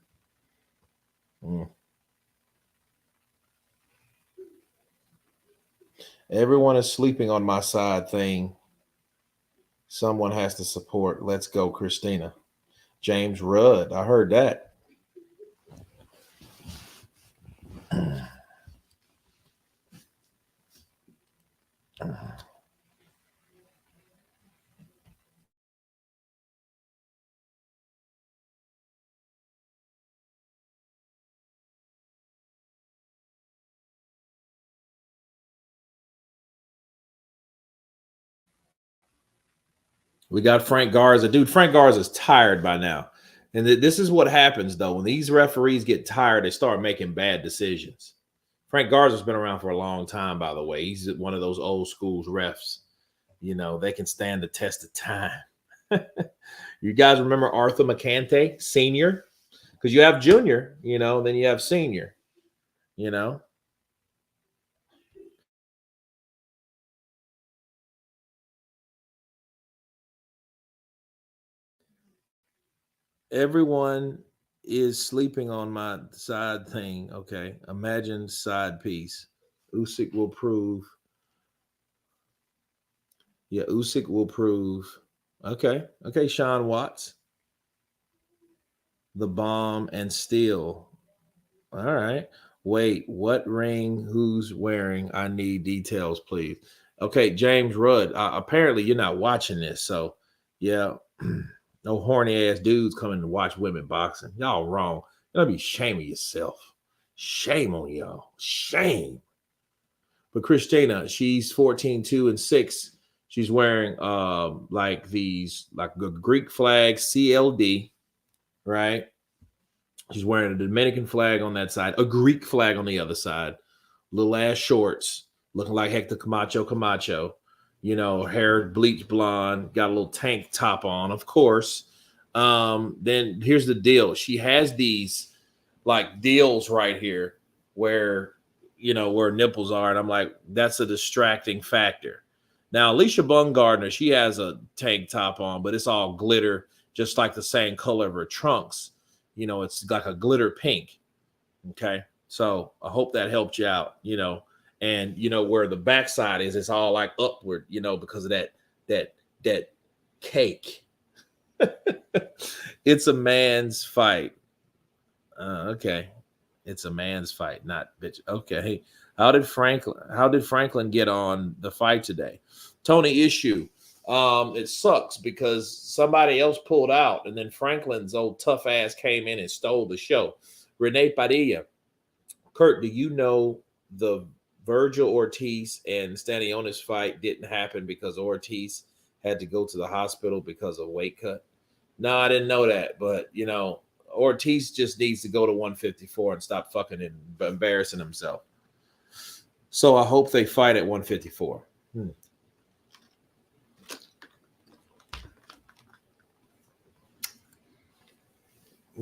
Everyone is sleeping on my side thing. Someone has to support. Let's go, Christina. James Rudd. I heard that. We got Frank Garza. Dude, Frank Garza is tired by now. And this is what happens, though. When these referees get tired, they start making bad decisions. Frank Garza's been around for a long time, by the way. He's one of those old school refs. You know, they can stand the test of time. You guys remember Arthur McCante, senior? Because you have junior, then you have senior, you know. Everyone is sleeping on my side thing. Okay. Imagine side piece. Usyk will prove. Yeah, Usyk will prove. Okay. Okay, Sean Watts. The bomb and steel. All right. Wait, what ring? Who's wearing? I need details, please. Okay, James Rudd. Apparently, you're not watching this. So, yeah, no horny ass dudes coming to watch women boxing. Y'all wrong. You'll be shaming yourself. Shame on y'all. Shame. But Christina, she's 14, 2, and 6. She's wearing like these, like a Greek flag, CLD, right? She's wearing a Dominican flag on that side, a Greek flag on the other side, little ass shorts, looking like Hector Camacho, hair bleach blonde, got a little tank top on, of course. Then here's the deal. She has these like deals right here where, where nipples are. And I'm like, that's a distracting factor. Now, Alycia Baumgardner, she has a tank top on, but it's all glitter, just like the same color of her trunks. It's like a glitter pink. Okay. So I hope that helped you out, and where the backside is, it's all like upward, because of that cake. It's a man's fight. Okay. It's a man's fight, not bitch. Okay. How did Franklin get on the fight today? Tony Issue. It sucks because somebody else pulled out, and then Franklin's old tough ass came in and stole the show. Renee Padilla. Kurt, do you know the Virgil Ortiz and Stanionis fight didn't happen because Ortiz had to go to the hospital because of weight cut? No, I didn't know that, but Ortiz just needs to go to 154 and stop fucking and embarrassing himself. So I hope they fight at 154.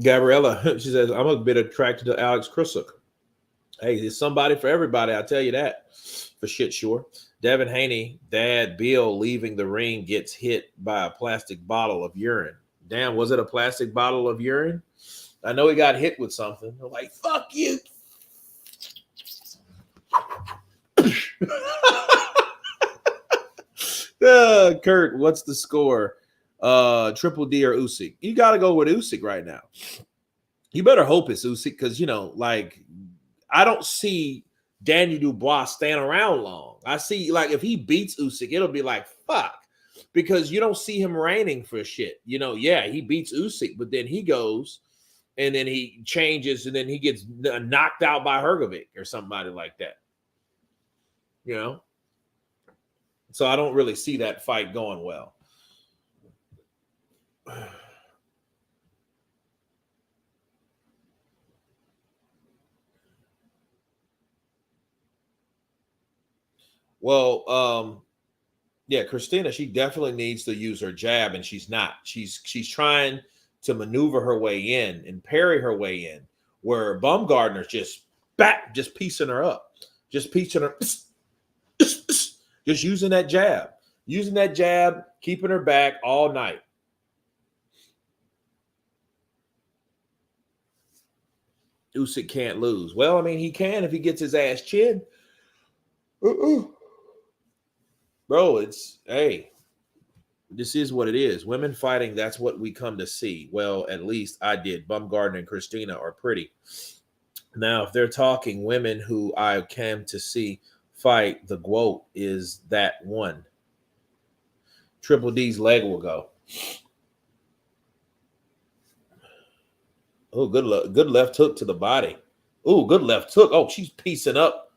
Gabriella, she says, I'm a bit attracted to Alex Krusuk. Hey, there's somebody for everybody. I tell you that for shit sure. Devin Haney, dad Bill leaving the ring gets hit by a plastic bottle of urine. Damn, was it a plastic bottle of urine? I know he got hit with something. I'm like, fuck you. Kurt, what's the score? Triple D or Usyk? You got to go with Usyk right now. You better hope it's Usyk because, you know, like, I don't see Daniel Dubois staying around long. I see, like, if he beats Usyk, it'll be like, fuck. Because you don't see him reigning for shit. You know, yeah, he beats Usyk, but then he goes and then he changes and then he gets knocked out by Hrgovic or somebody like that. You know? So I don't really see that fight going well. Well, yeah, Christina, she definitely needs to use her jab, and she's not. She's trying to maneuver her way in and parry her way in, where Baumgardner's just piecing her up, just piecing her, just using that jab, keeping her back all night. Usyk can't lose. Well, I mean, he can if he gets his ass chinned. Bro, it's, hey, this is what it is. Women fighting, that's what we come to see. Well, at least I did. Baumgardner and Christina are pretty. Now, if they're talking women who I came to see fight, the GWOAT is that one. Triple D's leg will go. Oh, good left hook to the body. Oh, good left hook. Oh, she's piecing up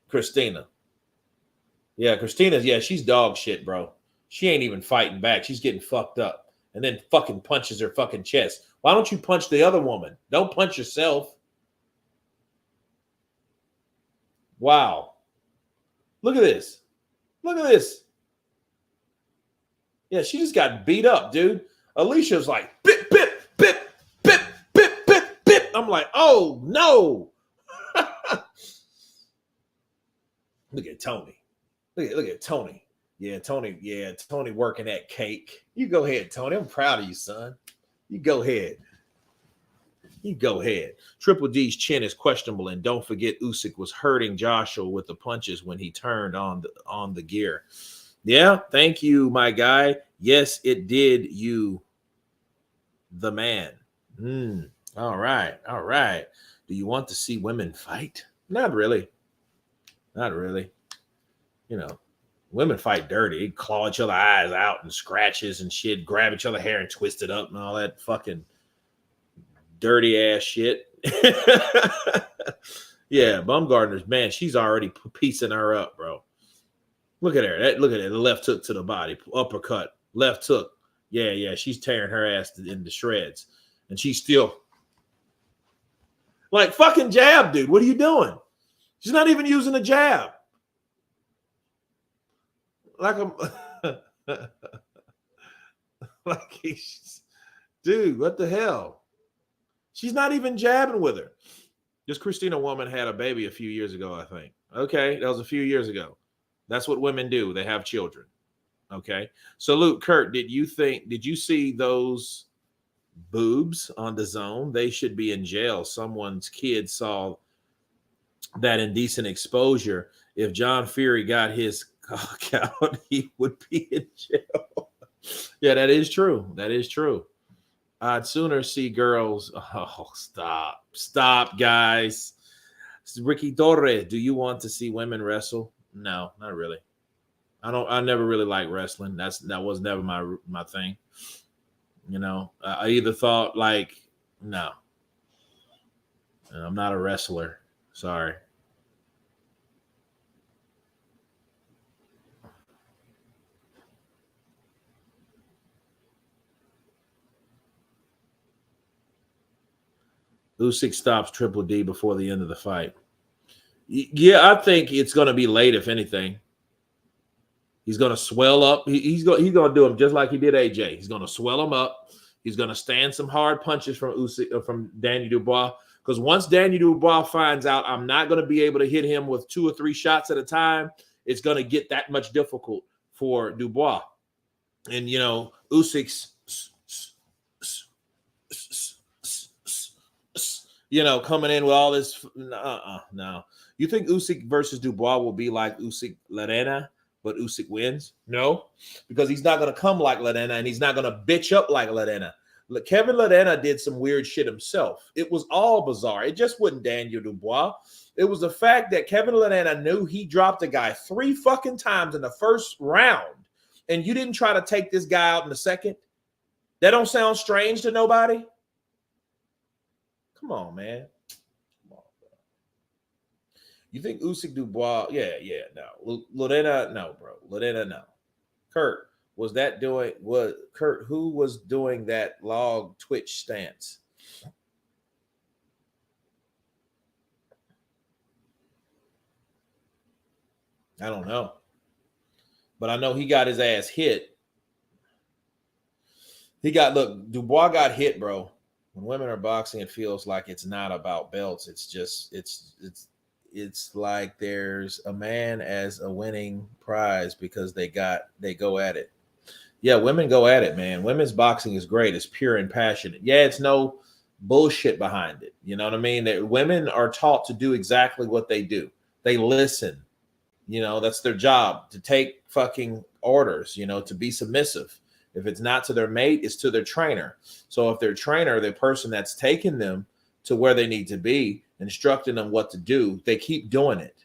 Christina. Yeah, Christina's, yeah, she's dog shit, bro. She ain't even fighting back. She's getting fucked up. And then fucking punches her fucking chest. Why don't you punch the other woman? Don't punch yourself. Wow. Look at this. Look at this. Yeah, she just got beat up, dude. Alycia's like, bip, bip, bip, bip, bip, bip, bip. I'm like, oh, no. Look at Tony. Look at Tony. Yeah, Tony working that cake. You go ahead, Tony. I'm proud of you, son. You go ahead. Triple D's chin is questionable, and don't forget Usyk was hurting Joshua with the punches when he turned on the gear. Yeah, thank you, my guy. Yes, it did. You, the man. All right. Do you want to see women fight? Not really. You know, women fight dirty. They claw each other eyes out and scratches and shit, grab each other hair and twist it up and all that fucking dirty ass shit. Yeah, Baumgardner's, man, she's already piecing her up, bro. Look at her. Look at it. The left hook to the body, uppercut, left hook. Yeah, she's tearing her ass into shreds. And she's still like, fucking jab, dude. What are you doing? She's not even using a jab. Like he's, dude, what the hell? She's not even jabbing with her. This Christina woman had a baby a few years ago, I think. Okay, that was a few years ago. That's what women do. They have children. Okay. Salute, Kurt. Did you see those boobs on the zone? They should be in jail. Someone's kid saw that indecent exposure. If John Fury got his cock out, he would be in jail. Yeah, that is true. I'd sooner see girls. Oh, stop, guys. Ricky Torre, do you want to see women wrestle? No, not really. I never really liked wrestling. That was never my thing. You know, I either thought like, no, I'm not a wrestler. Sorry. Usyk stops Triple D before the end of the fight. Yeah, I think it's going to be late, if anything. He's going to swell up. He's going to do him just like he did AJ. He's going to swell him up. He's going to stand some hard punches from Daniel Dubois, because once Daniel Dubois finds out I'm not going to be able to hit him with 2 or 3 shots at a time, it's going to get that much difficult for Dubois. And, you know, Usyk's, you know, coming in with all this. No. You think Usyk versus Dubois will be like Usyk Lerena, but Usyk wins? No, because he's not going to come like Lerena, and he's not going to bitch up like Lerena. Kevin Lerena did some weird shit himself. It was all bizarre. It just wasn't Daniel Dubois. It was the fact that Kevin Lerena knew he dropped a guy 3 fucking times in the first round, and you didn't try to take this guy out in the second. That don't sound strange to nobody? Come on, man. Come on, bro. You think Usyk Dubois? Yeah, no. Lerena, no, bro. Lerena, no. Kurt, who was doing that log Twitch stance? I don't know. But I know he got his ass hit. Dubois got hit, bro. When women are boxing, it feels like it's not about belts. It's just, it's like there's a man as a winning prize because they go at it. Yeah, women go at it, man. Women's boxing is great. It's pure and passionate. Yeah, it's no bullshit behind it. You know what I mean? That women are taught to do exactly what they do. They listen. You know, that's their job, to take fucking orders, you know, to be submissive. If it's not to their mate, it's to their trainer. So if their trainer, the person that's taking them to where they need to be, instructing them what to do, they keep doing it,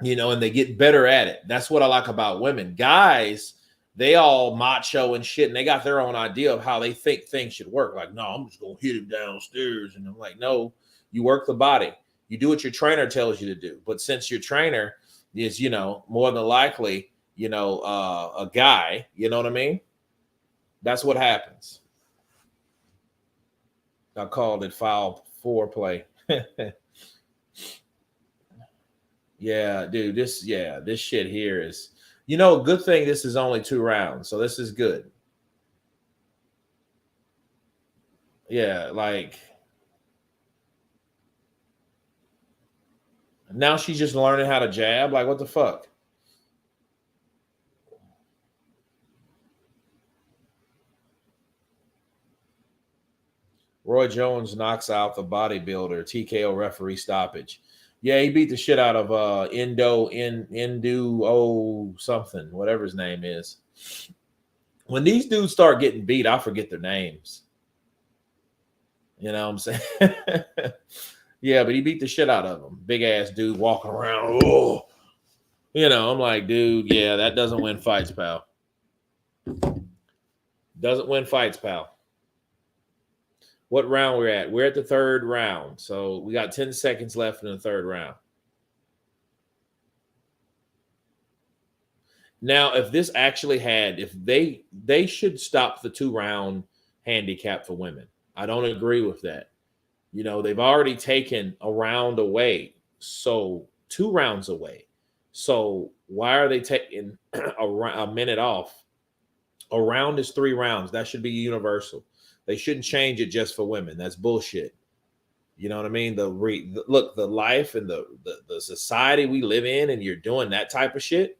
you know, and they get better at it. That's what I like about women. Guys, they all macho and shit, and they got their own idea of how they think things should work. Like, no, I'm just going to hit him downstairs. And I'm like, no, you work the body. You do what your trainer tells you to do. But since your trainer is, you know, more than likely, you know, a guy, you know what I mean? That's what happens. I called it foul foreplay. Yeah, dude, this shit here is, you know, good thing this is only 2 rounds. So this is good. Yeah, like, now she's just learning how to jab. Like, what the fuck? Roy Jones knocks out the bodybuilder, TKO referee stoppage. Yeah, he beat the shit out of Indo something, whatever his name is. When these dudes start getting beat, I forget their names. You know what I'm saying? Yeah, but he beat the shit out of him. Big ass dude walking around. Oh, you know, I'm like, dude, yeah, that doesn't win fights, pal. Doesn't win fights, pal. What round we're at? We're at the 3rd round. So we got 10 seconds left in the 3rd round. Now, if this actually if they should stop the 2-round handicap for women. I don't agree with that. You know, they've already taken a round away. So 2 rounds away. So why are they taking a minute off? A round is 3 rounds. That should be universal. They shouldn't change it just for women. That's bullshit. You know what I mean? The life and the society we live in, and you're doing that type of shit.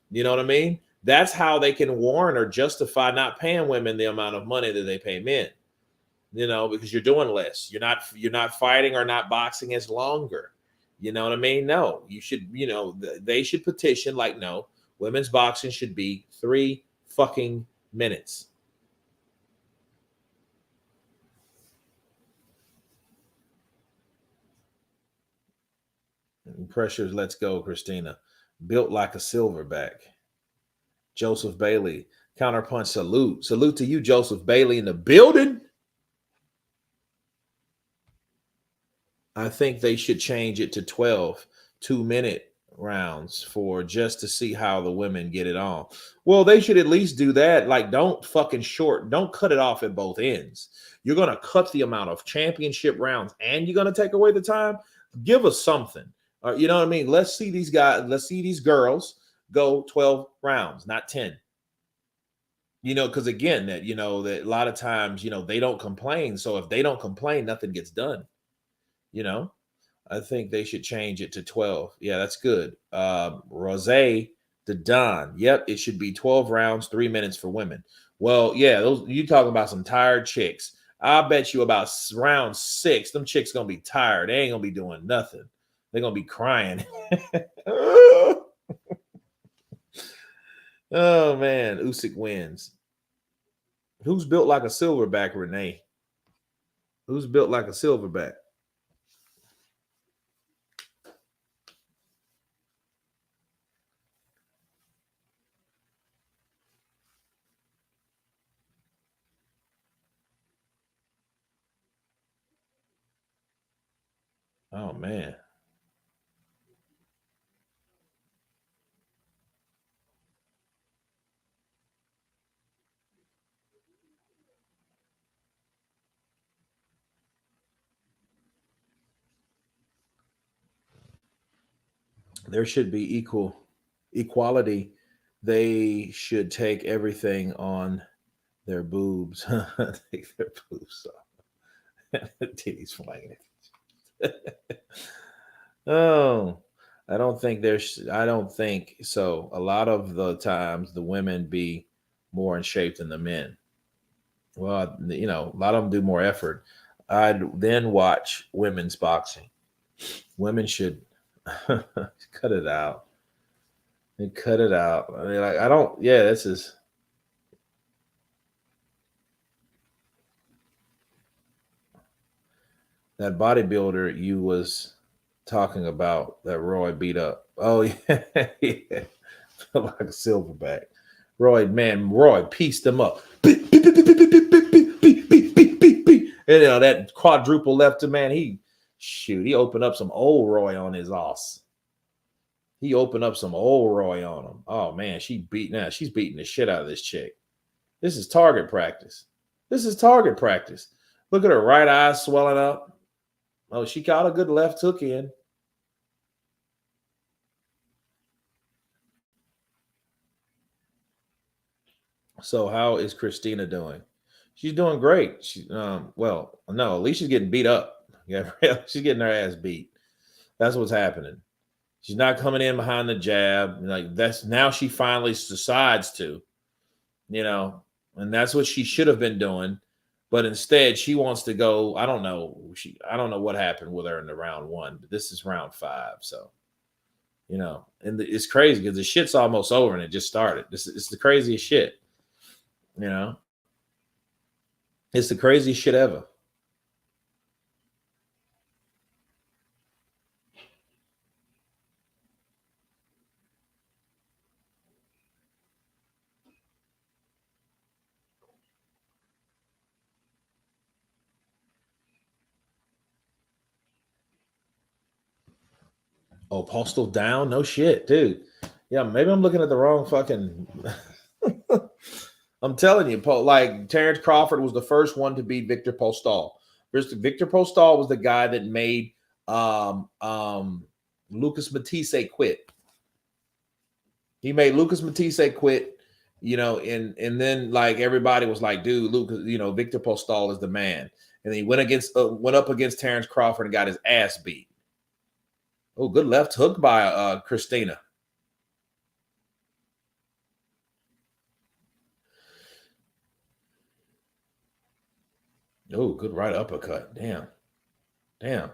You know what I mean? That's how they can warrant or justify not paying women the amount of money that they pay men. You know, because you're doing less. You're not fighting or not boxing as longer. You know what I mean? No, you should. You know, they should petition like, no, women's boxing should be 3 fucking minutes. Pressures, let's go, Christina. Built like a silverback. Joseph Bailey, counterpunch, salute. Salute to you, Joseph Bailey, in the building. I think they should change it to 12 2-minute rounds just to see how the women get it on. Well, they should at least do that. Like, don't cut it off at both ends. You're going to cut the amount of championship rounds and you're going to take away the time. Give us something. You know what I mean? Let's see these girls go 12 rounds, not 10. Because again, that that a lot of times, they don't complain. So if they don't complain, nothing gets done. You know, I think they should change it to 12. Yeah, that's good. Rose de Don. Yep, it should be 12 rounds, 3 minutes for women. Well, yeah, those you talking about some tired chicks. I bet you about round 6, them chicks gonna be tired. They ain't gonna be doing nothing. They're gonna be crying. Oh man, Usyk wins. Who's built like a silverback, Renee? Who's built like a silverback? Oh man. There should be equality. They should take everything on their boobs. Take their boobs off. Titties flying. Oh, I don't think so. A lot of the times the women be more in shape than the men. Well, a lot of them do more effort. I'd then watch women's boxing. Women should cut it out. They cut it out. I mean, like, I don't. Yeah, this is that bodybuilder you was talking about that Roy beat up. Oh yeah, yeah. Like a silverback. Roy pieced him up. Beep, beep, beep, beep, beep, beep, beep, beep, beep, beep, beep, beep, beep. And that quadruple left to man, he opened up some old Roy on his ass. He opened up some old Roy on him. Oh man, she's beating the shit out of this chick. This is target practice. This is target practice. Look at her right eye swelling up. Oh, she got a good left hook in. So how is Christina doing? She's doing great. Well, no, Alicia's getting beat up. Yeah, she's getting her ass beat. That's what's happening. She's not coming in behind the jab. Like that's now she finally decides to, you know, and that's what she should have been doing. But instead, she wants to go. I don't know. I don't know what happened with her in the round 1, but this is round 5. So, and it's crazy because the shit's almost over and it just started. It's the craziest shit. You know, it's the craziest shit ever. Oh, Postal down? No shit, dude. Yeah, maybe I'm looking at the wrong fucking. I'm telling you, like Terrence Crawford was the first one to beat Victor Postal. Victor Postal was the guy that made Lucas Matisse quit. He made Lucas Matisse quit, and then like everybody was like, dude, Lucas, Victor Postal is the man. And he went up against Terrence Crawford and got his ass beat. Oh, good left hook by Christina. Oh, good right uppercut. Damn. Damn.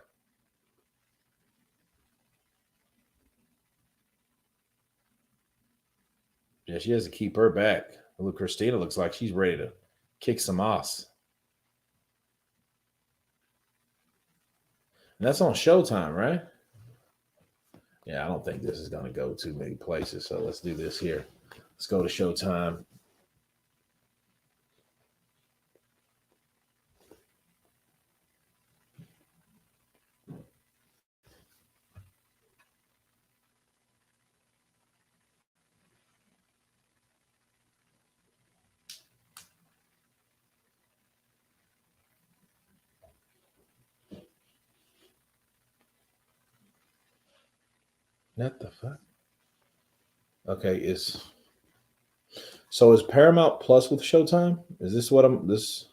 Yeah, she has to keep her back. Look, Christina looks like she's ready to kick some ass. And that's on Showtime, right? Yeah, I don't think this is going to go too many places. So let's do this here. Let's go to Showtime. What the fuck? Okay, So is Paramount Plus with Showtime? Is this what I'm this?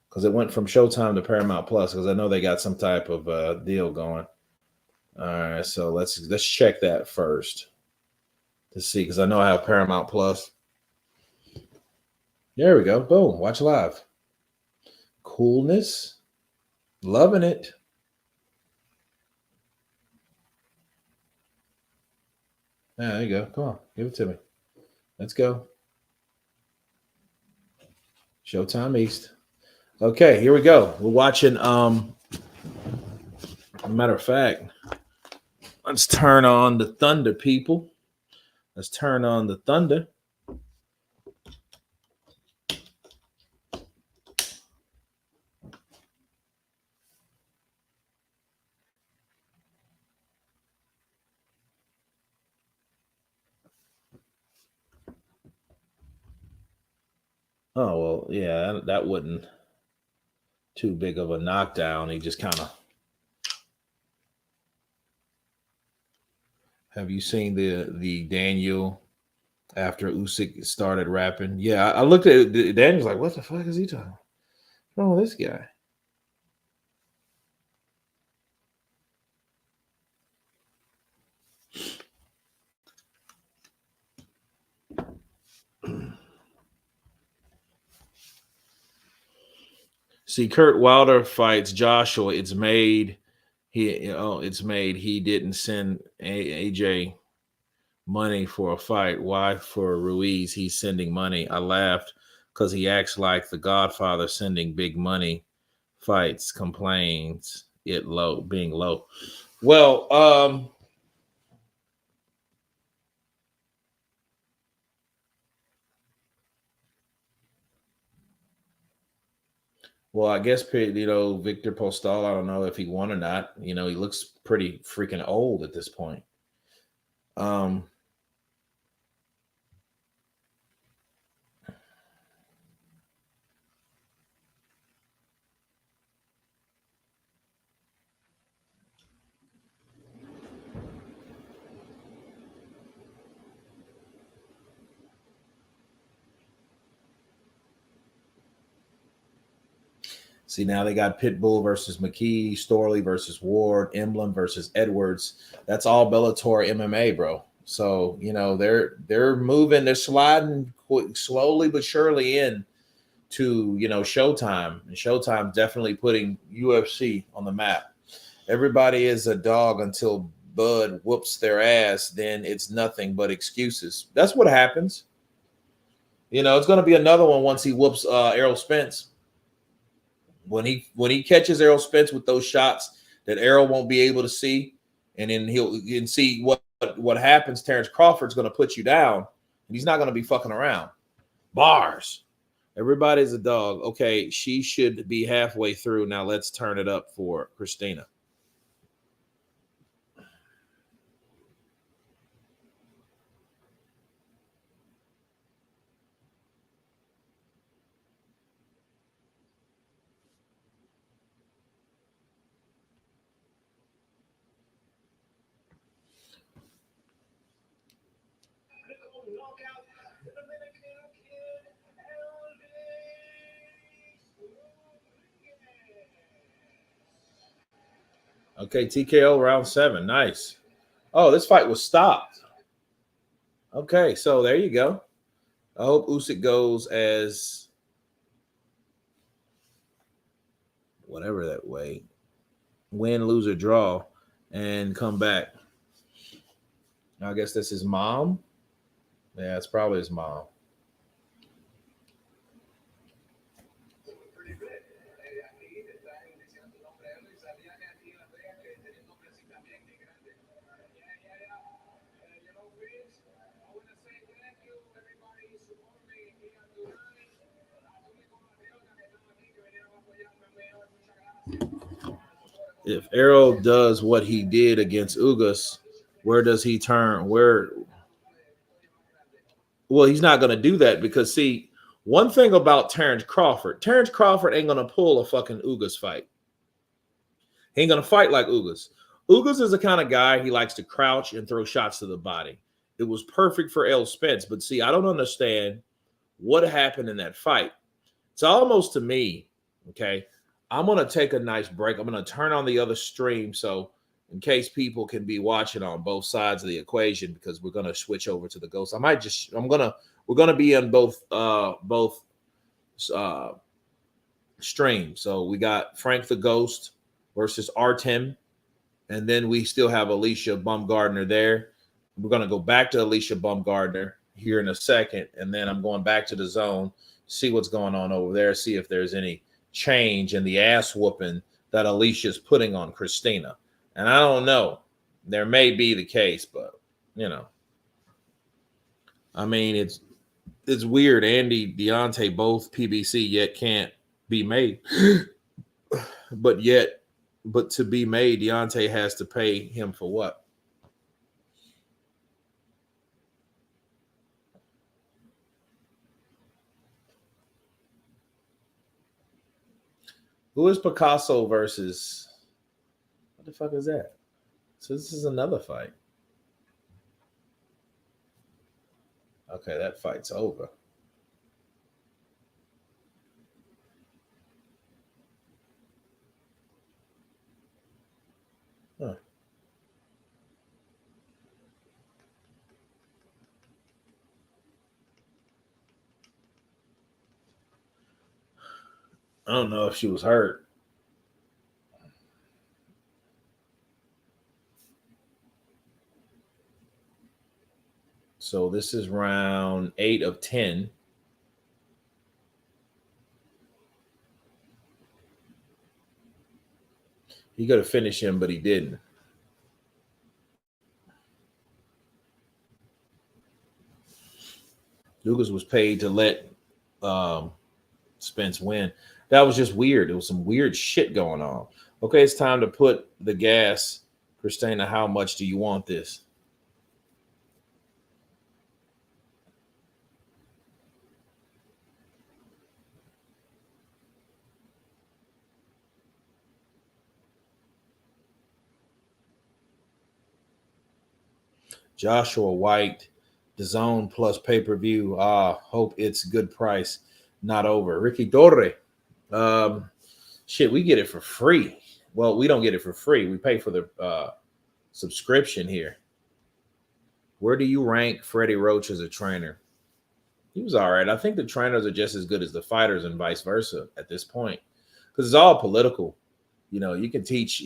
Because it went from Showtime to Paramount Plus. Because I know they got some type of deal going. All right, so let's check that first to see. Because I know I have Paramount Plus. There we go. Boom. Watch live. Coolness. Loving it. Yeah, there you go. Come on, give it to me. Let's go. Showtime East. Okay, here we go. We're watching. Matter of fact, let's turn on the Thunder, people. Let's turn on the Thunder. Oh well, yeah, that wasn't too big of a knockdown. He just kind of. Have you seen the Daniel after Usyk started rapping? Yeah, I looked at it. Daniel's like, what the fuck is he talking? What's wrong with this guy? See, Kurt Wilder fights Joshua. It's made. It's made. He didn't send AJ money for a fight. Why for Ruiz? He's sending money. I laughed because he acts like the Godfather sending big money fights. Complains it low, being low. Well, I guess Victor Postal. I don't know if he won or not. He looks pretty freaking old at this point. See, now they got Pitbull versus McKee, Storley versus Ward, Emblem versus Edwards. That's all Bellator MMA, bro. So they're moving, they're sliding slowly but surely in to Showtime, and Showtime definitely putting UFC on the map. Everybody is a dog until Bud whoops their ass. Then it's nothing but excuses. That's what happens. It's going to be another one once he whoops Errol Spence. When he catches Errol Spence with those shots that Errol won't be able to see, and then he'll see what happens. Terrence Crawford's going to put you down, and he's not going to be fucking around. Bars. Everybody's a dog. Okay, she should be halfway through. Now let's turn it up for Christina. Okay, TKO round 7. Nice. Oh, this fight was stopped. Okay, so there you go. I hope Usyk goes as whatever that way. Win, lose, or draw, and come back. I guess that's his mom. Yeah, it's probably his mom. If Errol does what he did against Ugas, where does he turn? Well, he's not going to do that because, see, one thing about Terrence Crawford ain't going to pull a fucking Ugas fight. He ain't going to fight like Ugas. Ugas is the kind of guy, he likes to crouch and throw shots to the body. It was perfect for L. Spence. But see, I don't understand what happened in that fight. It's almost to me, okay, I'm going to take a nice break. I'm going to turn on the other stream so in case people can be watching on both sides of the equation, because we're going to switch over to the Ghost. We're going to be on both streams. So we got Frank the Ghost versus Artem, and then we still have Alycia Baumgardner there. We're going to go back to Alycia Baumgardner here in a second, and then I'm going back to the zone, see what's going on over there, see if there's any change in the ass whooping that Alicia's putting on Christina. And I don't know. There may be the case, but, you know. I mean, it's weird. Andy, Deontay, both PBC, yet can't be made. But to be made, Deontay has to pay him for what? Who is Picasso versus? What the fuck is that? So this is another fight. Okay, that fight's over. Huh. I don't know if she was hurt. So this is round 8 of 10. He could have finished him, but he didn't. Lucas was paid to let Spence win. That was just weird. There was some weird shit going on. Okay, it's time to put the gas. Christina, how much do you want this? Joshua White, the zone plus pay-per-view. Hope it's good price, not over. Ricky Torre. Shit, we get it for free. Well, we don't get it for free. We pay for the subscription here. Where do you rank Freddie Roach as a trainer? He was all right. I think the trainers are just as good as the fighters and vice versa at this point, because it's all political. You know, you can teach,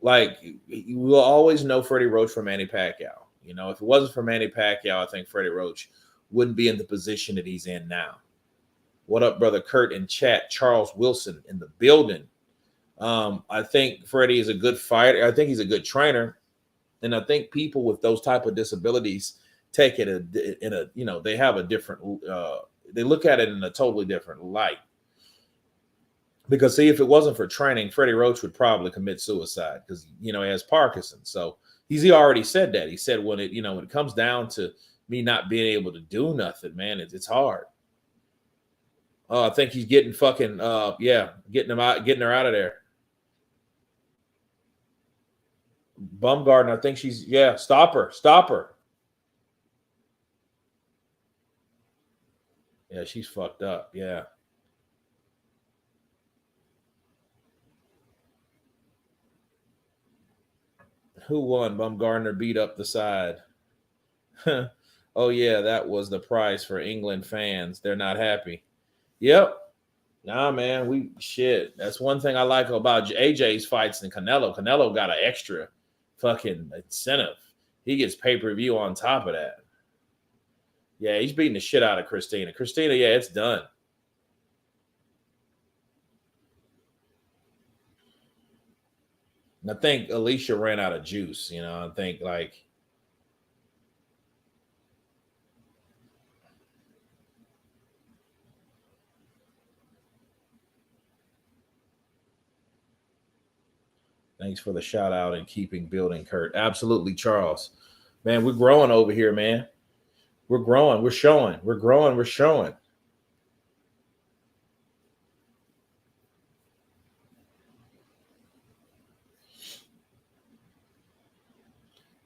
like you will always know Freddie Roach from Manny Pacquiao. You know, if it wasn't for Manny Pacquiao, I think Freddie Roach wouldn't be in the position that he's in now. What up, brother Kurt in chat? Charles Wilson in the building. I think Freddie is a good fighter. I think he's a good trainer. And I think people with those type of disabilities take it they have a different, they look at it in a totally different light. Because see, if it wasn't for training, Freddie Roach would probably commit suicide because, he has Parkinson's. So he already said that. He said when it comes down to me not being able to do nothing, man, it's hard. I think he's getting fucking, getting her out of there. Baumgardner, I think she's, stop her. Yeah, she's fucked up. Yeah. Who won? Baumgardner beat up the side. Oh, yeah, that was the price for England fans. They're not happy. Yep. Nah, man, that's one thing I like about AJ's fights than Canelo. Canelo got an extra fucking incentive. He gets pay-per-view on top of that. Yeah, he's beating the shit out of Christina. Christina, yeah, it's done. And I think Alycia ran out of juice. I think thanks for the shout out and keeping building, Kurt. Absolutely, Charles. Man, we're growing over here, man. We're growing. We're showing. We're growing. We're showing.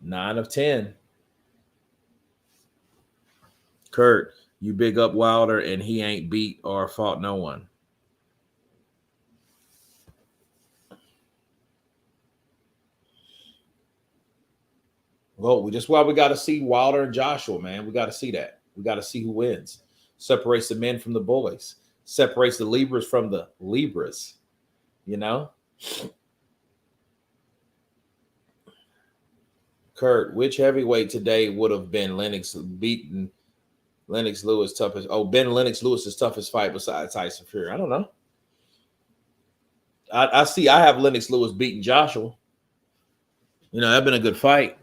Nine of 10. Kurt, you big up Wilder, and he ain't beat or fought no one. Well, we got to see Wilder and Joshua, man. We got to see that. We got to see who wins. Separates the men from the boys. Separates the Libras from the Libras. You know? Kurt, which heavyweight today would have been Lennox beaten Lennox Lewis toughest? Oh, Ben Lennox Lewis's toughest fight besides Tyson Fury. I don't know. I see. I have Lennox Lewis beating Joshua. You know, that'd been a good fight.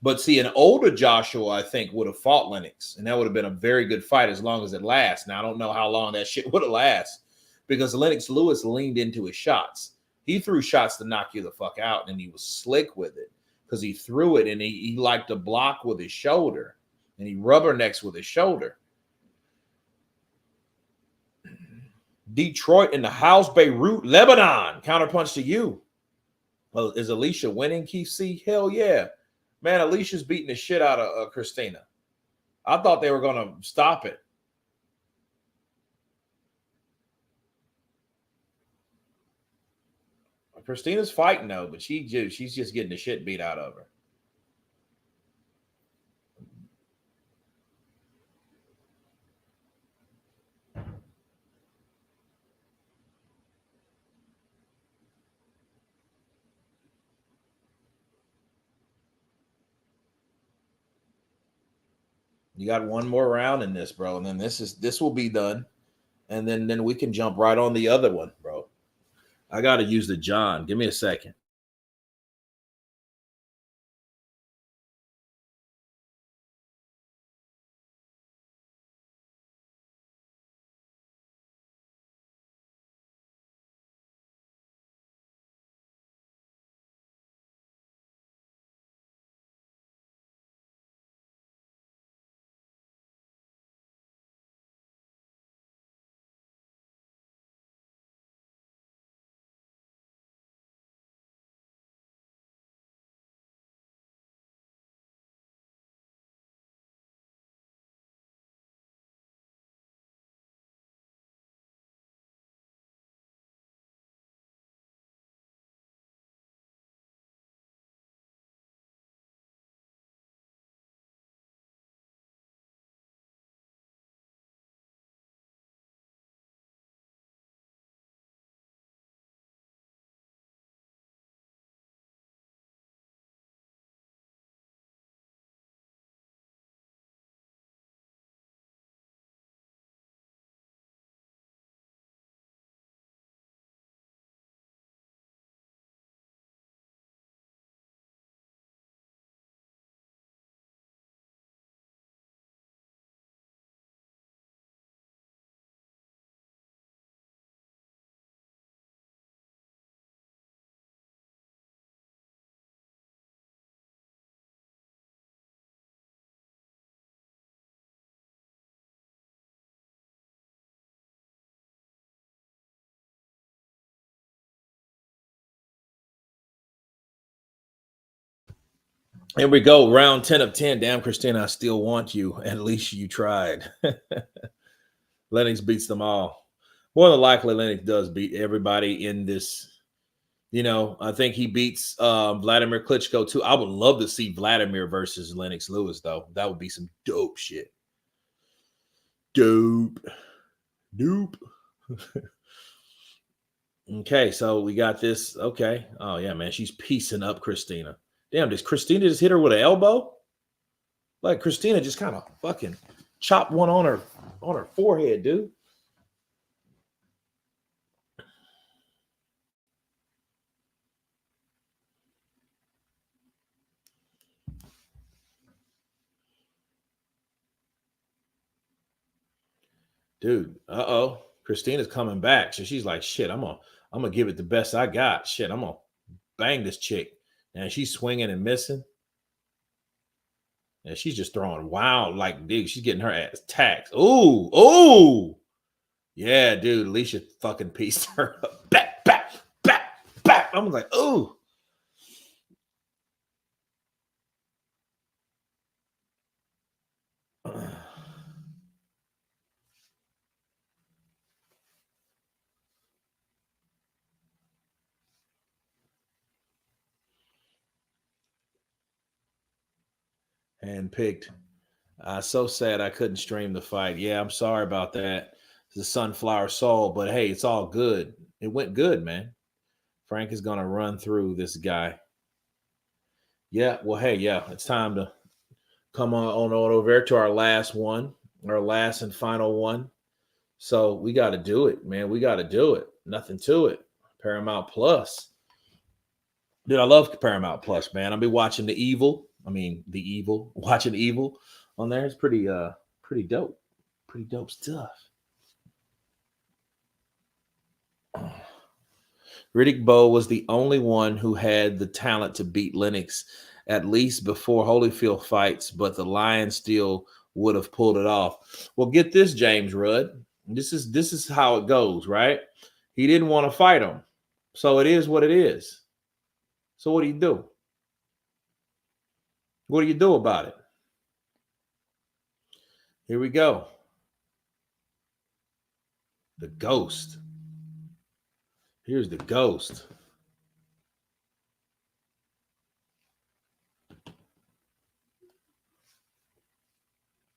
But see, an older Joshua, I think, would have fought Lennox, and that would have been a very good fight as long as it lasts. Now, I don't know how long that shit would have lasted because Lennox Lewis leaned into his shots. He threw shots to knock you the fuck out, and he was slick with it because he threw it, and he liked to block with his shoulder, and he rubbernecks with his shoulder. Detroit in the house, Beirut, Lebanon. Counterpunch to you. Well, is Alycia winning, Keith C? Hell yeah. Man, Alicia's beating the shit out of Christina. I thought they were going to stop it. Christina's fighting, though, but she's just getting the shit beat out of her. You got one more round in this, bro, and then this will be done, and then we can jump right on the other one, bro. I got to use the John. Give me a second. Here we go. Round 10 of 10. Damn, Christina, I still want you. At least you tried. Lennox beats them all. More than likely, Lennox does beat everybody in this. You know, I think he beats Vladimir Klitschko, too. I would love to see Vladimir versus Lennox Lewis, though. That would be some dope shit. Dope. Okay, so we got this. Okay. Oh, yeah, man. She's piecing up Christina. Damn, does Christina just hit her with an elbow? Like Christina just kind of fucking chopped one on her forehead, dude. Dude, Christina's coming back. So she's like, shit, I'm gonna give it the best I got. Shit, I'm gonna bang this chick. And she's swinging and missing. And she's just throwing wild, like, dude, she's getting her ass taxed. Ooh. Yeah, dude, Alycia fucking pieced her up. Back. I was like, ooh. Handpicked. So sad I couldn't stream the fight. Yeah, I'm sorry about that. It's a sunflower soul, but hey, it's all good. It went good, man. Frank is gonna run through this guy. Yeah, well, hey, yeah, it's time to come on over there to our last one, our last and final one. So we got to do it, man. We got to do it. Nothing to it. Paramount Plus. Dude, I love Paramount Plus, man. I'll be watching watching Evil on there. It's pretty dope. Pretty dope stuff. Riddick Bowe was the only one who had the talent to beat Lennox, at least before Holyfield fights, but the Lion still would have pulled it off. Well, get this, James Rudd. This is how it goes, right? He didn't want to fight him. So it is what it is. So what do you do? What do you do about it? Here we go. The Ghost. Here's the Ghost.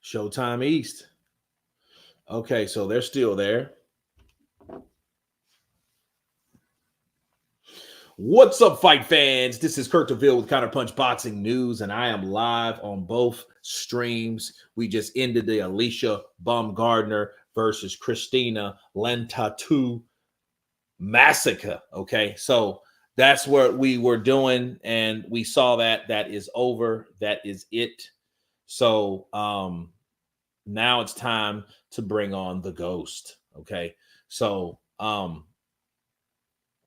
Showtime East. Okay, so they're still there. What's up, fight fans? This is Kurt DeVille with Counterpunch Boxing News, and I am live on both streams. We just ended the Alycia Baumgardner versus Christina Linardatou massacre. Okay, so that's what we were doing, and we saw that. That is over. That is it. So now it's time to bring on the Ghost. Okay, so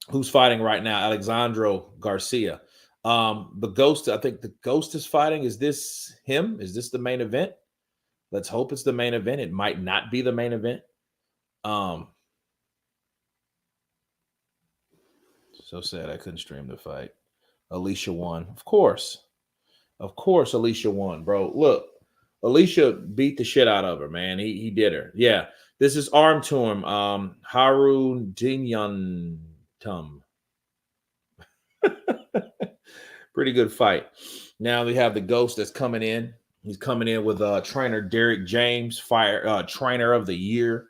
who's fighting right now? Alexandro Garcia. The Ghost, I think the Ghost is fighting. Is this him? Is this the main event? Let's hope it's the main event. It might not be the main event. So sad I couldn't stream the fight. Alycia won. Of course, Alycia won, bro. Look, Alycia beat the shit out of her, man. He did her. Yeah, this is arm to him. Haru Dinyantum. Pretty good fight. Now we have the Ghost that's coming in. He's coming in with trainer Derek James, trainer of the year.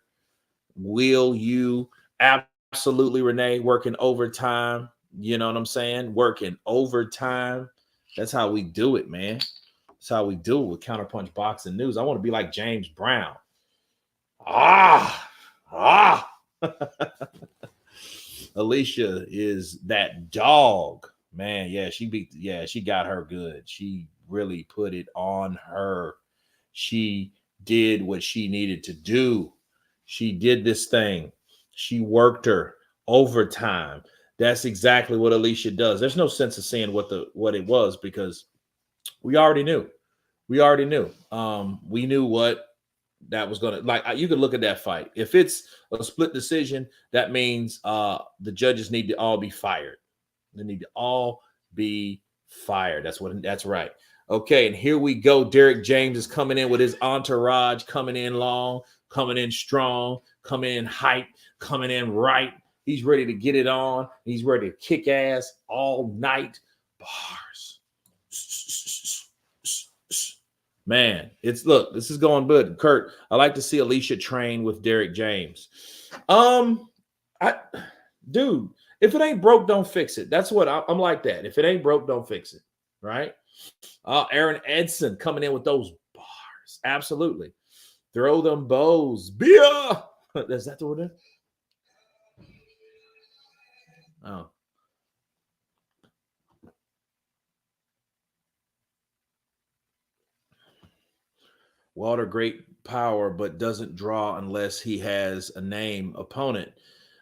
Will you absolutely, Renee, working overtime? You know what I'm saying? Working overtime. That's how we do it, man. That's how we do it with Counterpunch Boxing News. I want to be like James Brown. Alycia is that dog, man. Yeah, she got her good. She really put it on her. She did what she needed to do. She did this thing. She worked her overtime. That's exactly what Alycia does. There's no sense of saying what it was because we already knew. We knew what that was going to, like, you could look at that fight. If it's a split decision, that means the judges need to all be fired. They need to all be fired. That's right. Okay, and here we go. Derek James is coming in with his entourage, coming in long, coming in strong, coming in hype, coming in right. He's ready to get it on. He's ready to kick ass all night. Bars. Man, this is going good. Kurt, I like to see Alycia train with Derek James. Dude, if it ain't broke, don't fix it. That's what I'm like that. If it ain't broke, don't fix it. Right? Aaron Edson coming in with those bars. Absolutely. Throw them bows. Beer. Is that the word? Oh. Walter, great power, but doesn't draw unless he has a name opponent.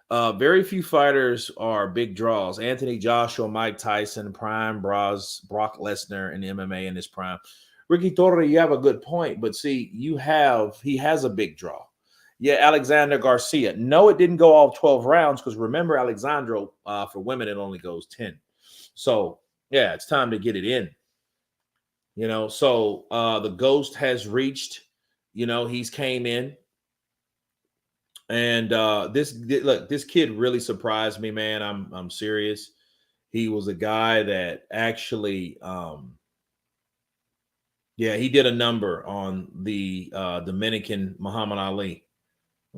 Very few fighters are big draws. Anthony Joshua, Mike Tyson, Prime, Brock Lesnar in MMA in his prime. Ricky Torre, you have a good point, but see, he has a big draw. Yeah, Alexander Garcia. No, it didn't go all 12 rounds because remember, Alexandro, for women, it only goes 10. So, yeah, it's time to get it in. You know, so the Ghost has reached, he's came in. And this kid really surprised me, man. I'm serious. He was a guy that actually Yeah, he did a number on the Dominican Muhammad Ali.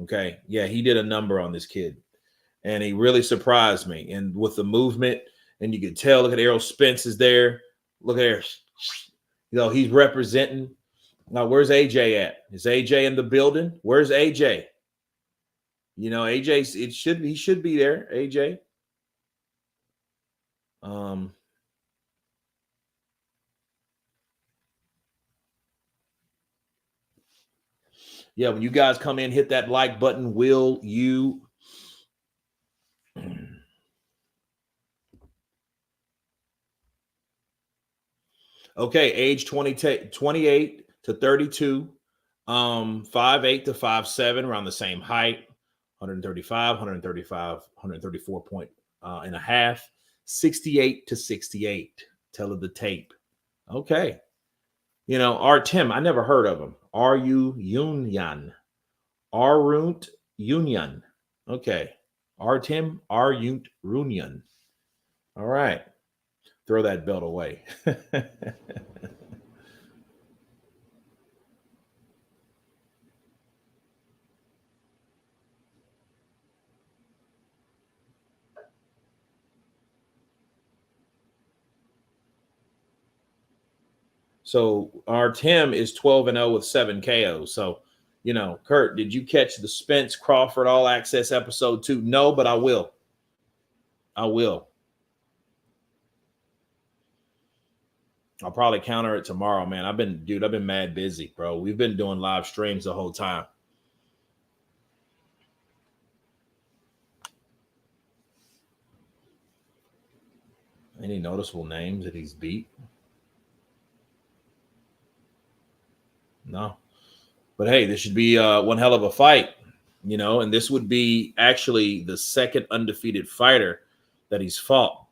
Okay. Yeah, he did a number on this kid. And he really surprised me. And with the movement, and you could tell, look at Errol Spence is there. Look at there. He's representing. Now, where's AJ at? Is AJ in the building? Where's AJ? AJ, he should be there, AJ. Yeah, when you guys come in, hit that like button. Will you? Okay, age 28 to 32, 5'8" to 5'7", around the same height, 135, 134 point and a half, 68 to 68. Tell of the tape. Okay. Artem, I never heard of him. Arunt Union. Okay. Artem Arunt Runyan. All right. Throw that belt away. So our Tim is 12-0 with 7 KOs. So, Kurt, did you catch the Spence Crawford All Access episode 2? No, but I will. I'll probably counter it tomorrow, man. I've been mad busy, bro. We've been doing live streams the whole time. Any noticeable names that he's beat? No. But hey, this should be one hell of a fight, and this would be actually the second undefeated fighter that he's fought.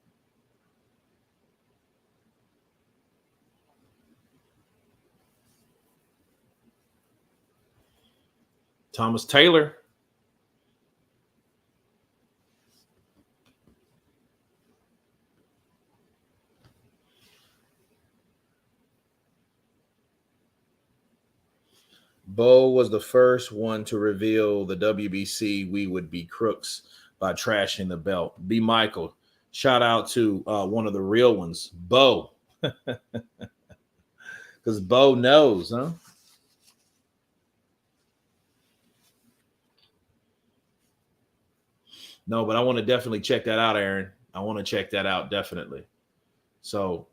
Thomas Taylor. Bo was the first one to reveal the WBC we would be crooks by trashing the belt. B. Michael, shout out to one of the real ones, Bo. Because Bo knows, huh? No, but I want to definitely check that out, Aaron. I want to check that out, definitely. So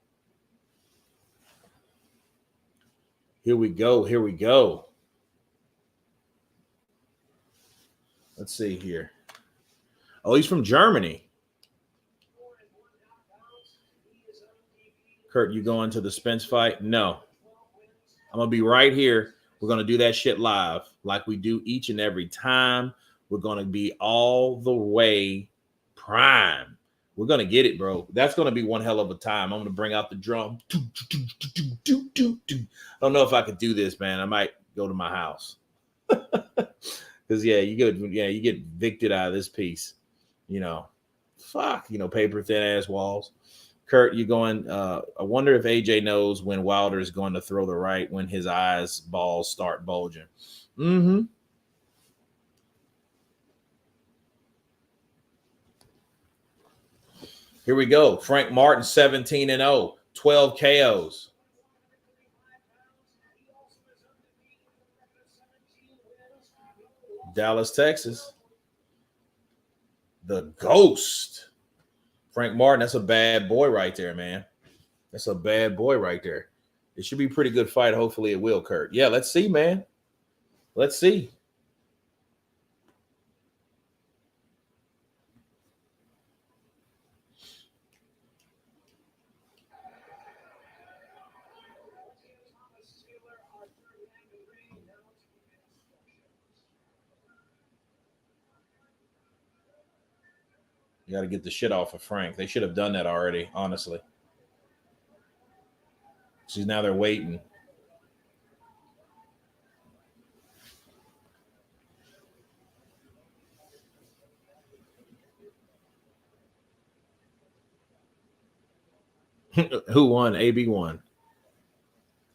here we go. Let's see here. Oh, he's from Germany. Kurt, you going to the Spence fight? No. I'm going to be right here. We're going to do that shit live like we do each and every time. We're going to be all the way prime. We're going to get it, bro. That's going to be one hell of a time. I'm going to bring out the drum. I don't know if I could do this, man. I might go to my house. Because, you get evicted out of this piece. Fuck, paper thin ass walls. Kurt, you going, I wonder if AJ knows when Wilder is going to throw the right when his balls start bulging. Mm-hmm. Here we go. Frank Martin, 17-0, 12 KOs. Dallas, Texas. The Ghost. Frank Martin, that's a bad boy right there, man. That's a bad boy right there. It should be a pretty good fight. Hopefully it will, Kurt. Yeah, let's see, man. Let's see. You got to get the shit off of Frank. They should have done that already, honestly. See, now they're waiting. Who won? AB won.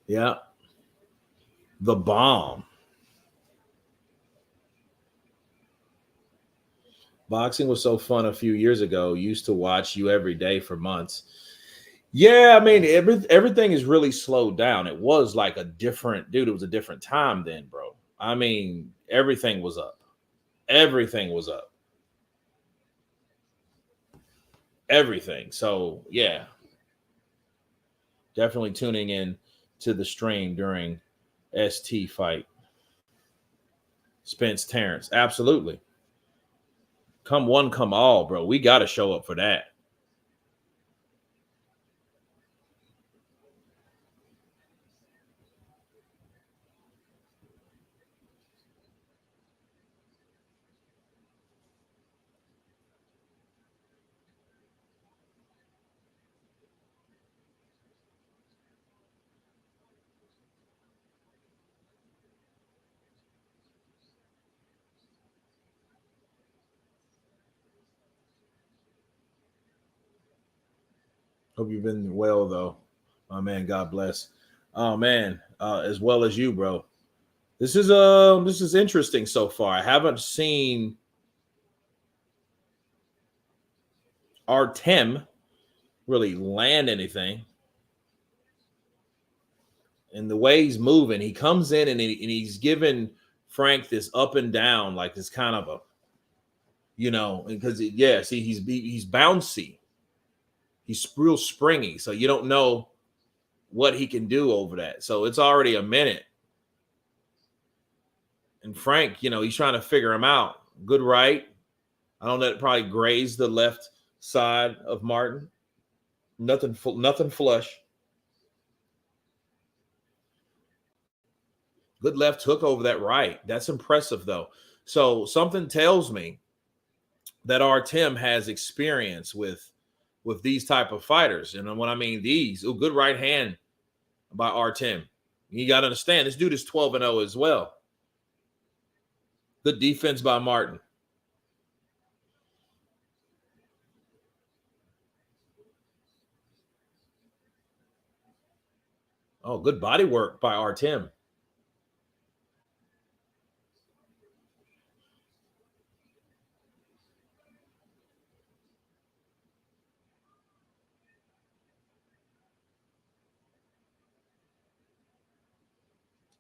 Yeah. The Bomb. Boxing was so fun a few years ago. Used to watch you every day for months. Yeah, I mean, everything is really slowed down. It was like a different dude. It was a different time then, bro. I mean, everything was up. Everything was up. Everything. So yeah, definitely tuning in to the stream during ST fight. Spence Terrence. Absolutely. Come one, come all, bro. We got to show up for that. Hope you've been well, though. Oh, man, God bless. Oh, man, as well as you, bro. This is interesting so far. I haven't seen Artem really land anything. And the way he's moving, he comes in and he's giving Frank this up and down, like this kind of a, because yeah, see, he's bouncy, he's real springy, so you don't know what he can do over that. So it's already a minute, and Frank, he's trying to figure him out. Good right, I don't know, that probably grazed the left side of Martin. Nothing flush. Good left hook over that right. That's impressive, though. So something tells me that Artem has experience with these type of fighters. And when I mean these, good right hand by Artem. You got to understand, this dude is 12-0 as well. Good defense by Martin. Oh, good body work by Artem.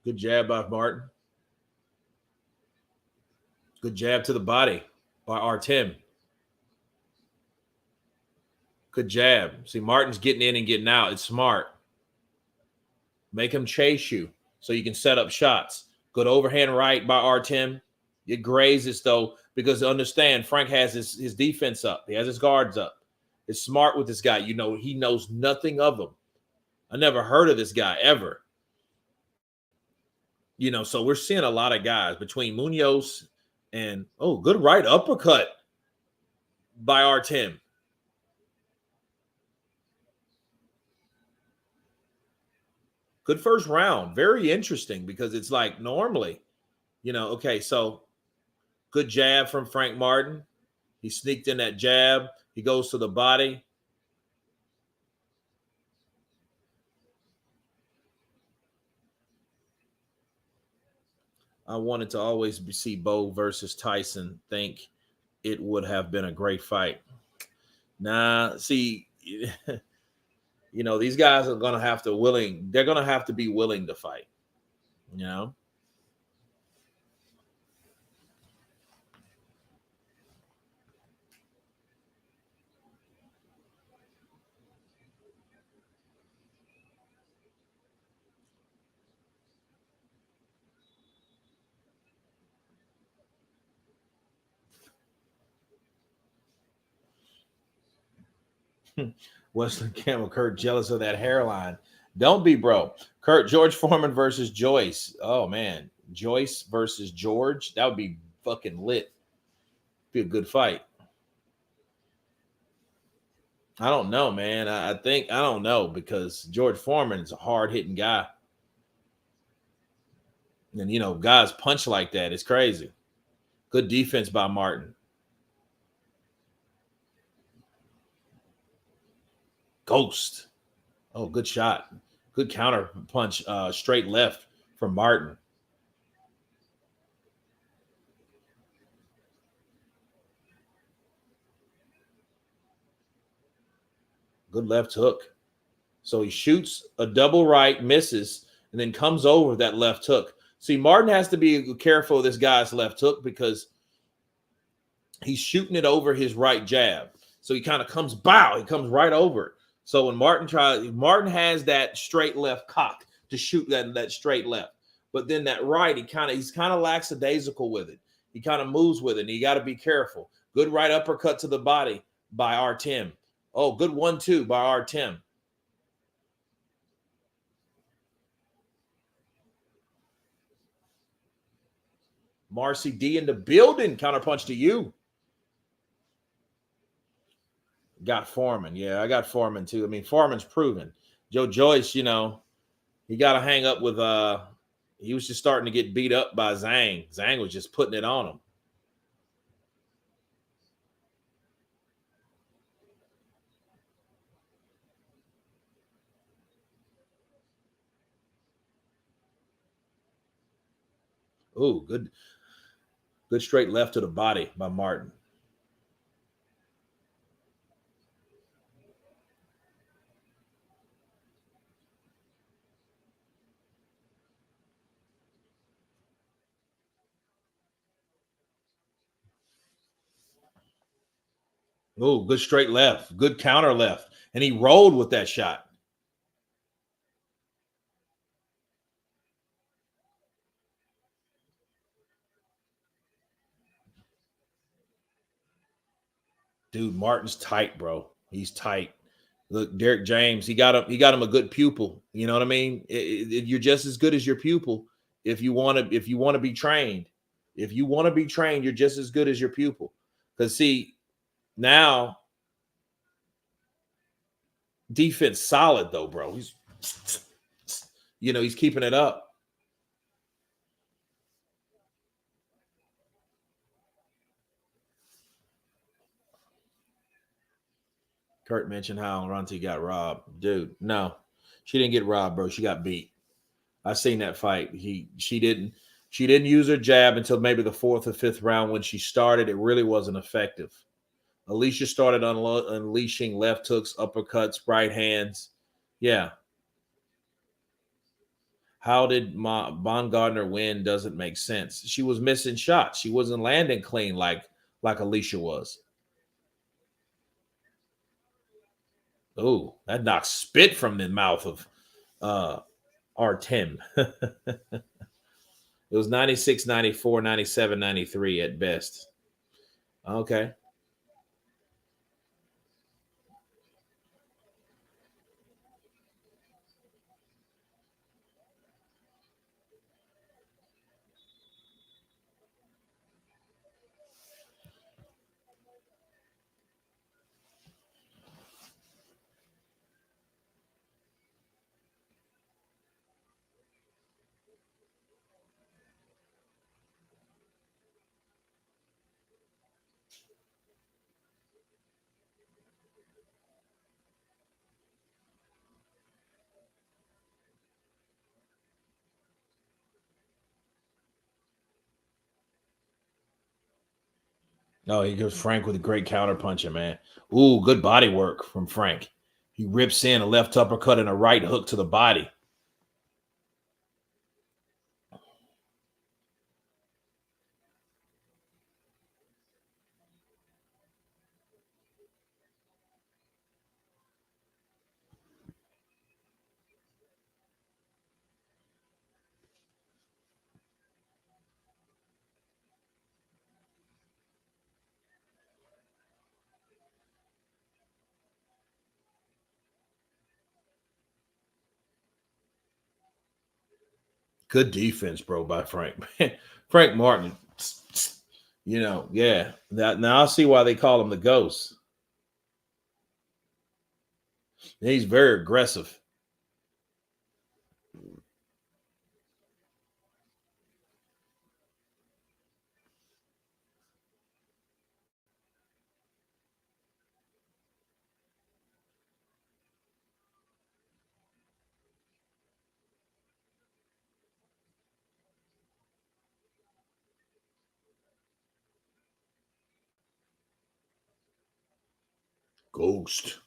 Good jab by Martin. Good jab to the body by Artem. Good jab. See, Martin's getting in and getting out. It's smart. Make him chase you so you can set up shots. Good overhand right by Artem. It grazes, though, because understand, Frank has his defense up. He has his guards up. It's smart with this guy. He knows nothing of him. I never heard of this guy ever. So we're seeing a lot of guys between Munoz and, good right uppercut by Artem. Good first round. Very interesting because it's like normally, okay, so good jab from Frank Martin. He sneaked in that jab. He goes to the body. I wanted to always see Bo versus Tyson. Think it would have been a great fight. Nah, see, these guys are going to have to they're going to have to be willing to fight, Western Camel Kurt jealous of that hairline. Don't be, bro. Kurt, George Foreman versus Joyce. Oh, man. Joyce versus George. That would be fucking lit. Be a good fight. I don't know, man. I don't know because George Foreman is a hard-hitting guy. And, guys punch like that. It's crazy. Good defense by Martin. Ghost. Oh, good shot. Good counter punch, straight left from Martin. Good left hook. So he shoots a double right, misses, and then comes over that left hook. See, Martin has to be careful of this guy's left hook because he's shooting it over his right jab. So he kind of comes he comes right over it. So when Martin has that straight left cock to shoot that straight left. But then that right, he's kind of lackadaisical with it. He kind of moves with it, and you got to be careful. Good right uppercut to the body by Artem. Oh, good 1-2 by Artem. Marcy D in the building. Counterpunch to you. Got Foreman. Yeah, I got Foreman too. I mean, Foreman's proven. Joe Joyce, he got to hang up with he was just starting to get beat up by Zhang. Zhang was just putting it on him. Ooh, good straight left to the body by Martin. Ooh, good straight left. Good counter left. And he rolled with that shot. Dude, Martin's tight, bro. He's tight. Look, Derek James, he got him a good pupil. You know what I mean? You're just as good as your pupil if you want to be trained. If you want to be trained, you're just as good as your pupil. Because see, now defense solid though, bro. He's keeping it up. Kurt mentioned how Ronti got robbed. Dude, no. She didn't get robbed, bro. She got beat. I seen that fight. She didn't use her jab until maybe the 4th or 5th round. When she started, it really wasn't effective. Alycia started unleashing left hooks, uppercuts, right hands. Yeah. How did Baumgardner win? Doesn't make sense. She was missing shots. She wasn't landing clean like Alycia was. Oh, that knocked spit from the mouth of Artem. It was 96, 94, 97, 93 at best. Okay. No, he goes Frank with a great counter puncher, man. Ooh, good body work from Frank. He rips in a left uppercut and a right hook to the body. Good defense, bro, by Frank. Frank Martin. Yeah. Now I see why they call him the ghost. He's very aggressive. Ghost.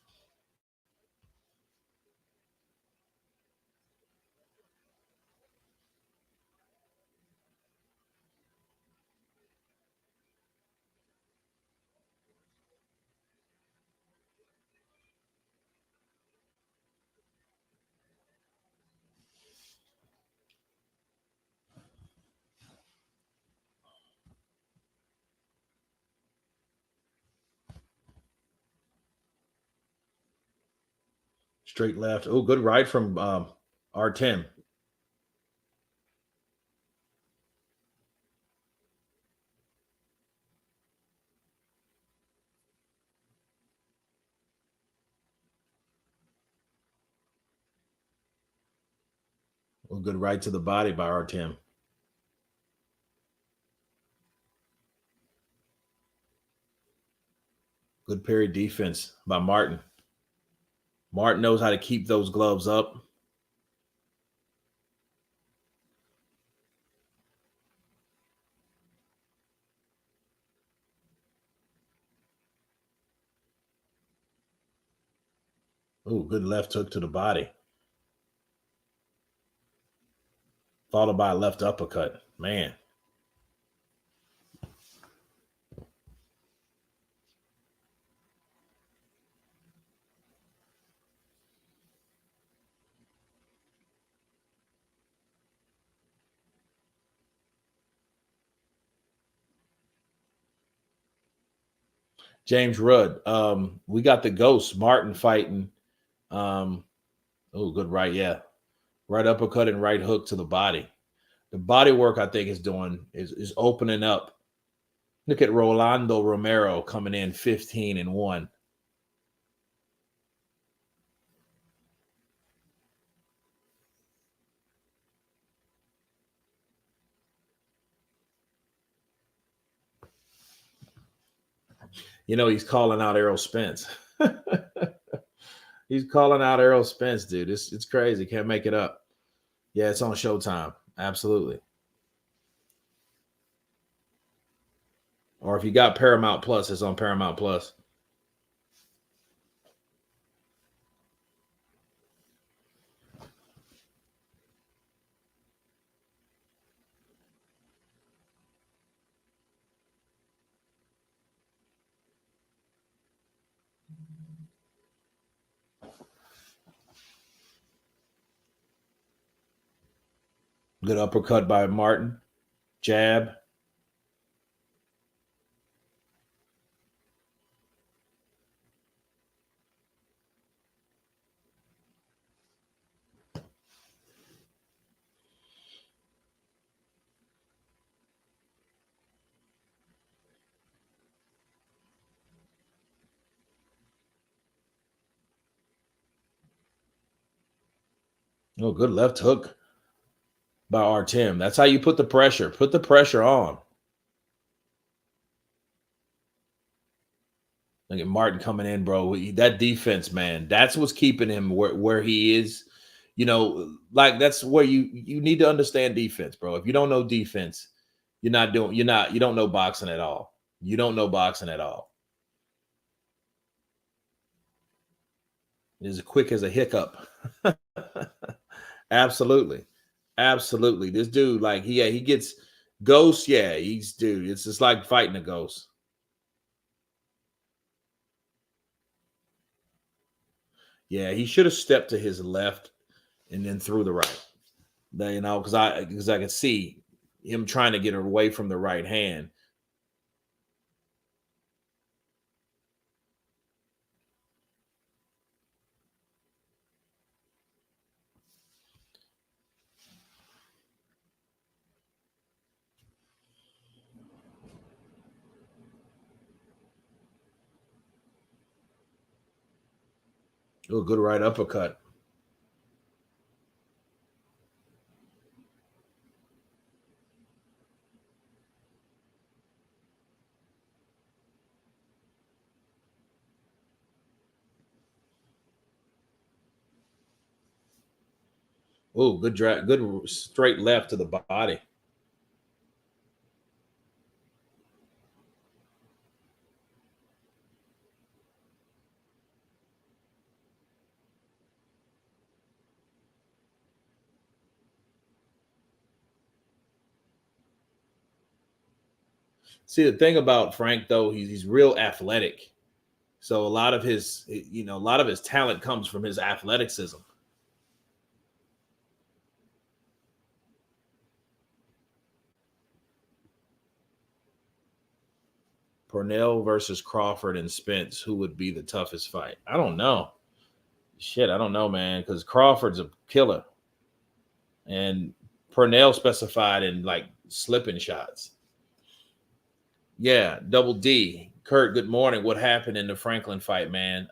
Straight left. Oh, good right from Artem. Oh, good right to the body by Artem. Good parry defense by Martin. Martin knows how to keep those gloves up. Oh, good left hook to the body. Followed by a left uppercut. Man. James Rudd. We got the Ghost Martin fighting. Oh, good right, yeah. Right uppercut and right hook to the body. The body work I think is doing is opening up. Look at Rolando Romero coming in 15-1. You know, he's calling out Errol Spence. He's calling out Errol Spence, dude. It's crazy. Can't make it up. Yeah, it's on Showtime. Absolutely. Or if you got Paramount Plus, it's on Paramount Plus. Good uppercut by Martin. Jab. Oh, good left hook by Artem. That's how you put the pressure. Put the pressure on. Look at Martin coming in, bro. That defense, man, that's what's keeping him where he is. You know, like that's where you need to understand defense, bro. If you don't know defense, you don't know boxing at all. You don't know boxing at all. It's as quick as a hiccup. Absolutely. Absolutely. This dude, like, he gets ghosts. Yeah, it's just like fighting a ghost. Yeah, he should have stepped to his left and then threw the right. Because I could see him trying to get away from the right hand. Oh, good right uppercut. Oh, good straight left to the body. See, the thing about Frank though, he's real athletic. So a lot of his, a lot of his talent comes from his athleticism. Purnell versus Crawford and Spence, who would be the toughest fight? I don't know. Shit, I don't know, man, because Crawford's a killer, and Purnell specified in like slipping shots. Yeah, double D. Kurt, good morning. What happened in the Franklin fight, man?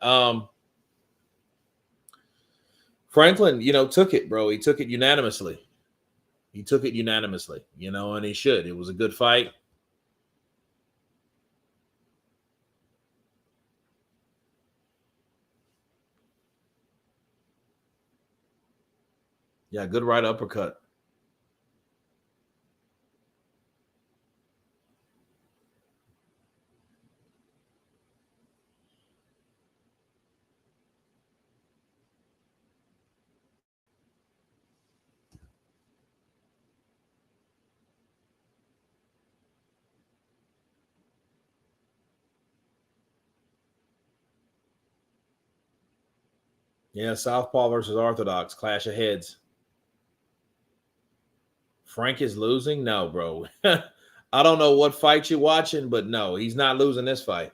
Franklin, took it, bro. He took it unanimously. He took it unanimously, and he should. It was a good fight. Yeah, good right uppercut. Yeah, Southpaw versus Orthodox, clash of heads. Frank is losing? No, bro. I don't know what fight you're watching, but no, he's not losing this fight.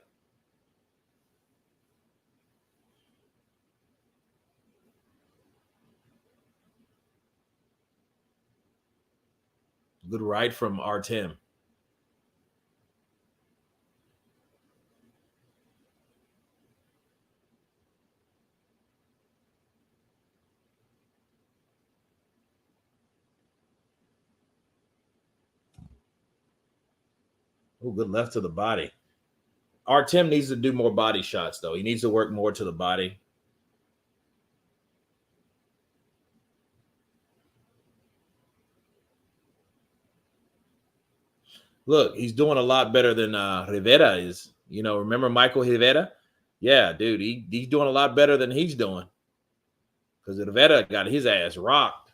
Good right from Artem. Oh, good left to the body. Artem needs to do more body shots, though. He needs to work more to the body. Look, he's doing a lot better than Rivera is. Remember Michael Rivera? Yeah, dude, he's doing a lot better than he's doing. Because Rivera got his ass rocked.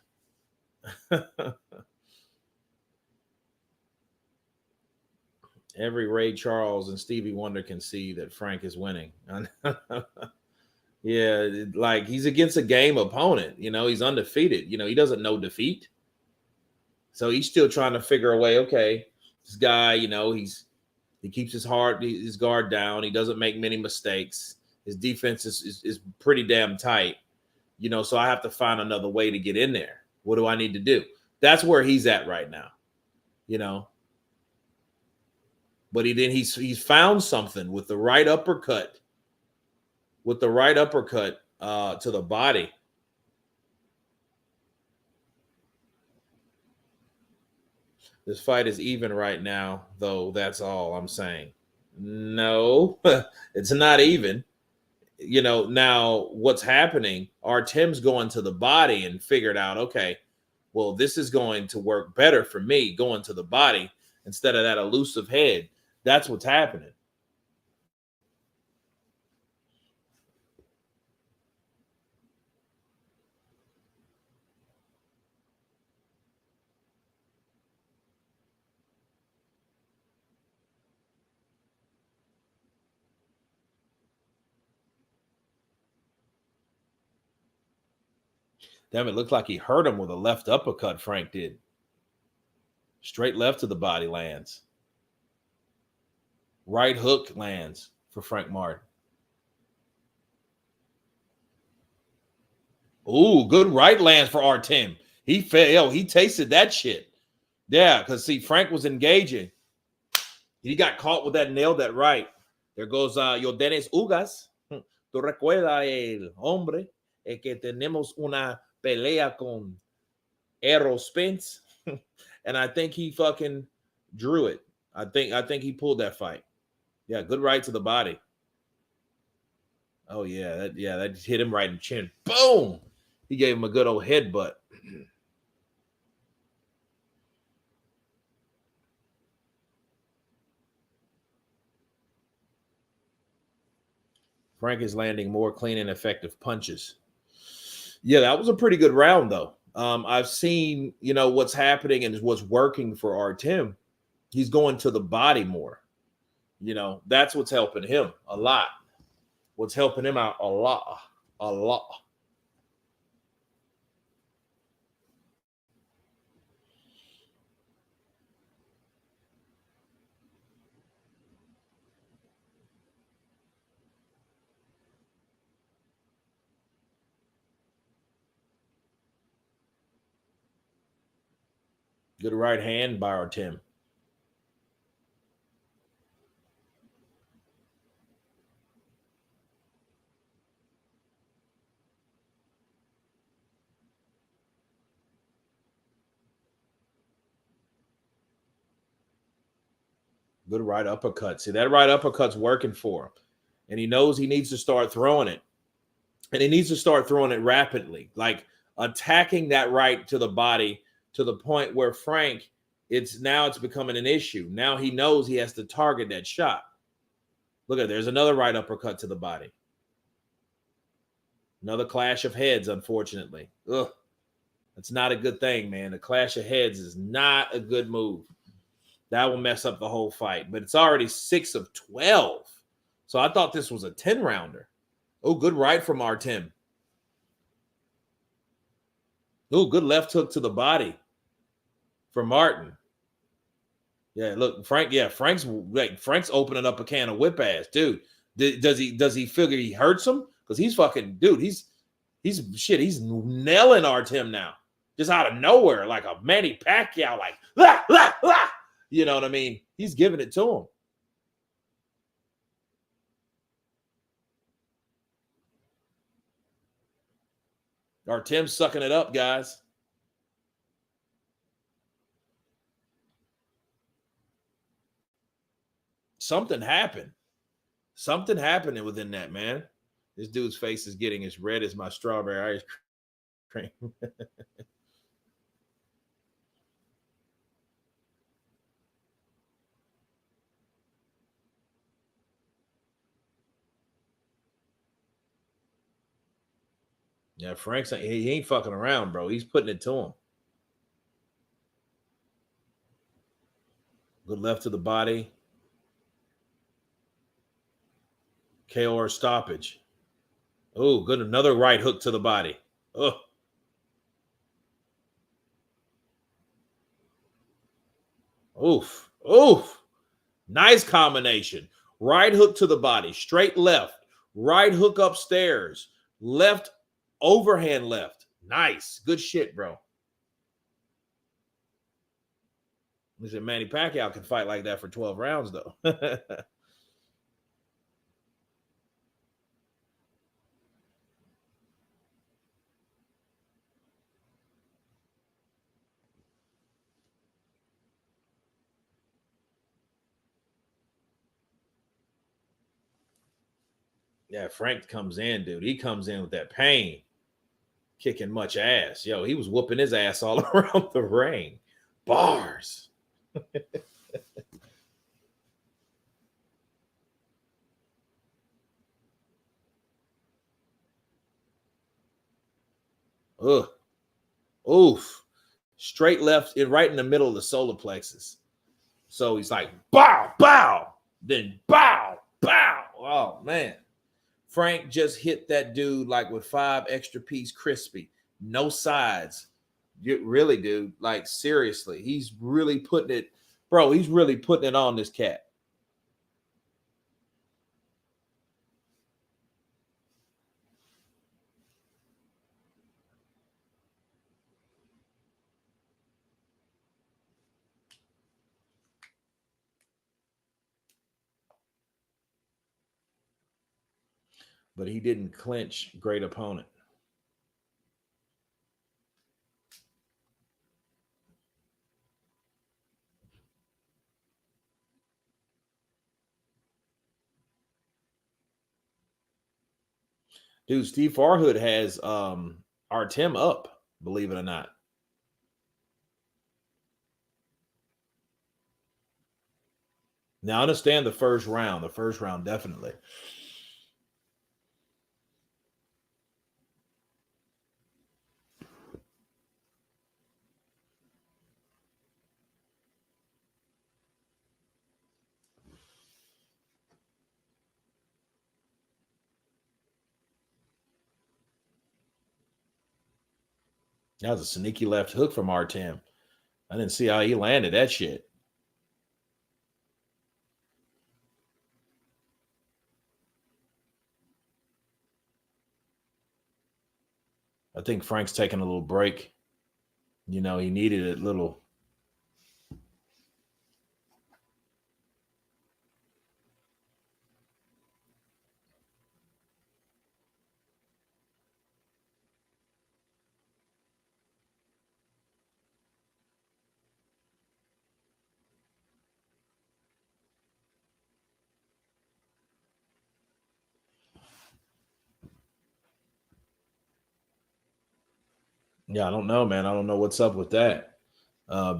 Every Ray Charles and Stevie Wonder can see that Frank is winning. Yeah, like he's against a game opponent. He's undefeated. He doesn't know defeat. So he's still trying to figure a way, okay, this guy, he keeps his guard down. He doesn't make many mistakes. His defense is pretty damn tight. So I have to find another way to get in there. What do I need to do? That's where he's at right now. But he's found something with the right uppercut. To the body. This fight is even right now, though. That's all I'm saying. No, it's not even. Now what's happening? Artem's going to the body and figured out, okay, well, this is going to work better for me going to the body instead of that elusive head. That's what's happening. Damn, it looked like he hurt him with a left uppercut, Frank did. Straight left to the body lands. Right hook lands for Frank Martin. Ooh, good right lands for Artem. He fell. He tasted that shit. Yeah, because see, Frank was engaging. He got caught with that, nailed that right. There goes Yodenes Ugas. ¿Tú recuerdas el hombre que tenemos una pelea con Errol Spence? And I think he fucking drew it. I think he pulled that fight. Yeah, good right to the body. Oh yeah, that hit him right in the chin. Boom! He gave him a good old headbutt. Frank is landing more clean and effective punches. Yeah, that was a pretty good round, though. I've seen, what's happening and what's working for Artem. He's going to the body more. You know, that's what's helping him a lot. What's helping him out a lot. A lot. Good right hand by Artem. Good right uppercut. See, that right uppercut's working for him. And he knows he needs to start throwing it. And he needs to start throwing it rapidly. Like attacking that right to the body to the point where Frank, it's becoming an issue. Now he knows he has to target that shot. Look at, there's another right uppercut to the body. Another clash of heads, unfortunately. Ugh. That's not a good thing, man. The clash of heads is not a good move. That will mess up the whole fight. But it's already 6 of 12. So I thought this was a 10-rounder. Oh, good right from Artem. Oh, good left hook to the body for Martin. Yeah, look, Frank. Yeah, Frank's opening up a can of whip ass, dude. Does he figure he hurts him? Because he's fucking, dude. He's nailing Artem now, just out of nowhere, like a Manny Pacquiao, like la la la. You know what I mean? He's giving it to him. Artem's sucking it up, guys. Something happened. Something happened within that, man. This dude's face is getting as red as my strawberry ice cream. Yeah, Frank's he ain't fucking around, bro. He's putting it to him. Good left to the body. KO or stoppage. Oh, good. Another right hook to the body. Oh. Oof. Oof. Nice combination. Right hook to the body. Straight left. Right hook upstairs. Left overhand left. Nice. Good shit, bro. Listen, Manny Pacquiao can fight like that for 12 rounds, though. Yeah, Frank comes in, dude. He comes in with that pain, kicking much ass. Yo, he was whooping his ass all around the ring. Bars. Ugh. Oof. Straight left, right in the middle of the solar plexus. So he's like, bow, bow, then bow, bow. Oh, man. Frank just hit that dude like with 5 extra piece crispy. No sides. Really, dude. Like, seriously. He's really putting it, bro, he's really putting it on this cat. But he didn't clinch. Great opponent. Dude, Steve Farhood has Artem up, believe it or not. Now, I understand the first round. The first round, definitely. That was a sneaky left hook from Artem. I didn't see how he landed that shit. I think Frank's taking a little break. You know, he needed a little. Yeah, I don't know, man. I don't know what's up with that.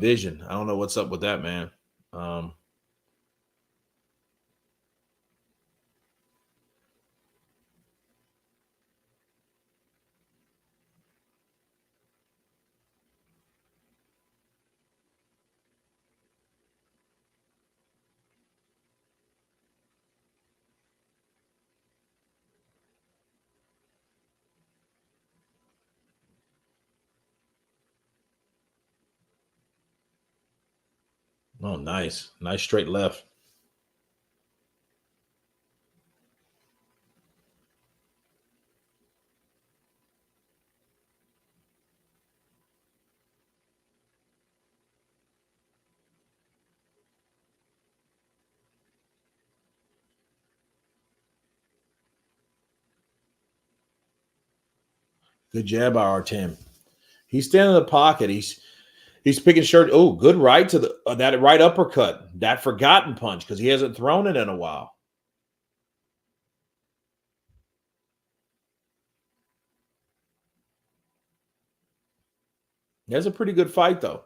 Vision. I don't know what's up with that, man. Um, oh, nice. Nice straight left. Good jab by Artem. He's standing in the pocket. He's picking shirt. Oh, good right to the that right uppercut. That forgotten punch because he hasn't thrown it in a while. That's a pretty good fight, though.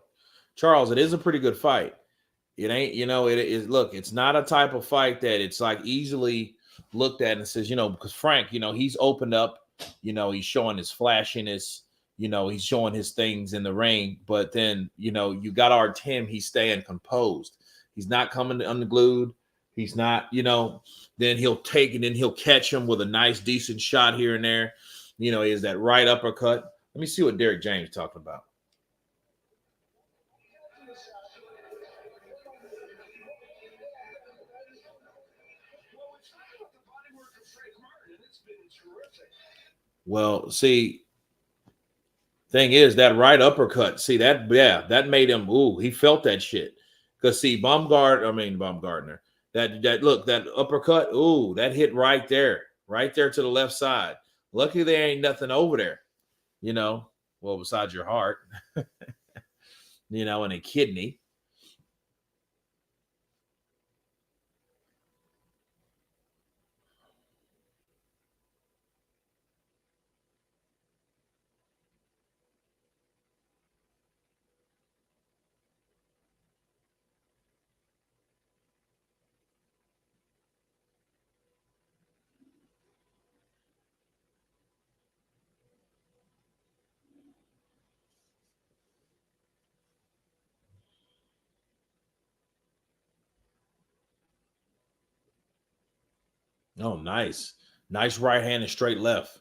Charles, it is a pretty good fight. It ain't, it is. Look, it's not a type of fight that it's like easily looked at and says, because Frank, he's opened up, he's showing his flashiness, he's showing his things in the ring. But then, you got our Tim, he's staying composed. He's not coming unglued. He's not, then he'll take and then he'll catch him with a nice, decent shot here and there. He has that right uppercut. Let me see what Derek James talking about. Well, see, thing is that right uppercut. See that, yeah, that made him. Ooh, he felt that shit. Because see, Baumgardner. That uppercut. Ooh, that hit right there to the left side. Luckily, there ain't nothing over there. Well, besides your heart, and a kidney. Oh, nice, nice right hand and straight left.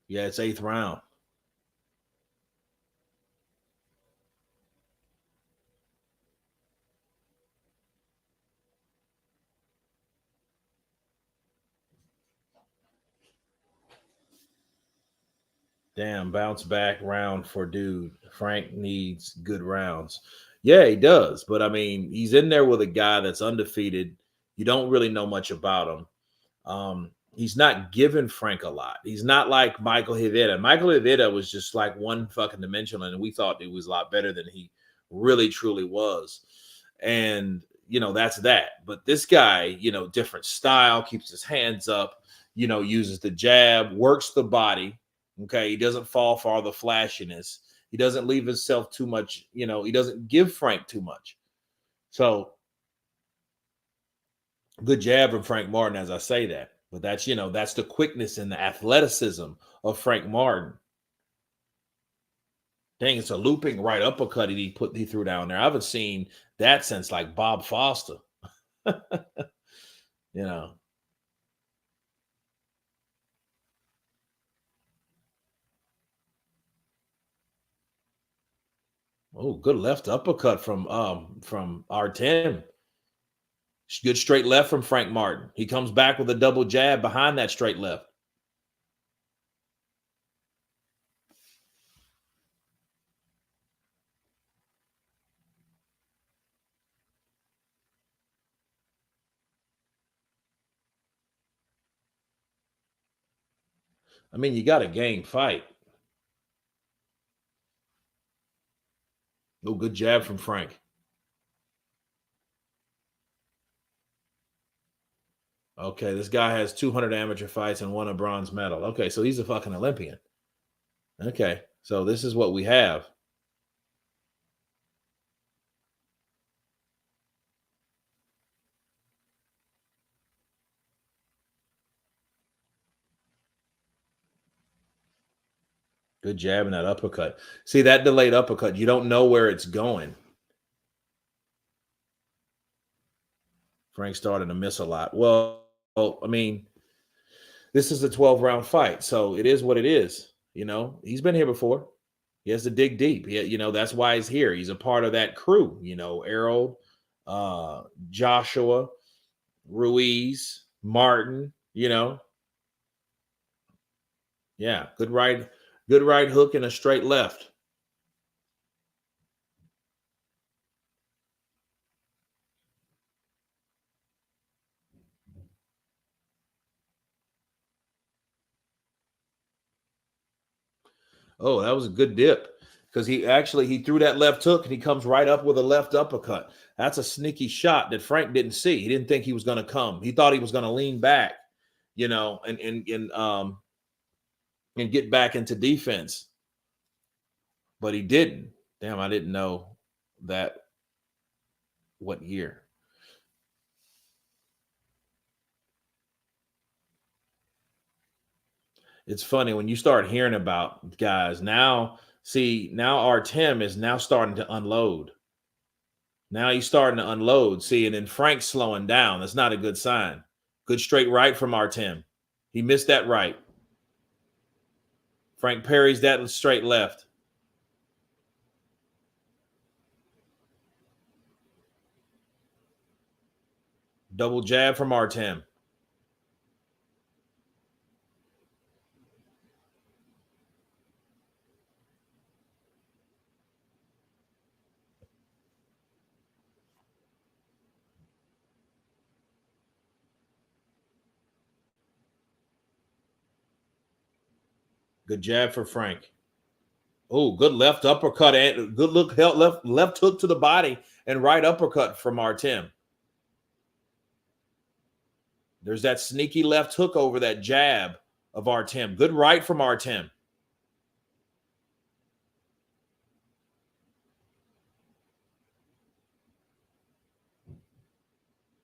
Yeah, it's eighth round. Damn, bounce back round for dude. Frank needs good rounds. Yeah, he does. But I mean, he's in there with a guy that's undefeated. You don't really know much about him. He's not giving Frank a lot. He's not like Michael Rivera. Michael Rivera was just like one fucking dimensional, and we thought it was a lot better than he really truly was. And that's that. But this guy, different style, keeps his hands up, uses the jab, works the body. Okay, he doesn't fall for all the flashiness. He doesn't leave himself too much. He doesn't give Frank too much. So good jab from Frank Martin, as I say that. But that's the quickness and the athleticism of Frank Martin. Dang, it's a looping right uppercut he threw down there. I haven't seen that since like Bob Foster. you know. Oh, good left uppercut from Artem. Good straight left from Frank Martin. He comes back with a double jab behind that straight left. I mean, you got a game fight. Oh, good jab from Frank. Okay, this guy has 200 amateur fights and won a bronze medal. Okay, so he's a fucking Olympian. Okay, so this is what we have. Good jab and that uppercut. See, that delayed uppercut, you don't know where it's going. Frank started to miss a lot. Well, I mean, this is a 12-round fight, so it is what it is. You know, he's been here before. He has to dig deep. That's why he's here. He's a part of that crew. Errol, Joshua, Ruiz, Martin. Yeah, good right hook and a straight left. Oh, that was a good dip because he threw that left hook and he comes right up with a left uppercut. That's a sneaky shot that Frank didn't see. He didn't think he was going to come. He thought he was going to lean back, and get back into defense, but he didn't. Damn, I didn't know that. What year? It's funny when you start hearing about guys now. See, now Artem is now starting to unload. Now he's starting to unload. See, and then Frank's slowing down. That's not a good sign. Good straight right from Artem. He missed that right. Frank parries that straight left. Double jab from Artem. Good jab for Frank. Oh, good left uppercut and good look left hook to the body and right uppercut from Artem. There's that sneaky left hook over that jab of Artem. Good right from Artem.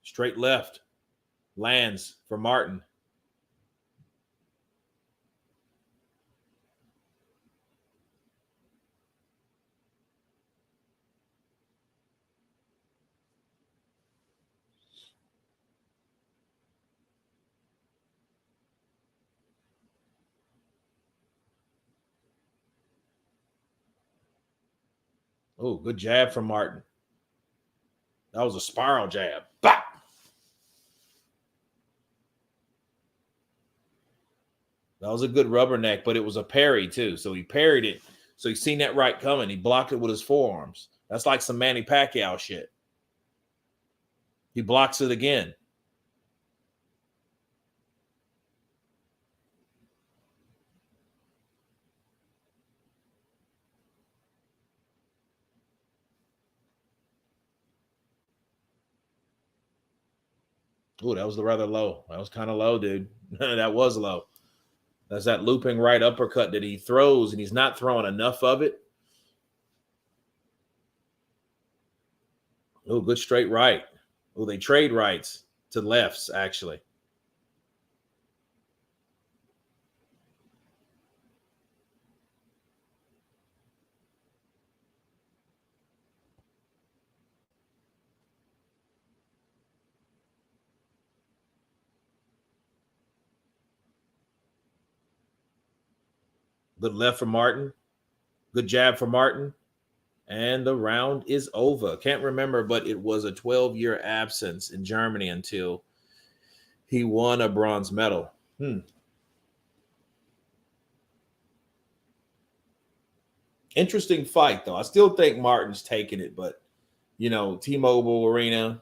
Straight left. Lands for Martin. Oh, good jab from Martin. That was a spiral jab. Bah! That was a good rubberneck, but it was a parry too. So he parried it. So he seen that right coming. He blocked it with his forearms. That's like some Manny Pacquiao shit. He blocks it again. Oh, that was rather low. That was kind of low, dude. That was low. That's that looping right uppercut that he throws, and he's not throwing enough of it. Oh, good straight right. Oh, they trade rights to lefts, actually. Good left for Martin. Good jab for Martin. And the round is over. Can't remember, but it was a 12-year absence in Germany until he won a bronze medal. Interesting fight, though. I still think Martin's taking it, but, T-Mobile Arena.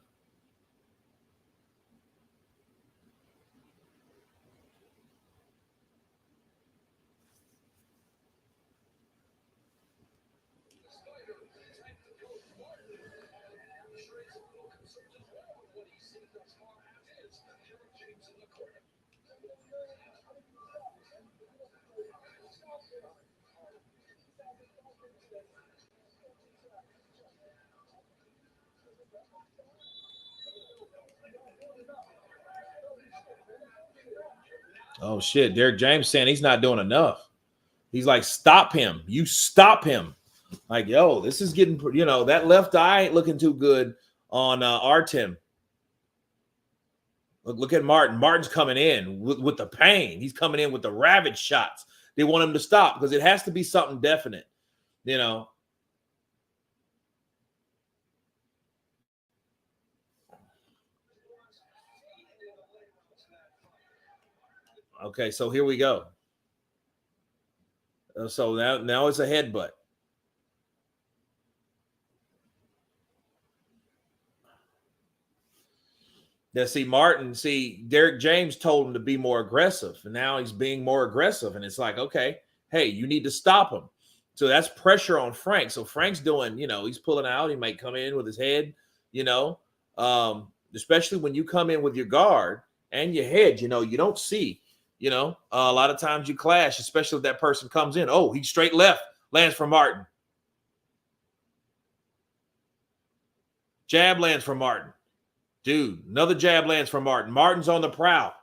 Oh, shit. Derek James saying he's not doing enough. He's like, stop him. You stop him. Like, yo, this is getting, that left eye ain't looking too good on Artem. Look at Martin. Martin's coming in with the pain. He's coming in with the ravage shots. They want him to stop because it has to be something definite, Okay, so here we go. So now it's a headbutt. Yeah, Derek James told him to be more aggressive, and now he's being more aggressive. And it's like, okay, hey, you need to stop him. So that's pressure on Frank. So Frank's doing, he's pulling out. He might come in with his head, especially when you come in with your guard and your head, you don't see, a lot of times you clash, especially if that person comes in. Oh, he's straight left, lands for Martin. Jab lands for Martin. Dude, another jab lands for Martin. Martin's on the prowl.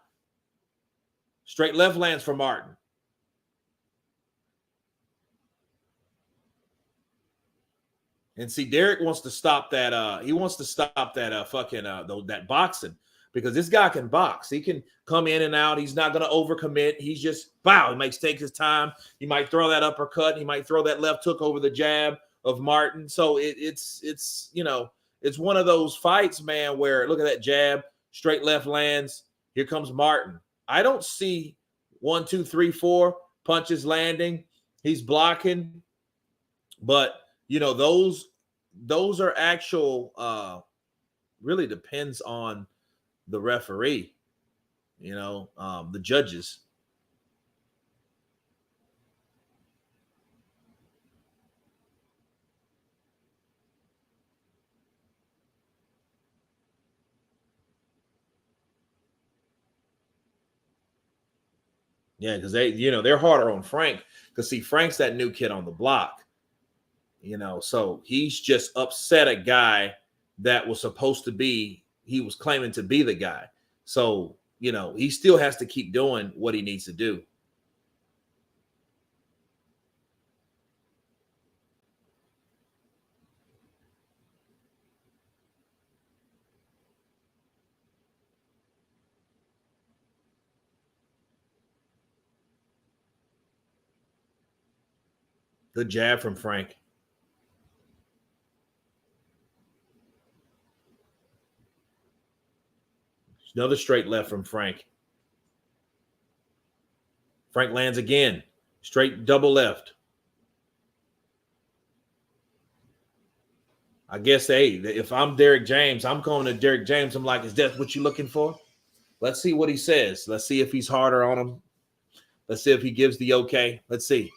Straight left lands for Martin. And see, Derek wants to stop that. He wants to stop that that boxing, because this guy can box. He can come in and out. He's not going to overcommit. He's just He take his time. He might throw that uppercut. He might throw that left hook over the jab of Martin. So it's one of those fights, man, where look at that jab, straight left lands. Here comes Martin. I don't see 1, 2, 3, 4 punches landing. He's blocking, but those are actual. Really depends on the referee, the judges. Yeah, because they're harder on Frank, because see, Frank's that new kid on the block, so he's just upset a guy that was supposed to be, he was claiming to be the guy. So, he still has to keep doing what he needs to do. Good jab from Frank. Another straight left from Frank. Frank lands again. Straight double left. I guess, hey, if I'm Derek James, I'm going to Derek James. I'm like, is that what you're looking for? Let's see what he says. Let's see if he's harder on him. Let's see if he gives the okay. Let's see.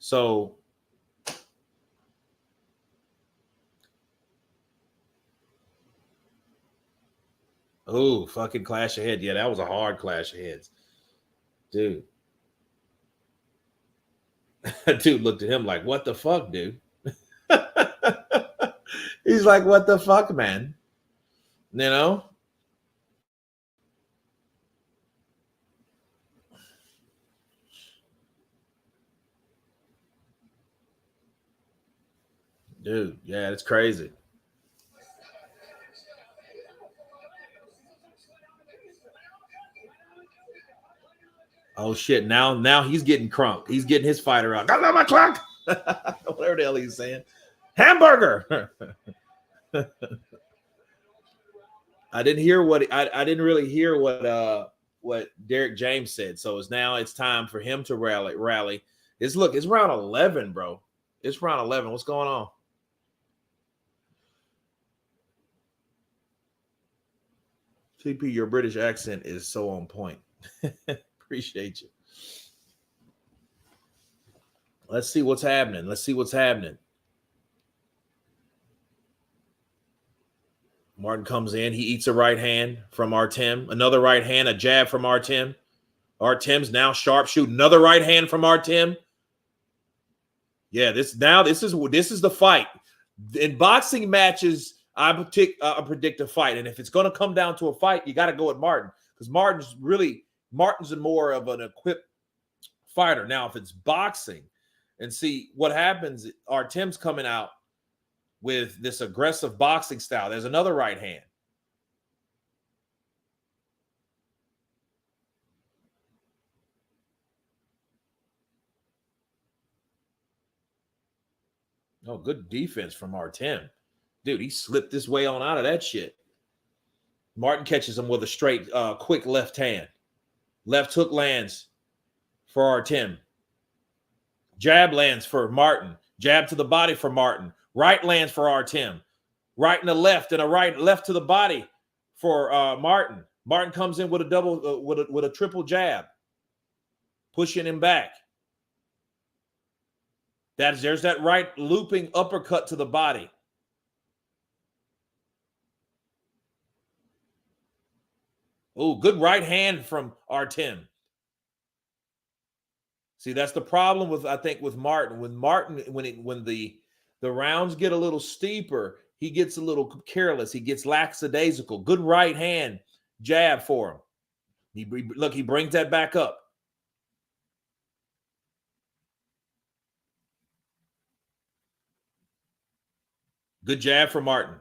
So, oh, fucking clash of heads. Yeah, that was a hard clash of heads. Dude. Dude looked at him like, what the fuck, dude? He's like, what the fuck, man? Dude, yeah, it's crazy. Oh shit! Now he's getting crunk. He's getting his fighter out. Got my clock. Whatever the hell he's saying. Hamburger. I didn't hear what I didn't really hear what Derek James said. So it's time for him to rally. It's round 11, bro. It's round 11. What's going on? TP, your British accent is so on point. Appreciate you. Let's see what's happening. Martin comes in. He eats a right hand from Artem. Another right hand, a jab from Artem. Artem's now sharpshoot. Another right hand from Artem. Yeah, this is the fight. In boxing matches, I predict a fight. And if it's going to come down to a fight, you got to go with Martin. Because Martin's more of an equipped fighter. Now, if it's boxing, and see what happens, Artem's coming out with this aggressive boxing style. There's another right hand. Oh, good defense from Artem. Dude, he slipped this way on out of that shit. Martin catches him with a straight, quick left hand. Left hook lands for Artem. Jab lands for Martin. Jab to the body for Martin. Right lands for Artem. Right and a left and a right, left to the body for Martin. Martin comes in with a double, with a triple jab, pushing him back. There's that right looping uppercut to the body. Oh, good right hand from Artem. See, that's the problem with Martin. When the rounds get a little steeper, he gets a little careless. He gets lackadaisical. Good right hand jab for him. He brings that back up. Good jab for Martin.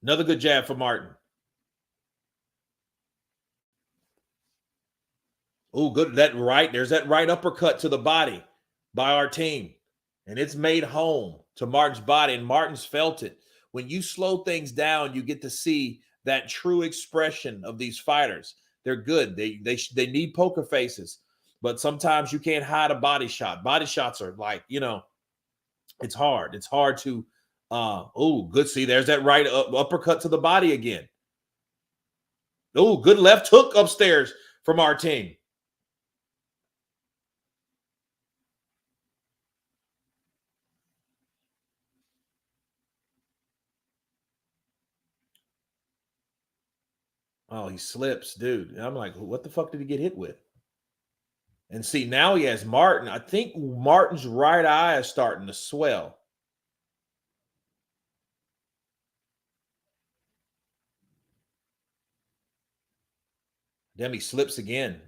Another good jab for Martin. Oh, good. There's that right uppercut to the body by our team. And it's made home to Martin's body, and Martin's felt it. When you slow things down, you get to see that true expression of these fighters. They're good. They need poker faces, but sometimes you can't hide a body shot. Body shots are like, it's hard. It's hard to, good. See, there's that right uppercut to the body again. Oh, good left hook upstairs from our team. Oh, he slips, dude. And I'm like, what the fuck did he get hit with? And see, now he has Martin. I think Martin's right eye is starting to swell. Then he slips again.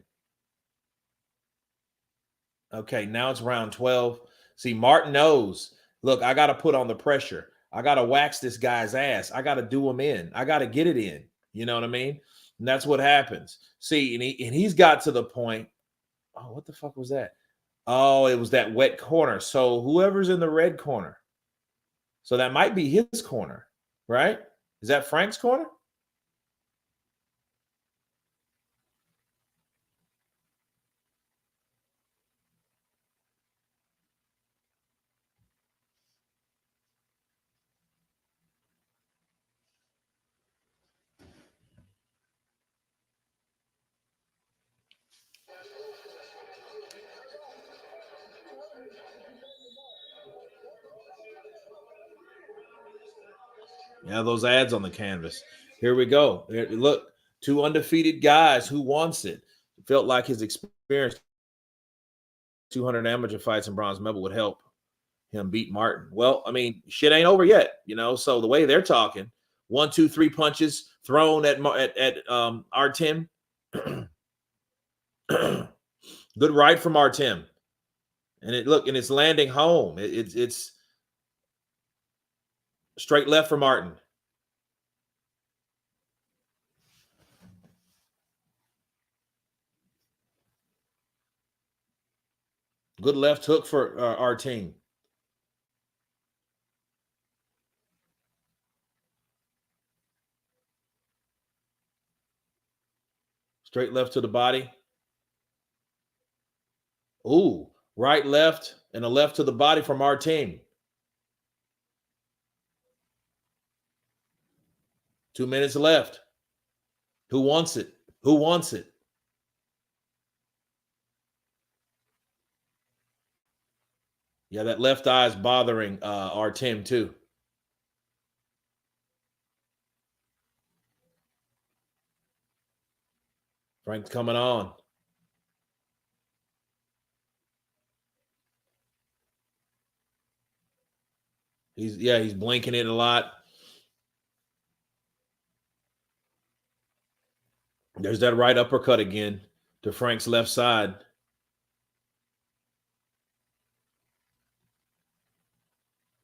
Okay, now it's round 12. See, Martin knows, look, I got to put on the pressure. I got to wax this guy's ass. I got to do him in. I got to get it in. You know what I mean? And that's what happens. See, and he's got to the point. Oh, what the fuck was that? Oh, it was that wet corner. So whoever's in the red corner. So that might be his corner, right? Is that Frank's corner? Yeah, those ads on the canvas. Here we go. Look, two undefeated guys. Who wants it? Felt like his experience, 200 amateur fights and bronze medal would help him beat Martin. Well, I mean, shit ain't over yet, So the way they're talking, 1, 2, 3 punches thrown at Artem. Good right from Artem, and it's landing home. It's straight left for Martin. Good left hook for our team. Straight left to the body. Ooh, right, left, and a left to the body from our team. 2 minutes left. Who wants it? Who wants it? Yeah, that left eye is bothering our Tim too. Frank's coming on. He's blinking it a lot. There's that right uppercut again to Frank's left side.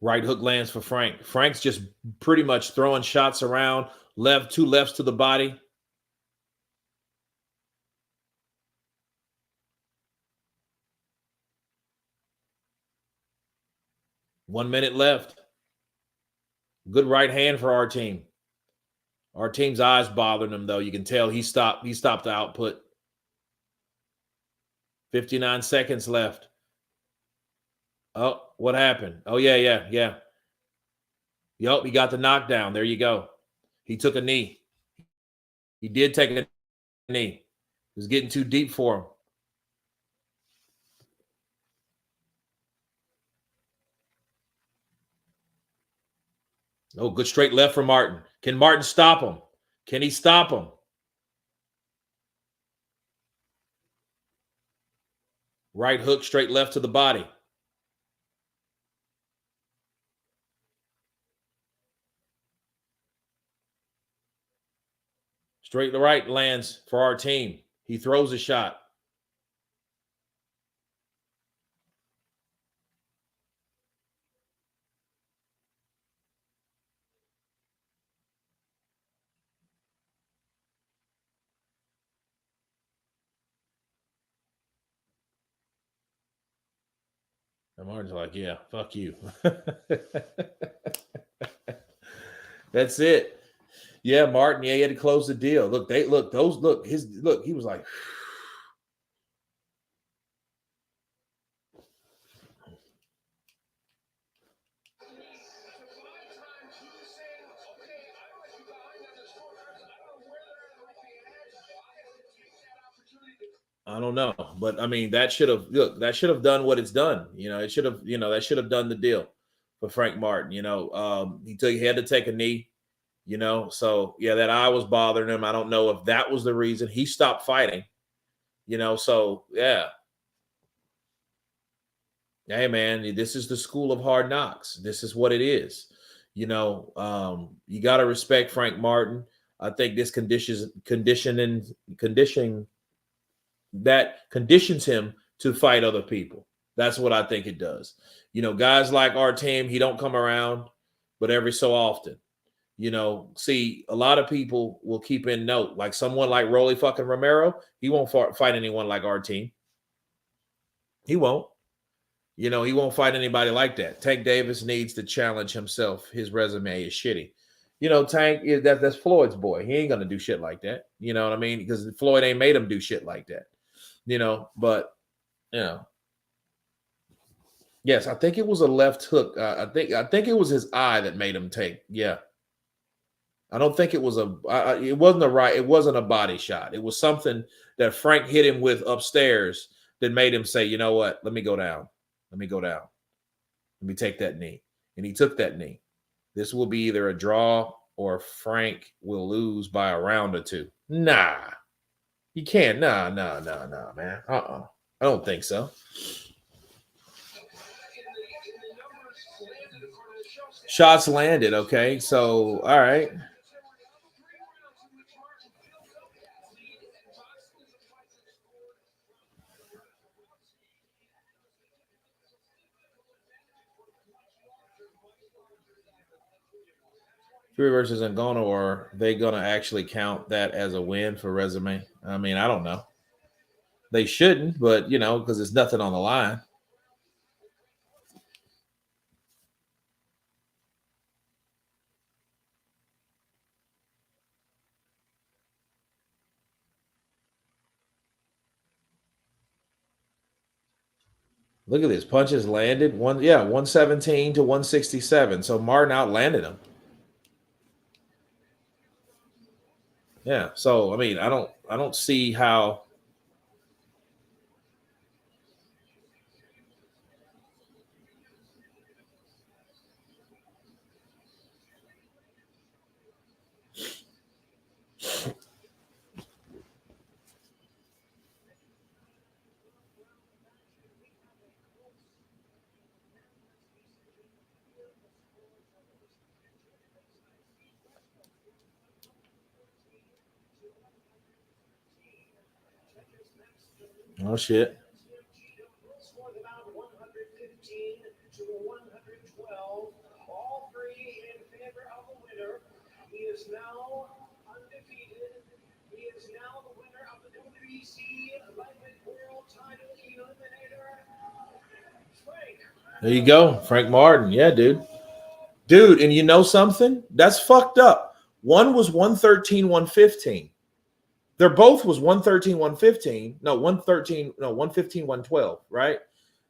Right hook lands for Frank. Frank's just pretty much throwing shots around. Left, 2 lefts to the body. One minute left. Good right hand for our team. Our team's eyes bothering him, though. You can tell he stopped the output. 59 seconds left. Oh, what happened? Oh, yeah. Yup, he got the knockdown. There you go. He took a knee. He did take a knee. It was getting too deep for him. Oh, good straight left for Martin. Can Martin stop him? Can he stop him? Right hook, straight left to the body. Straight to right lands for our team. He throws a shot. And Martin's like, yeah, fuck you. That's it. Yeah, Martin. Yeah, he had to close the deal. Look, he was like, I don't know, but I mean, that should have done what it's done. It should have, that should have done the deal for Frank Martin. He had to take a knee. So yeah, that eye was bothering him. I don't know if that was the reason he stopped fighting. So yeah. Hey man, this is the school of hard knocks. This is what it is. You got to respect Frank Martin. I think this conditioning that conditions him to fight other people. That's what I think it does. Guys like our team, he don't come around, but every so often. See, a lot of people will keep in note, like someone like Rolly fucking Romero, he won't fight anyone like our team. He won't. He won't fight anybody like that. Tank Davis needs to challenge himself. His resume is shitty. Tank, that's Floyd's boy. He ain't going to do shit like that. You know what I mean? Because Floyd ain't made him do shit like that. But, yes, I think it was a left hook. I think it was his eye that made him take. Yeah. I don't think it was it wasn't a body shot. It was something that Frank hit him with upstairs that made him say, you know what? Let me go down. Let me take that knee. And he took that knee. This will be either a draw or Frank will lose by a round or two. Nah. You can't. Nah, man. I don't think so. Shots landed. Okay. So, all right. Fury versus Ngannou, or are they going to actually count that as a win for resume? I mean, I don't know. They shouldn't, but because there's nothing on the line. Look at this. Punches landed. 117 to 167. So Martin outlanded him. Yeah. So I mean, I don't see how. Oh shit. There you go, Frank Martin. Yeah, dude. And you know something? That's fucked up. One was 113, 115. They're both was 113, 115. No, 113, no, 115, 112, right?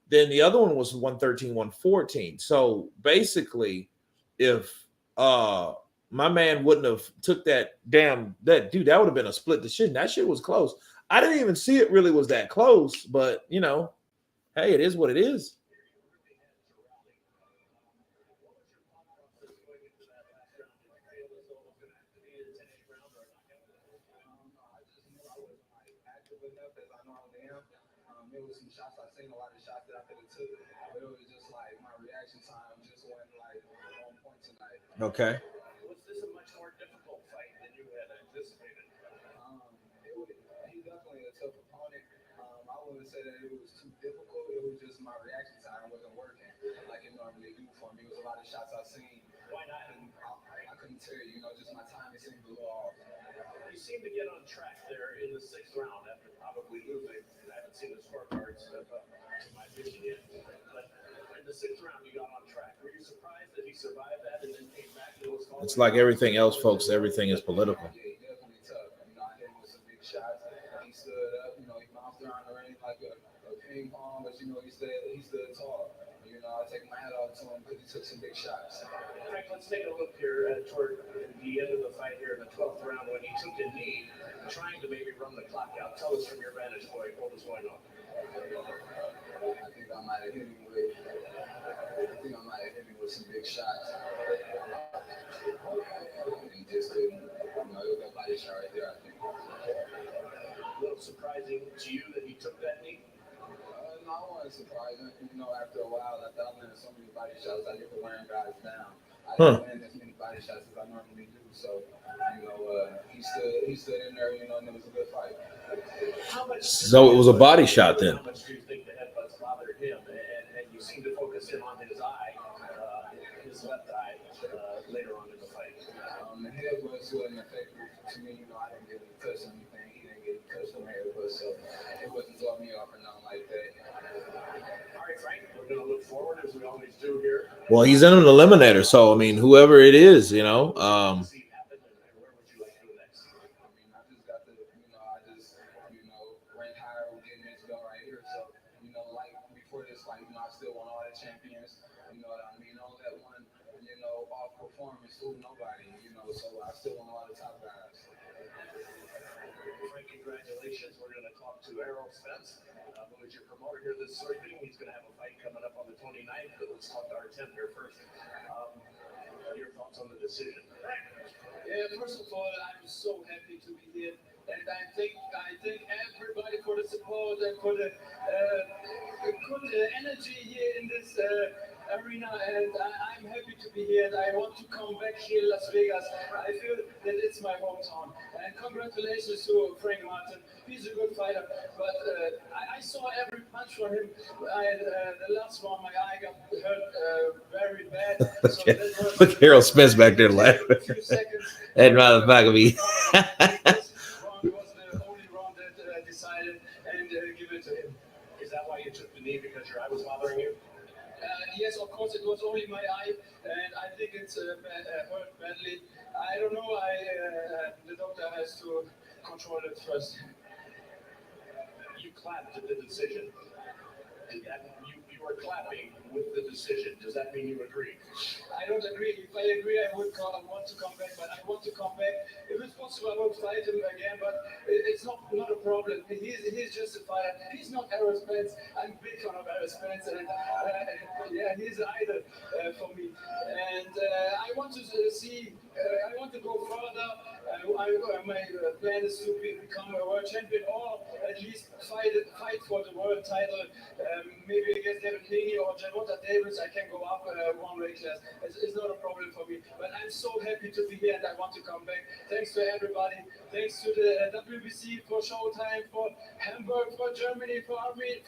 Then the other one was 113, 114. So basically, if my man wouldn't have took that dude, that would have been a split decision. That shit was close. I didn't even see it really was that close, but hey, it is what it is. Okay. It's like everything else, folks. Everything is political. Huh. So it was a body shot then. Well, he's in an eliminator, so I mean, whoever it is. Okay. Look, Harold Smith's back there laughing. That motherfucker be. were clapping with the decision. Does that mean you agree? I don't agree. If I agree, I would want to come back, but I want to come back. If it's possible, I will fight him again, but it's not a problem. He's just a fighter. He's not Errol Spence. I'm a big fan of Errol Spence, and yeah, he's an idol for me. And I want to see. I want to go further. My plan is to become a world champion, or at least fight for the world title. Maybe against Devin Haney or Gervonta Davis, I can go up one weight class. It's not a problem for me. But I'm so happy to be here, and I want to come back. Thanks to everybody. Thanks to the WBC, for Showtime, for Hamburg, for Germany, for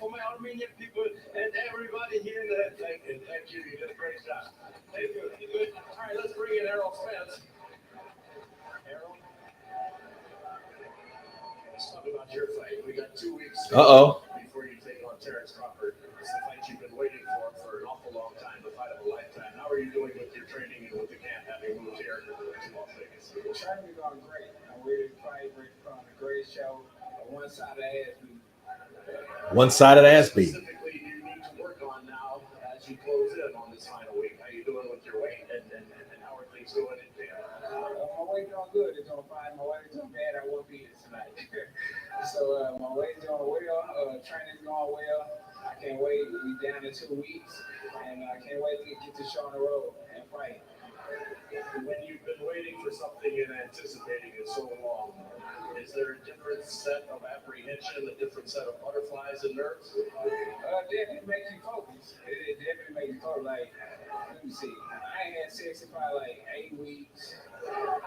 my Armenian people, and everybody here in the. Thank you. You did a great job. Thank you. Good. All right, let's bring in Errol Spence. Errol, let's talk about your fight. We got 2 weeks before you take on Terrence Crawford. It's the fight you've been waiting for an awful long time, the fight of a lifetime. How are you doing with your training and with the camp having moved here to Las Vegas? The training is going great. I'm ready to fight. Ready to put on a great show. One side of the ass beat. One-sided ass beat. Specifically, you need to work on now as you close in on this final week. How are you doing with your weight, and how are things going in there? My weight's doing good. It's doing fine. My weight's doing bad. I won't beat it tonight. So my weight's doing well. Training's going well. I can't wait. We're down in 2 weeks, and I can't wait to get the show on the road and fight. When you've been waiting for something and anticipating it so long, is there a different set of apprehension, a different set of butterflies and nerves? Definitely makes you focus. It definitely makes you focus. Like, let me see. I ain't had sex in probably like 8 weeks. I'm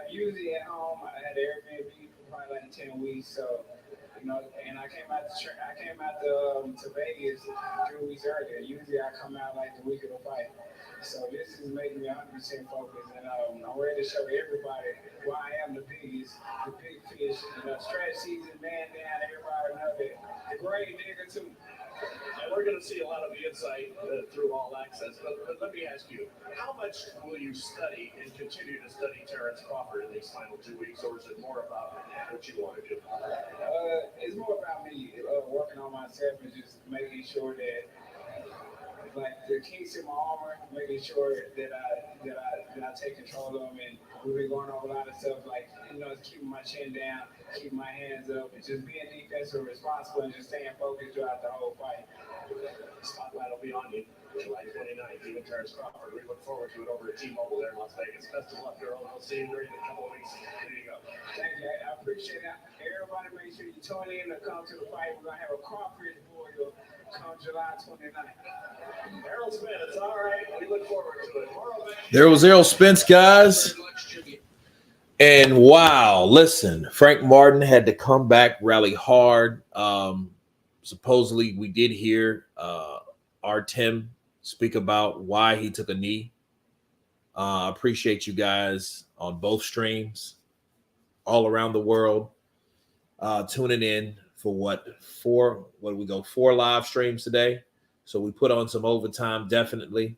usually at home. I had Airbnb for probably like 10 weeks. So, and I came out to Vegas 3 weeks earlier. Usually I come out like the week of the fight. So this is making me 100% focused, and I'm ready to show everybody why I am the big fish. Stretch season, man down, everybody know that. The great nigga too. And we're going to see a lot of the insight through All Access. But let me ask you, how much will you study and continue to study Terrence Crawford in these final 2 weeks, or is it more about what you want to do? It's more about me working on myself and just making sure that, like, the kinks in my armor, making sure that I take control of them. And we've been going over a lot of stuff, like, keeping my chin down, keeping my hands up, and just being defensive, responsible, and just staying focused throughout the whole fight. The spotlight will be on you July 29th, you and Terrence Crawford. We look forward to it over at T-Mobile there in Las Vegas. Best of luck, girl. We'll see you during a couple of weeks. There you go. Thank you. I appreciate that. Everybody, make sure you tune in to come to the fight. We're going to have a Crawford Memorial come July 29th. Errol Spence, all right. We look forward to it. There was Errol Spence, guys. And wow, listen, Frank Martin had to come back, rally hard. Supposedly, we did hear our Tim speak about why he took a knee. I appreciate you guys on both streams all around the world tuning in for four live streams today. So we put on some overtime, definitely.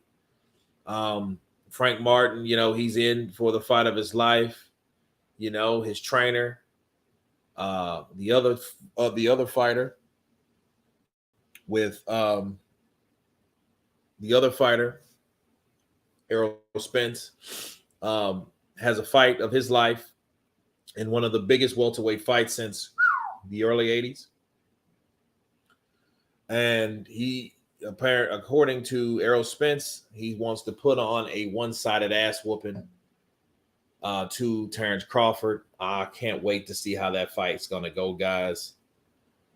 Frank Martin, he's in for the fight of his life. His trainer, the other fighter with the other fighter, Errol Spence, has a fight of his life in one of the biggest welterweight fights since the early 80s. And according to Errol Spence, he wants to put on a one-sided ass whooping to Terrence Crawford. I can't wait to see how that fight's going to go, guys.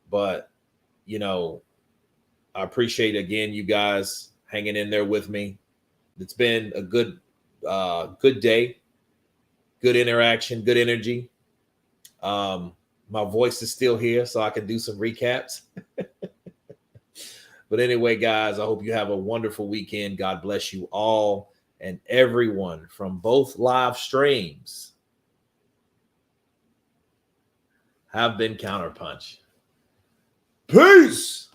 But, I appreciate, again, you guys hanging in there with me. It's been a good day, good interaction, good energy. My voice is still here, so I can do some recaps. But anyway, guys, I hope you have a wonderful weekend. God bless you all and everyone from both live streams have been Counterpunch. Peace.